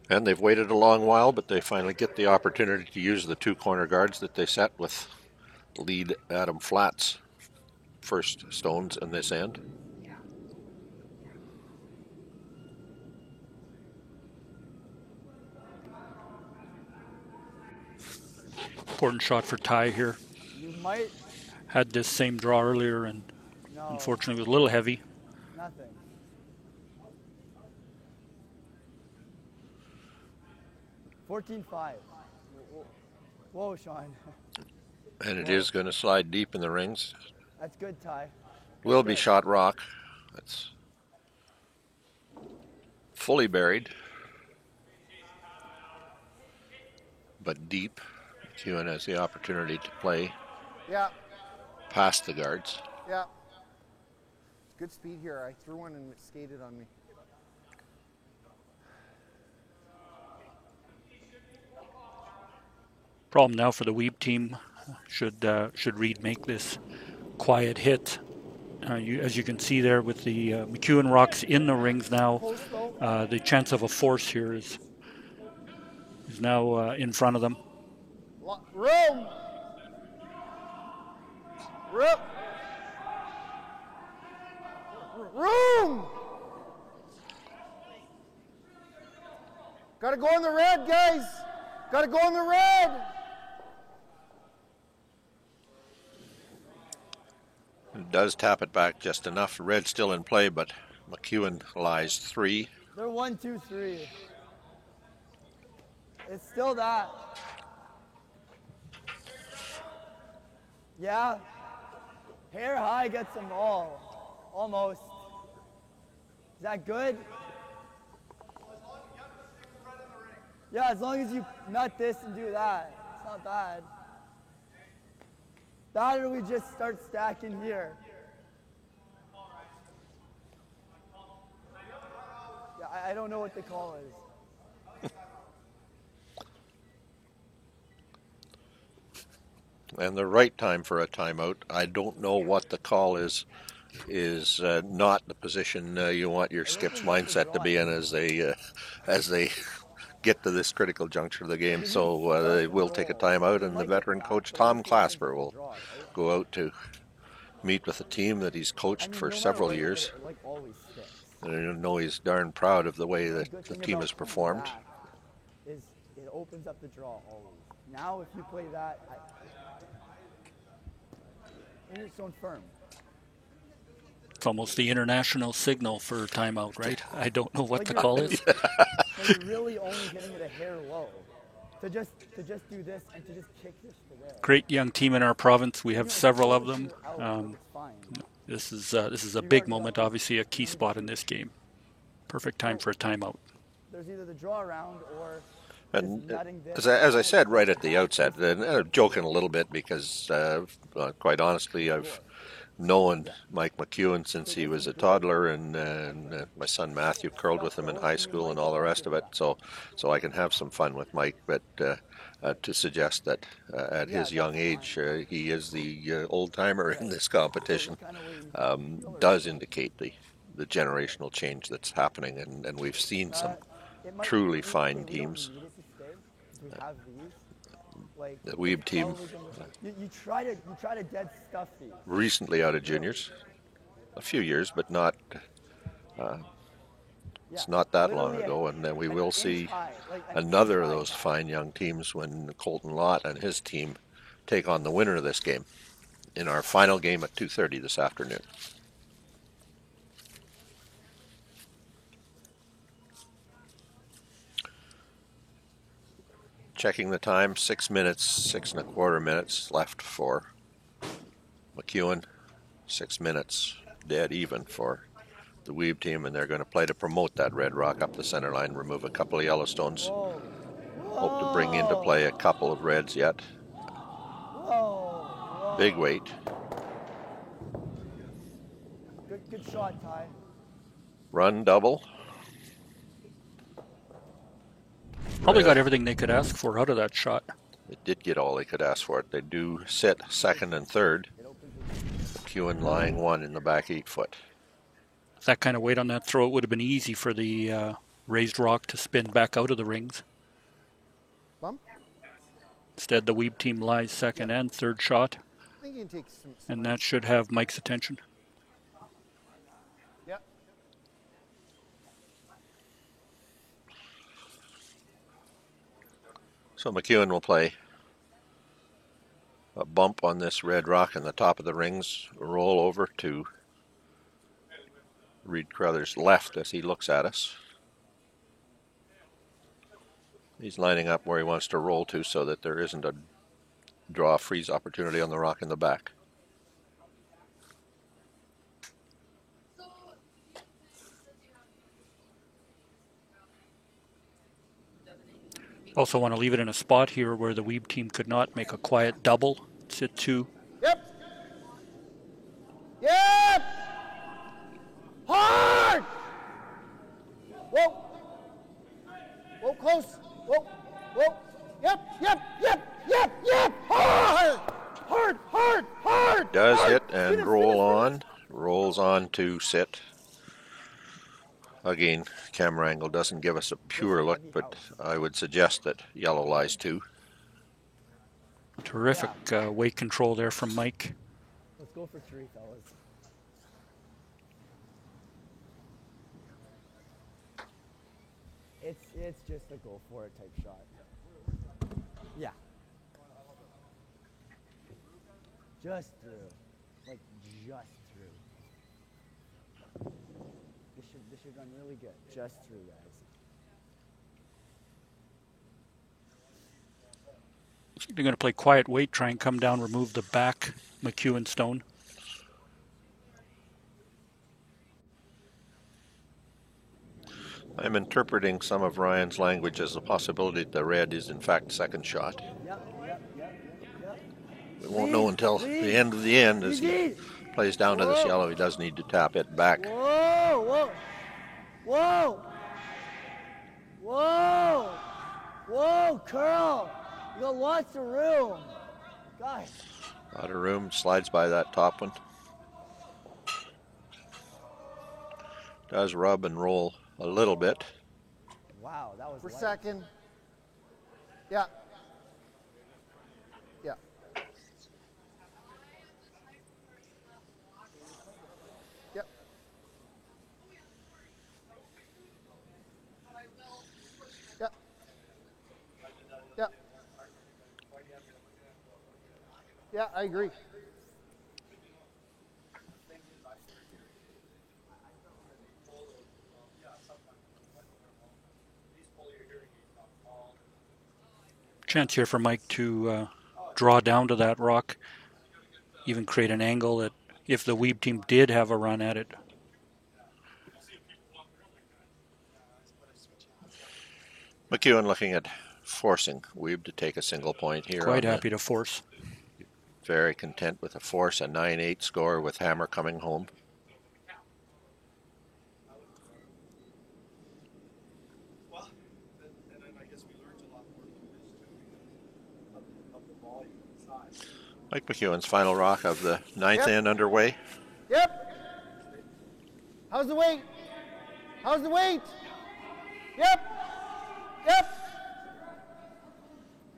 And they've waited a long while, but they finally get the opportunity to use the 2 corner guards that they set with lead Adam Flat's first stones in this end. Important shot for Ty here. You might. Had this same draw earlier and unfortunately was a little heavy. Nothing. 14-5. Whoa, Sean. And it is going to slide deep in the rings. That's good, Ty. Will be shot rock. That's fully buried, but deep. McEwen has the opportunity to play past the guards. Yeah. Good speed here. I threw one and it skated on me. Problem now for the Weeb team. Should Reed make this quiet hit? As you can see there with the McEwen rocks in the rings now, the chance of a force here is now in front of them. Room! Room! Gotta go in the red, guys! Gotta go in the red! It does tap it back just enough. Red still in play, but McEwen lies 3. They're 1, 2, 3. It's still that. Yeah. Hair high gets them all. Almost. Is that good? Yeah, as long as you nut this and do that. It's not bad. That or we just start stacking here. Yeah, I don't know what the call is. And the right time for a timeout. I don't know what the call is not the position you want your skip's mindset to be in as they get to this critical juncture of the game. So they will take a timeout, and the veteran coach Tom Clasper will go out to meet with a team that he's coached for several years. And I know he's darn proud of the way that the team has performed. It opens up the draw always. Now if you play that, and it's so firm. It's almost the international signal for timeout, right? I don't know what the call is. You're really only getting it a hair low. To just do this and to just kick this to there. Great young team in our province. We have several of them. This is a big moment, obviously a key spot in this game. Perfect time for a timeout. There's either the draw around or. And as I said right at the outset, and joking a little bit because, quite honestly, I've known Mike McEwen since he was a toddler, and my son Matthew curled with him in high school and all the rest of it. So I can have some fun with Mike. But to suggest that at his young age he is the old timer in this competition does indicate the generational change that's happening, and we've seen some truly fine teams. The Weeb team you try to dead stuff these. Recently out of juniors, a few years, but not it's not that long ago, and then we will see another of those fine young teams when Colton Lott and his team take on the winner of this game in our final game at 2:30 this afternoon. Checking the time, 6 minutes, 6 1/4 minutes left for McEwen. 6 minutes dead even for the Weeb team, and they're going to play to promote that red rock up the center line, remove a couple of Yellowstones. Hope to bring into play a couple of reds yet. Big weight. Good shot, Ty. Run double. Probably got everything they could ask for out of that shot. They did get all they could ask for it. They do sit second and third. McEwen lying 1 in the back 8 foot. That kind of weight on that throw, it would have been easy for the raised rock to spin back out of the rings. Bump. Instead, the Weeb team lies second and third shot. I think you can take some And that should have Mike's attention. Yep. So McEwen will play a bump on this red rock in the top of the rings, roll over to Reed Crothers' left as he looks at us. He's lining up where he wants to roll to so that there isn't a draw freeze opportunity on the rock in the back. Also want to leave it in a spot here where the Weeb team could not make a quiet double. Sit 2. Yep. Yep. Hard. Whoa. Whoa, close. Whoa. Whoa. Yep. Yep. Yep. Yep. Yep. Hard. Hard. Hard. Hard. Does hard. hit and roll on. Rolls on to sit. Again, camera angle doesn't give us a pure look, but I would suggest that yellow lies 2. Terrific weight control there from Mike. Let's go for 3, fellas. It's just a go for it type shot. Yeah. Just through. Like just through. This should run really good. Just through, guys. They're going to play quiet weight, try and come down, remove the back McEwen stone. I'm interpreting some of Ryan's language as a possibility that the red is in fact second shot. We won't know until the end of the end as he plays down to this yellow. He does need to tap it back. Whoa, whoa, whoa, whoa, whoa, curl. You got lots of room. Guys. A lot of room, slides by that top one. Does rub and roll a little bit. Wow, that was for light. second. Yeah. Yeah. Yep. Yep. Yep. Yeah, I agree. Chance here for Mike to draw down to that rock, even create an angle that if the Weeb team did have a run at it. McEwen looking at forcing Weeb to take a single point here. Quite happy to force. Very content with a force, a 9-8 score with Hammer coming home. Mike McEwen's final rock of the 9th end underway. Yep. How's the weight? How's the weight? Yep. Yep.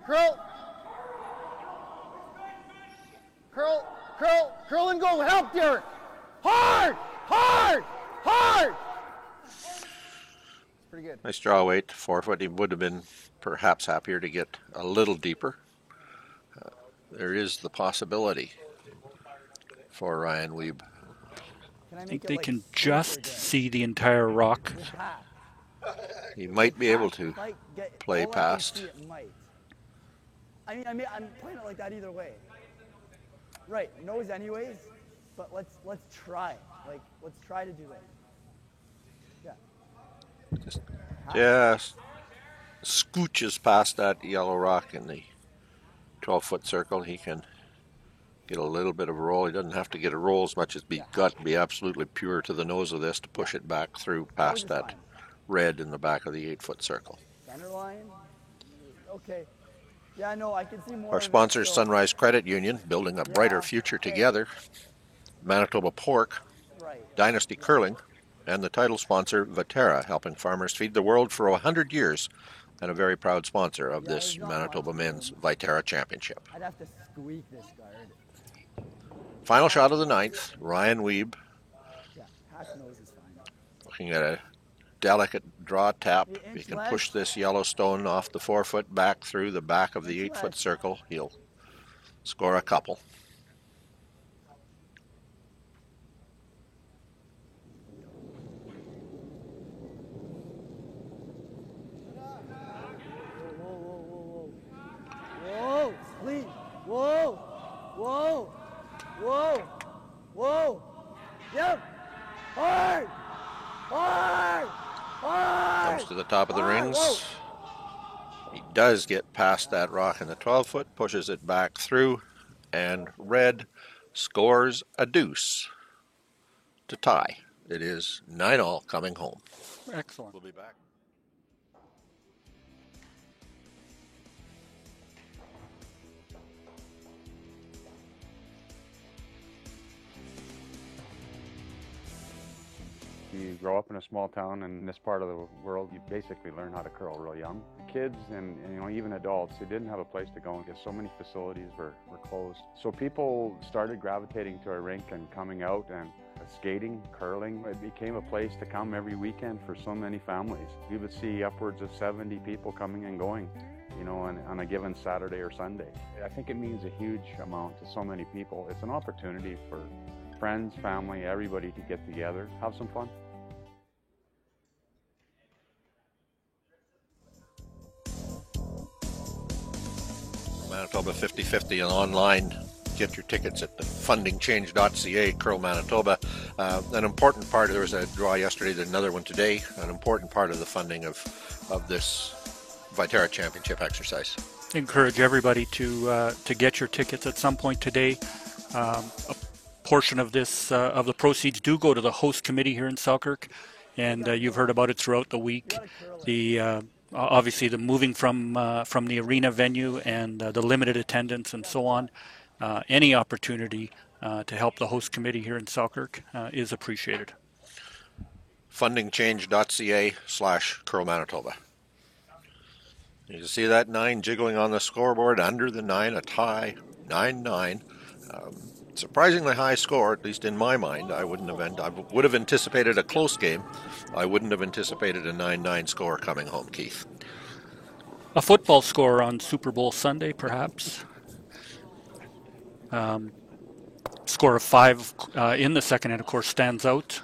Curl. Curl. Curl. Curl and go. Help, Derek. Hard. Hard. Hard. Pretty good. Nice draw weight. 4-foot. He would have been perhaps happier to get a little deeper. There is the possibility for Ryan Weeb. I think they can just see the entire rock. He might be able to play past. I mean, I'm playing it like that either way. Right, nose anyways, but let's try. Like, let's try to do it. Yeah. Just scooches past that yellow rock in the 12-foot circle. He can get a little bit of a roll. He doesn't have to get a roll as much as be absolutely pure to the nose of this to push it back through past that red in the back of the 8-foot circle. Center line? Okay. Yeah, no, I can see more. Our sponsors, Sunrise Credit Union, building a brighter future together. Manitoba Pork, Dynasty Curling, and the title sponsor, Viterra, helping farmers feed the world for 100 years, and a very proud sponsor of this Manitoba Men's Viterra Championship. I'd have to squeak this guard. Final shot of the 9th, Ryan Weeb. Yeah, half nose is fine. Looking at a delicate draw tap. He can push this yellow stone off the 4-foot back through the back of the 8-foot circle. He'll score a couple. Whoa! Whoa! Whoa! Yep! Hard! Hard! Hard! Comes to the top of the rings. He does get past that rock in the 12-foot, pushes it back through, and red scores a deuce to tie. It is 9-all coming home. Excellent. We'll be back. You grow up in a small town in this part of the world, you basically learn how to curl real young. Kids and even adults, they didn't have a place to go because so many facilities were closed. So people started gravitating to our rink and coming out and skating, curling. It became a place to come every weekend for so many families. We would see upwards of 70 people coming and going, on a given Saturday or Sunday. I think it means a huge amount to so many people. It's an opportunity for friends, family, everybody to get together, have some fun. Manitoba 50/50 and online. Get your tickets at the fundingchange.ca, Curl Manitoba. An important part, there was a draw yesterday, there's another one today, an important part of the funding of this Viterra Championship exercise. Encourage everybody to get your tickets at some point today. A portion of this of the proceeds do go to the host committee here in Selkirk, and you've heard about it throughout the week. The obviously the moving from the arena venue and the limited attendance and so on. Any opportunity to help the host committee here in Selkirk is appreciated. Fundingchange.ca/Curl Manitoba. You can see that 9 jiggling on the scoreboard, under the 9, a tie, 9-9. Surprisingly high score, at least in my mind. I would have anticipated a close game. I wouldn't have anticipated a 9-9 score coming home, Keith. A football score on Super Bowl Sunday, perhaps. Score of 5 in the second end, of course, stands out.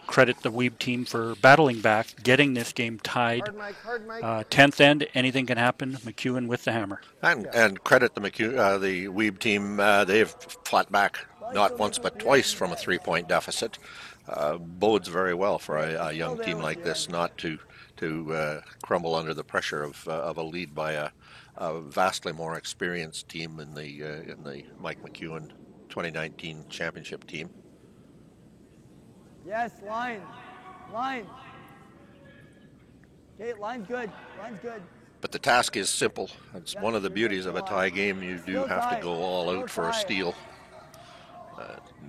Credit the Weeb team for battling back, getting this game tied. 10th end, anything can happen. MacEwan with the hammer. And credit the Weeb team. They've fought back not once but twice from a 3-point deficit. Bodes very well for a young team like this not to crumble under the pressure of a lead by a vastly more experienced team in the Mike MacEwan 2019 championship team. Yes, line. Okay, line's good. But the task is simple. It's one of the beauties of a tie game. You do have to go all out for a steal.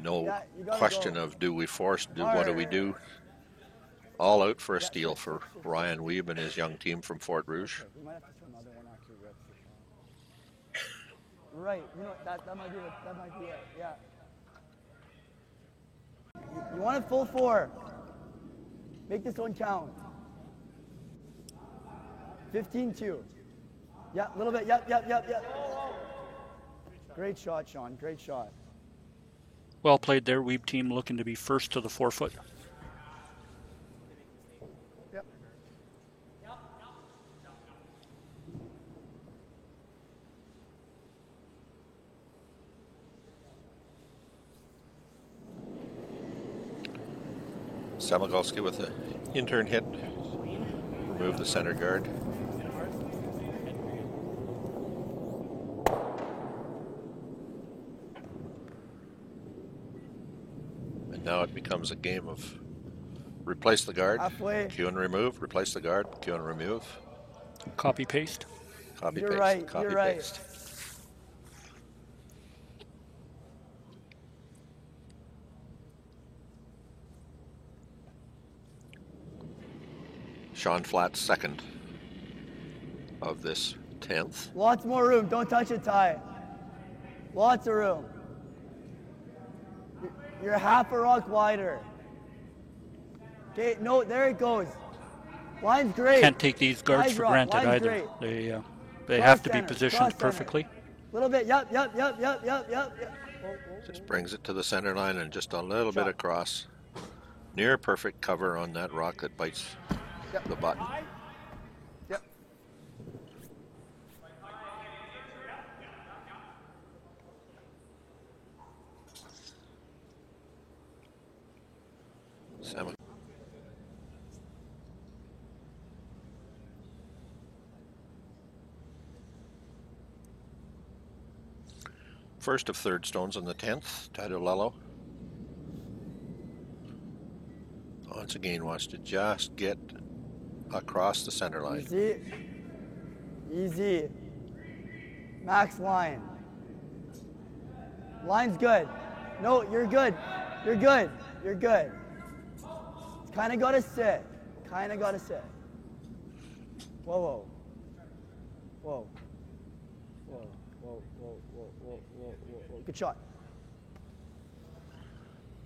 No question of do we force, what do we do? All out for a steal for Ryan Weeb and his young team from Fort Rouge. Right, that might be it, yeah. You want it full 4. Make this one count. 15-2. Yeah, a little bit, yep. Great shot, Sean, great shot. Well played there, Weeb team looking to be first to the 4-foot. Samogolski with the intern hit. Remove the center guard. And now it becomes a game of replace the guard. Halfway. MacEwan remove, replace the guard. MacEwan remove. Copy paste. Copy You're paste. right, Copy you're right. paste. Sean Flatt's second of this 10th. Lots more room. Don't touch it, Ty. Lots of room. You're half a rock wider. Okay, no, there it goes. Line's great. Can't take these guards Line's for rock. granted Line's either. great. They Cross have to be center, positioned cross center. perfectly. Little bit, yep. Just brings it to the center line and just a little bit across. Near perfect cover on that rock that bites the button. Yep. First of third stones on the 10th, Tadulello. Once again wants to just get across the center line. Easy. Easy. Max line. Line's good. No, you're good. You're good. You're good. Kind of got to sit. Kind of got to sit. Whoa, whoa. Whoa. Whoa, whoa, whoa, whoa, whoa, whoa, whoa. Good shot.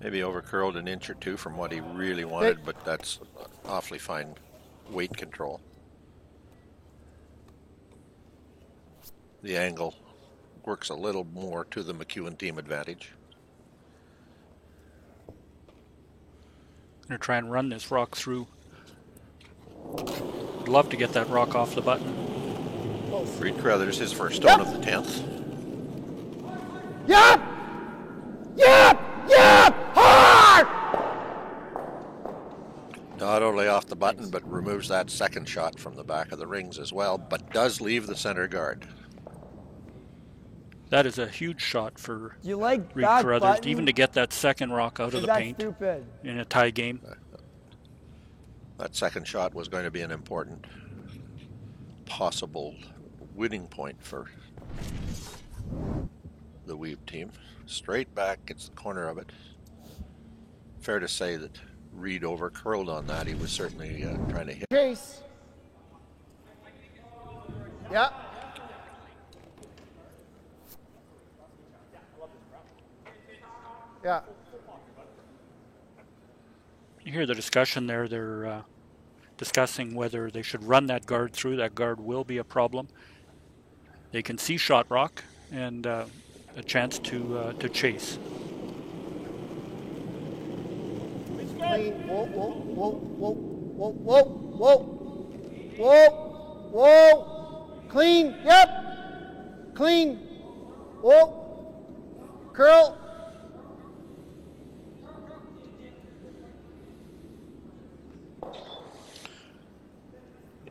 Maybe overcurled an inch or two from what he really wanted, but that's awfully fine weight control. The angle works a little more to the McEwen team advantage. Going to try and run this rock through. I'd love to get that rock off the button. Reed Carruthers, his first stone of the 10th. Yep! Yep! Yep! Hard! Not only off the button, but removes that second shot from the back of the rings as well, but does leave the center guard. That is a huge shot for You like Reed back Carruthers, button? even to get that second rock out of the That's paint stupid. in a tie game. That second shot was going to be an important possible winning point for the Weave team. Straight back, gets the corner of it. Fair to say that Reed overcurled on that. He was certainly trying to hit. Chase. Yeah. Yeah. You hear the discussion there. They're discussing whether they should run that guard through. That guard will be a problem. They can see shot rock and a chance to chase. Clean. Whoa, whoa, whoa, whoa, whoa, whoa, whoa, whoa, whoa. Clean. Yep. Clean. Whoa. Curl.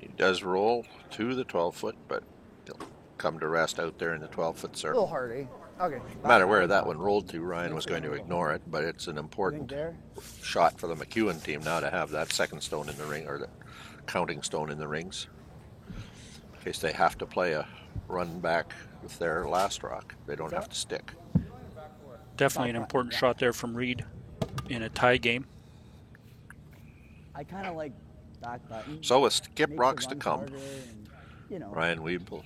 He does roll to the 12-foot, but he'll come to rest out there in the 12-foot A circle. little hard, eh? Okay. No matter where that one rolled to, Ryan was going to ignore it, but it's an important shot for the McEwen team now to have that second stone in the ring, or the counting stone in the rings, in case they have to play a run back with their last rock. They don't have to stick. Definitely an important shot there from Reed in a tie game. I kind of like back button. So with skip Makes rocks it to run come, harder and, you know, Ryan Weeble.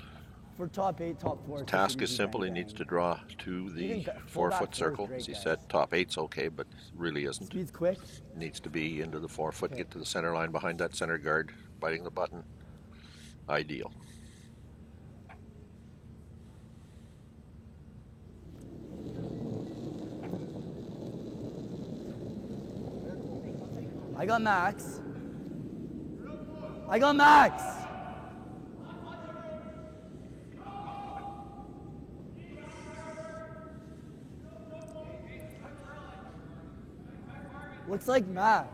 for top 8, top 4. Task is simple. He needs to draw to the 4-foot circle. As he said, top 8's okay, but really isn't. Speed's quick. Needs to be into the 4-foot, get to the center line behind that center guard, biting the button. Ideal. I got Max. I got Max. Looks like Matt.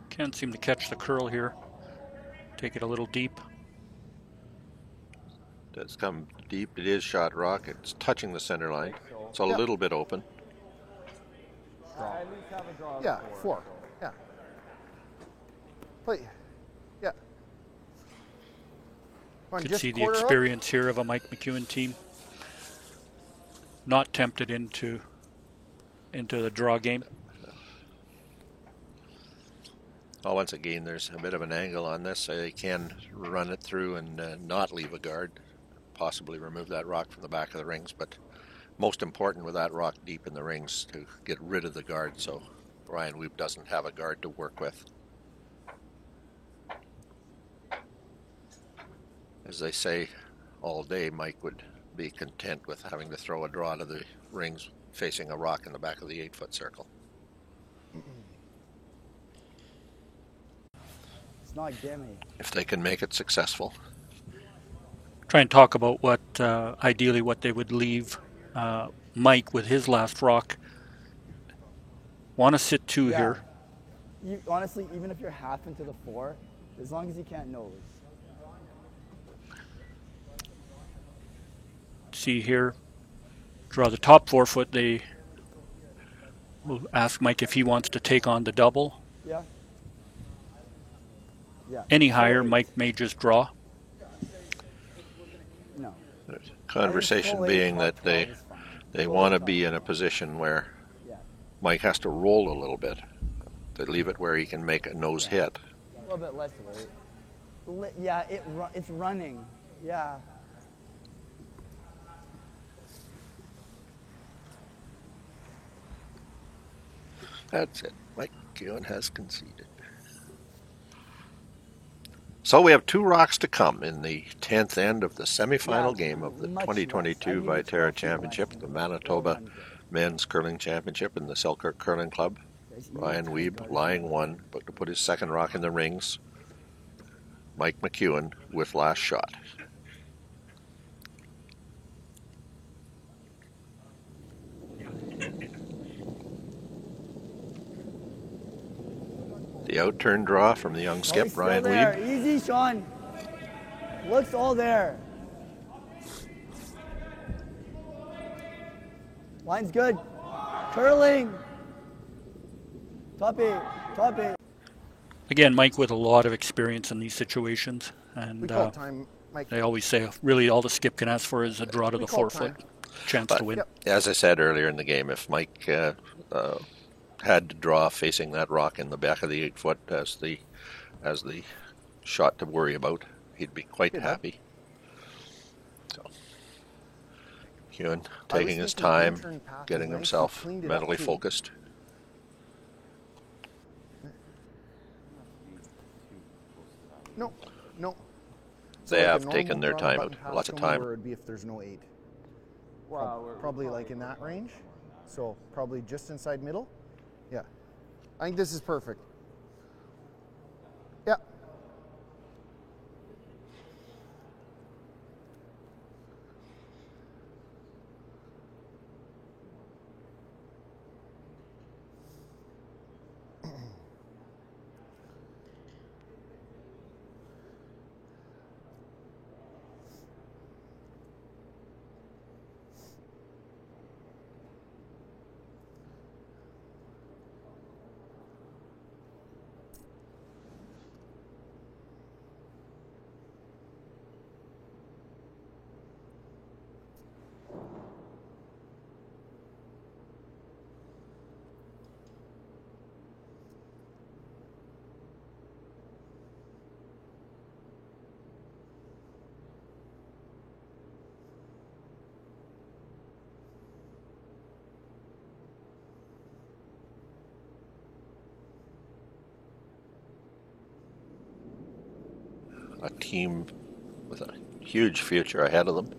Can't seem to catch the curl here. Take it a little deep. Does come deep. It is shot rock. It's touching the center line. It's a little bit open. Yeah, 4. Yeah. Play. Yeah. Could see the experience here of a Mike McEwen team. Not tempted into the draw game. Well, once again, there's a bit of an angle on this, so they can run it through and not leave a guard, possibly remove that rock from the back of the rings, but most important with that rock deep in the rings to get rid of the guard, so Ryan Weeb doesn't have a guard to work with. As they say all day, Mike would be content with having to throw a draw to the rings facing a rock in the back of the 8-foot circle. It's not gimme. If they can make it successful. Try and talk about what ideally what they would leave Mike with his last rock. Want to sit 2 here. Honestly, even if you're half into the 4, as long as you can't nose. See here, draw the top 4 foot. They will ask Mike if he wants to take on the double. Yeah. Yeah. Any higher, Mike may just draw. No. Conversation being that they want to be in a position where Mike has to roll a little bit to leave it where he can make a nose hit. A little bit less weight. Yeah, it's running. Yeah. That's it. Mike McEwen has conceded. So we have 2 rocks to come in the 10th end of the semifinal game of the 2022 Viterra Championship, the Manitoba Men's Curling Championship in the Selkirk Curling Club. Ryan Wiebe lying 1, but to put his second rock in the rings, Mike McEwen with last shot. The out-turn draw from the young skip, Ryan Wiebe. Easy, Sean. Looks all there. Line's good. Curling. Top 8. Again, Mike with a lot of experience in these situations. And time, Mike. they always say, really, all the skip can ask for is a draw to the 4 foot. Chance to win. Yep. As I said earlier in the game, if Mike had to draw facing that rock in the back of the 8 foot as the shot to worry about, he'd be quite happy. So McEwen taking his time, getting himself mentally focused. No. They have taken their time out, lots of time. Where it'd be if there's no 8. Probably like in that range. So probably just inside middle. Yeah. I think this is perfect. Yeah. A team with a huge future ahead of them.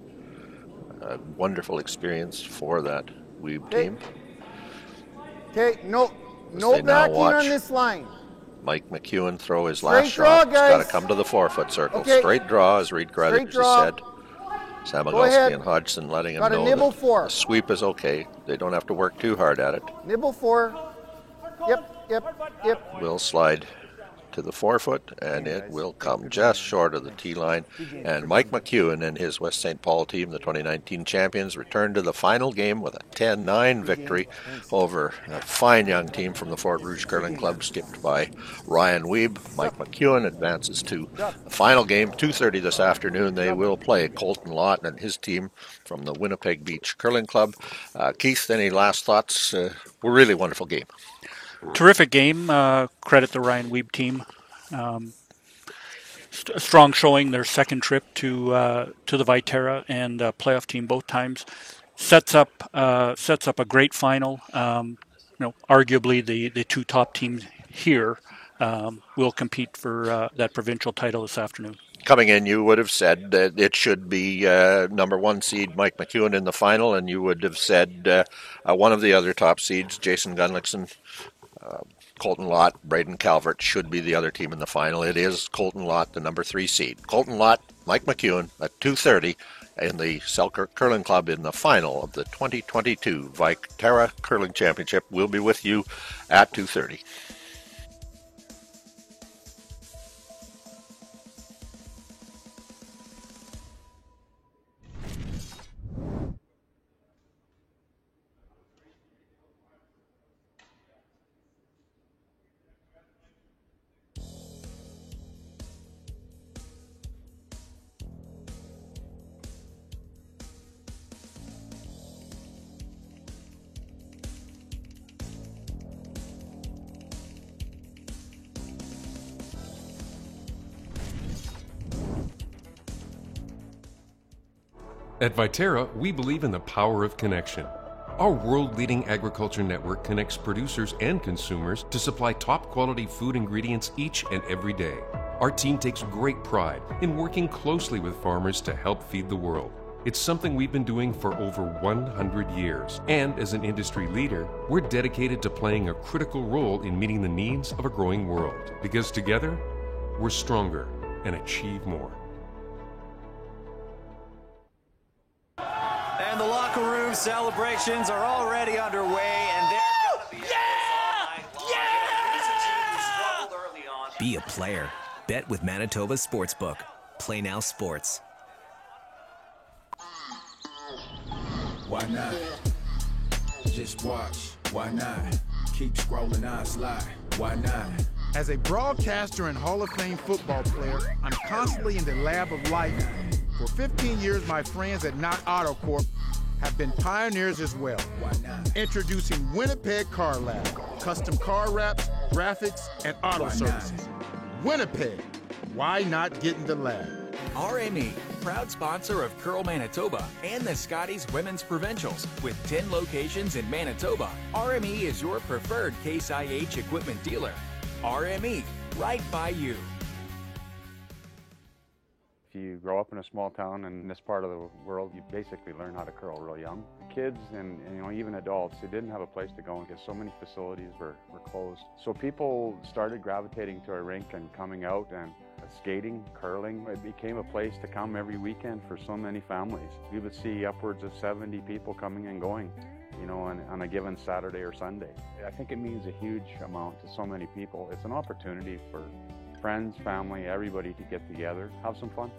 A wonderful experience for that Wiebe team. Okay, no backing on this line. Mike McEwen throw his last shot. It's got to come to the 4 foot circle. Okay. Straight draw, as Reed Gradich has said. Samogolski and Hodgson letting him know nibble that 4. the sweep is okay. They don't have to work too hard at it. Nibble 4. Yep. Will slide to the 4 foot, and it will come just short of the tee line. And Mike McEwen and his West St. Paul team, the 2019 champions, return to the final game with a 10-9 victory over a fine young team from the Fort Rouge Curling Club, skipped by Ryan Wiebe. Mike McEwen advances to the final game, 2:30 this afternoon. They will play Colton Lott and his team from the Winnipeg Beach Curling Club. Keith, any last thoughts? A really wonderful game. Terrific game. Credit the Ryan Wiebe team. Strong showing. Their second trip to the Viterra and playoff team both times. Sets up a great final. Arguably the 2 top teams here will compete for that provincial title this afternoon. Coming in, you would have said that it should be number 1 seed Mike McEwen in the final, and you would have said one of the other top seeds, Jason Gunlickson, Colton Lott, Braden Calvert, should be the other team in the final. It is Colton Lott, the number 3 seed. Colton Lott, Mike McEwen at 2:30, in the Selkirk Curling Club in the final of the 2022 Viterra Curling Championship. We'll be with you at 2:30. At Viterra, we believe in the power of connection. Our world-leading agriculture network connects producers and consumers to supply top-quality food ingredients each and every day. Our team takes great pride in working closely with farmers to help feed the world. It's something we've been doing for over 100 years. And as an industry leader, we're dedicated to playing a critical role in meeting the needs of a growing world. Because together, we're stronger and achieve more. And the locker room celebrations are already underway, and they're going to be Be a player. Bet with Manitoba Sportsbook. Play now sports. Why not? Just watch. Why not? Keep scrolling, I slide. Why not? As a broadcaster and Hall of Fame football player, I'm constantly in the lab of life. For 15 years, my friends at Knott Auto Corp have been pioneers as well. Why not? Introducing Winnipeg Car Lab, custom car wraps, graphics, and auto services. Winnipeg, why not get in the lab? RME, proud sponsor of Curl Manitoba and the Scotties Women's Provincials. With 10 locations in Manitoba, RME is your preferred Case IH equipment dealer. RME, right by you. If you grow up in a small town in this part of the world, you basically learn how to curl real young. Kids and even adults, they didn't have a place to go because so many facilities were closed. So people started gravitating to our rink and coming out and skating, curling. It became a place to come every weekend for so many families. We would see upwards of 70 people coming and going, on a given Saturday or Sunday. I think it means a huge amount to so many people. It's an opportunity for friends, family, everybody to get together, have some fun.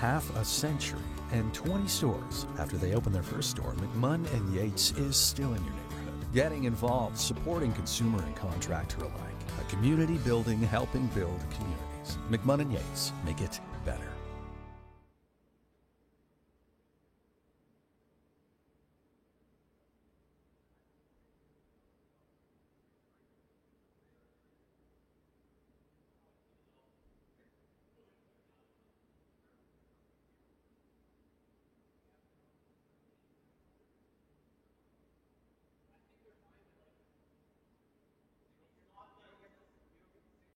Half a century and 20 stores after they opened their first store, McMunn & Yates is still in your neighborhood. Getting involved, supporting consumer and contractor alike. A community building, helping build communities. McMunn & Yates, make it better.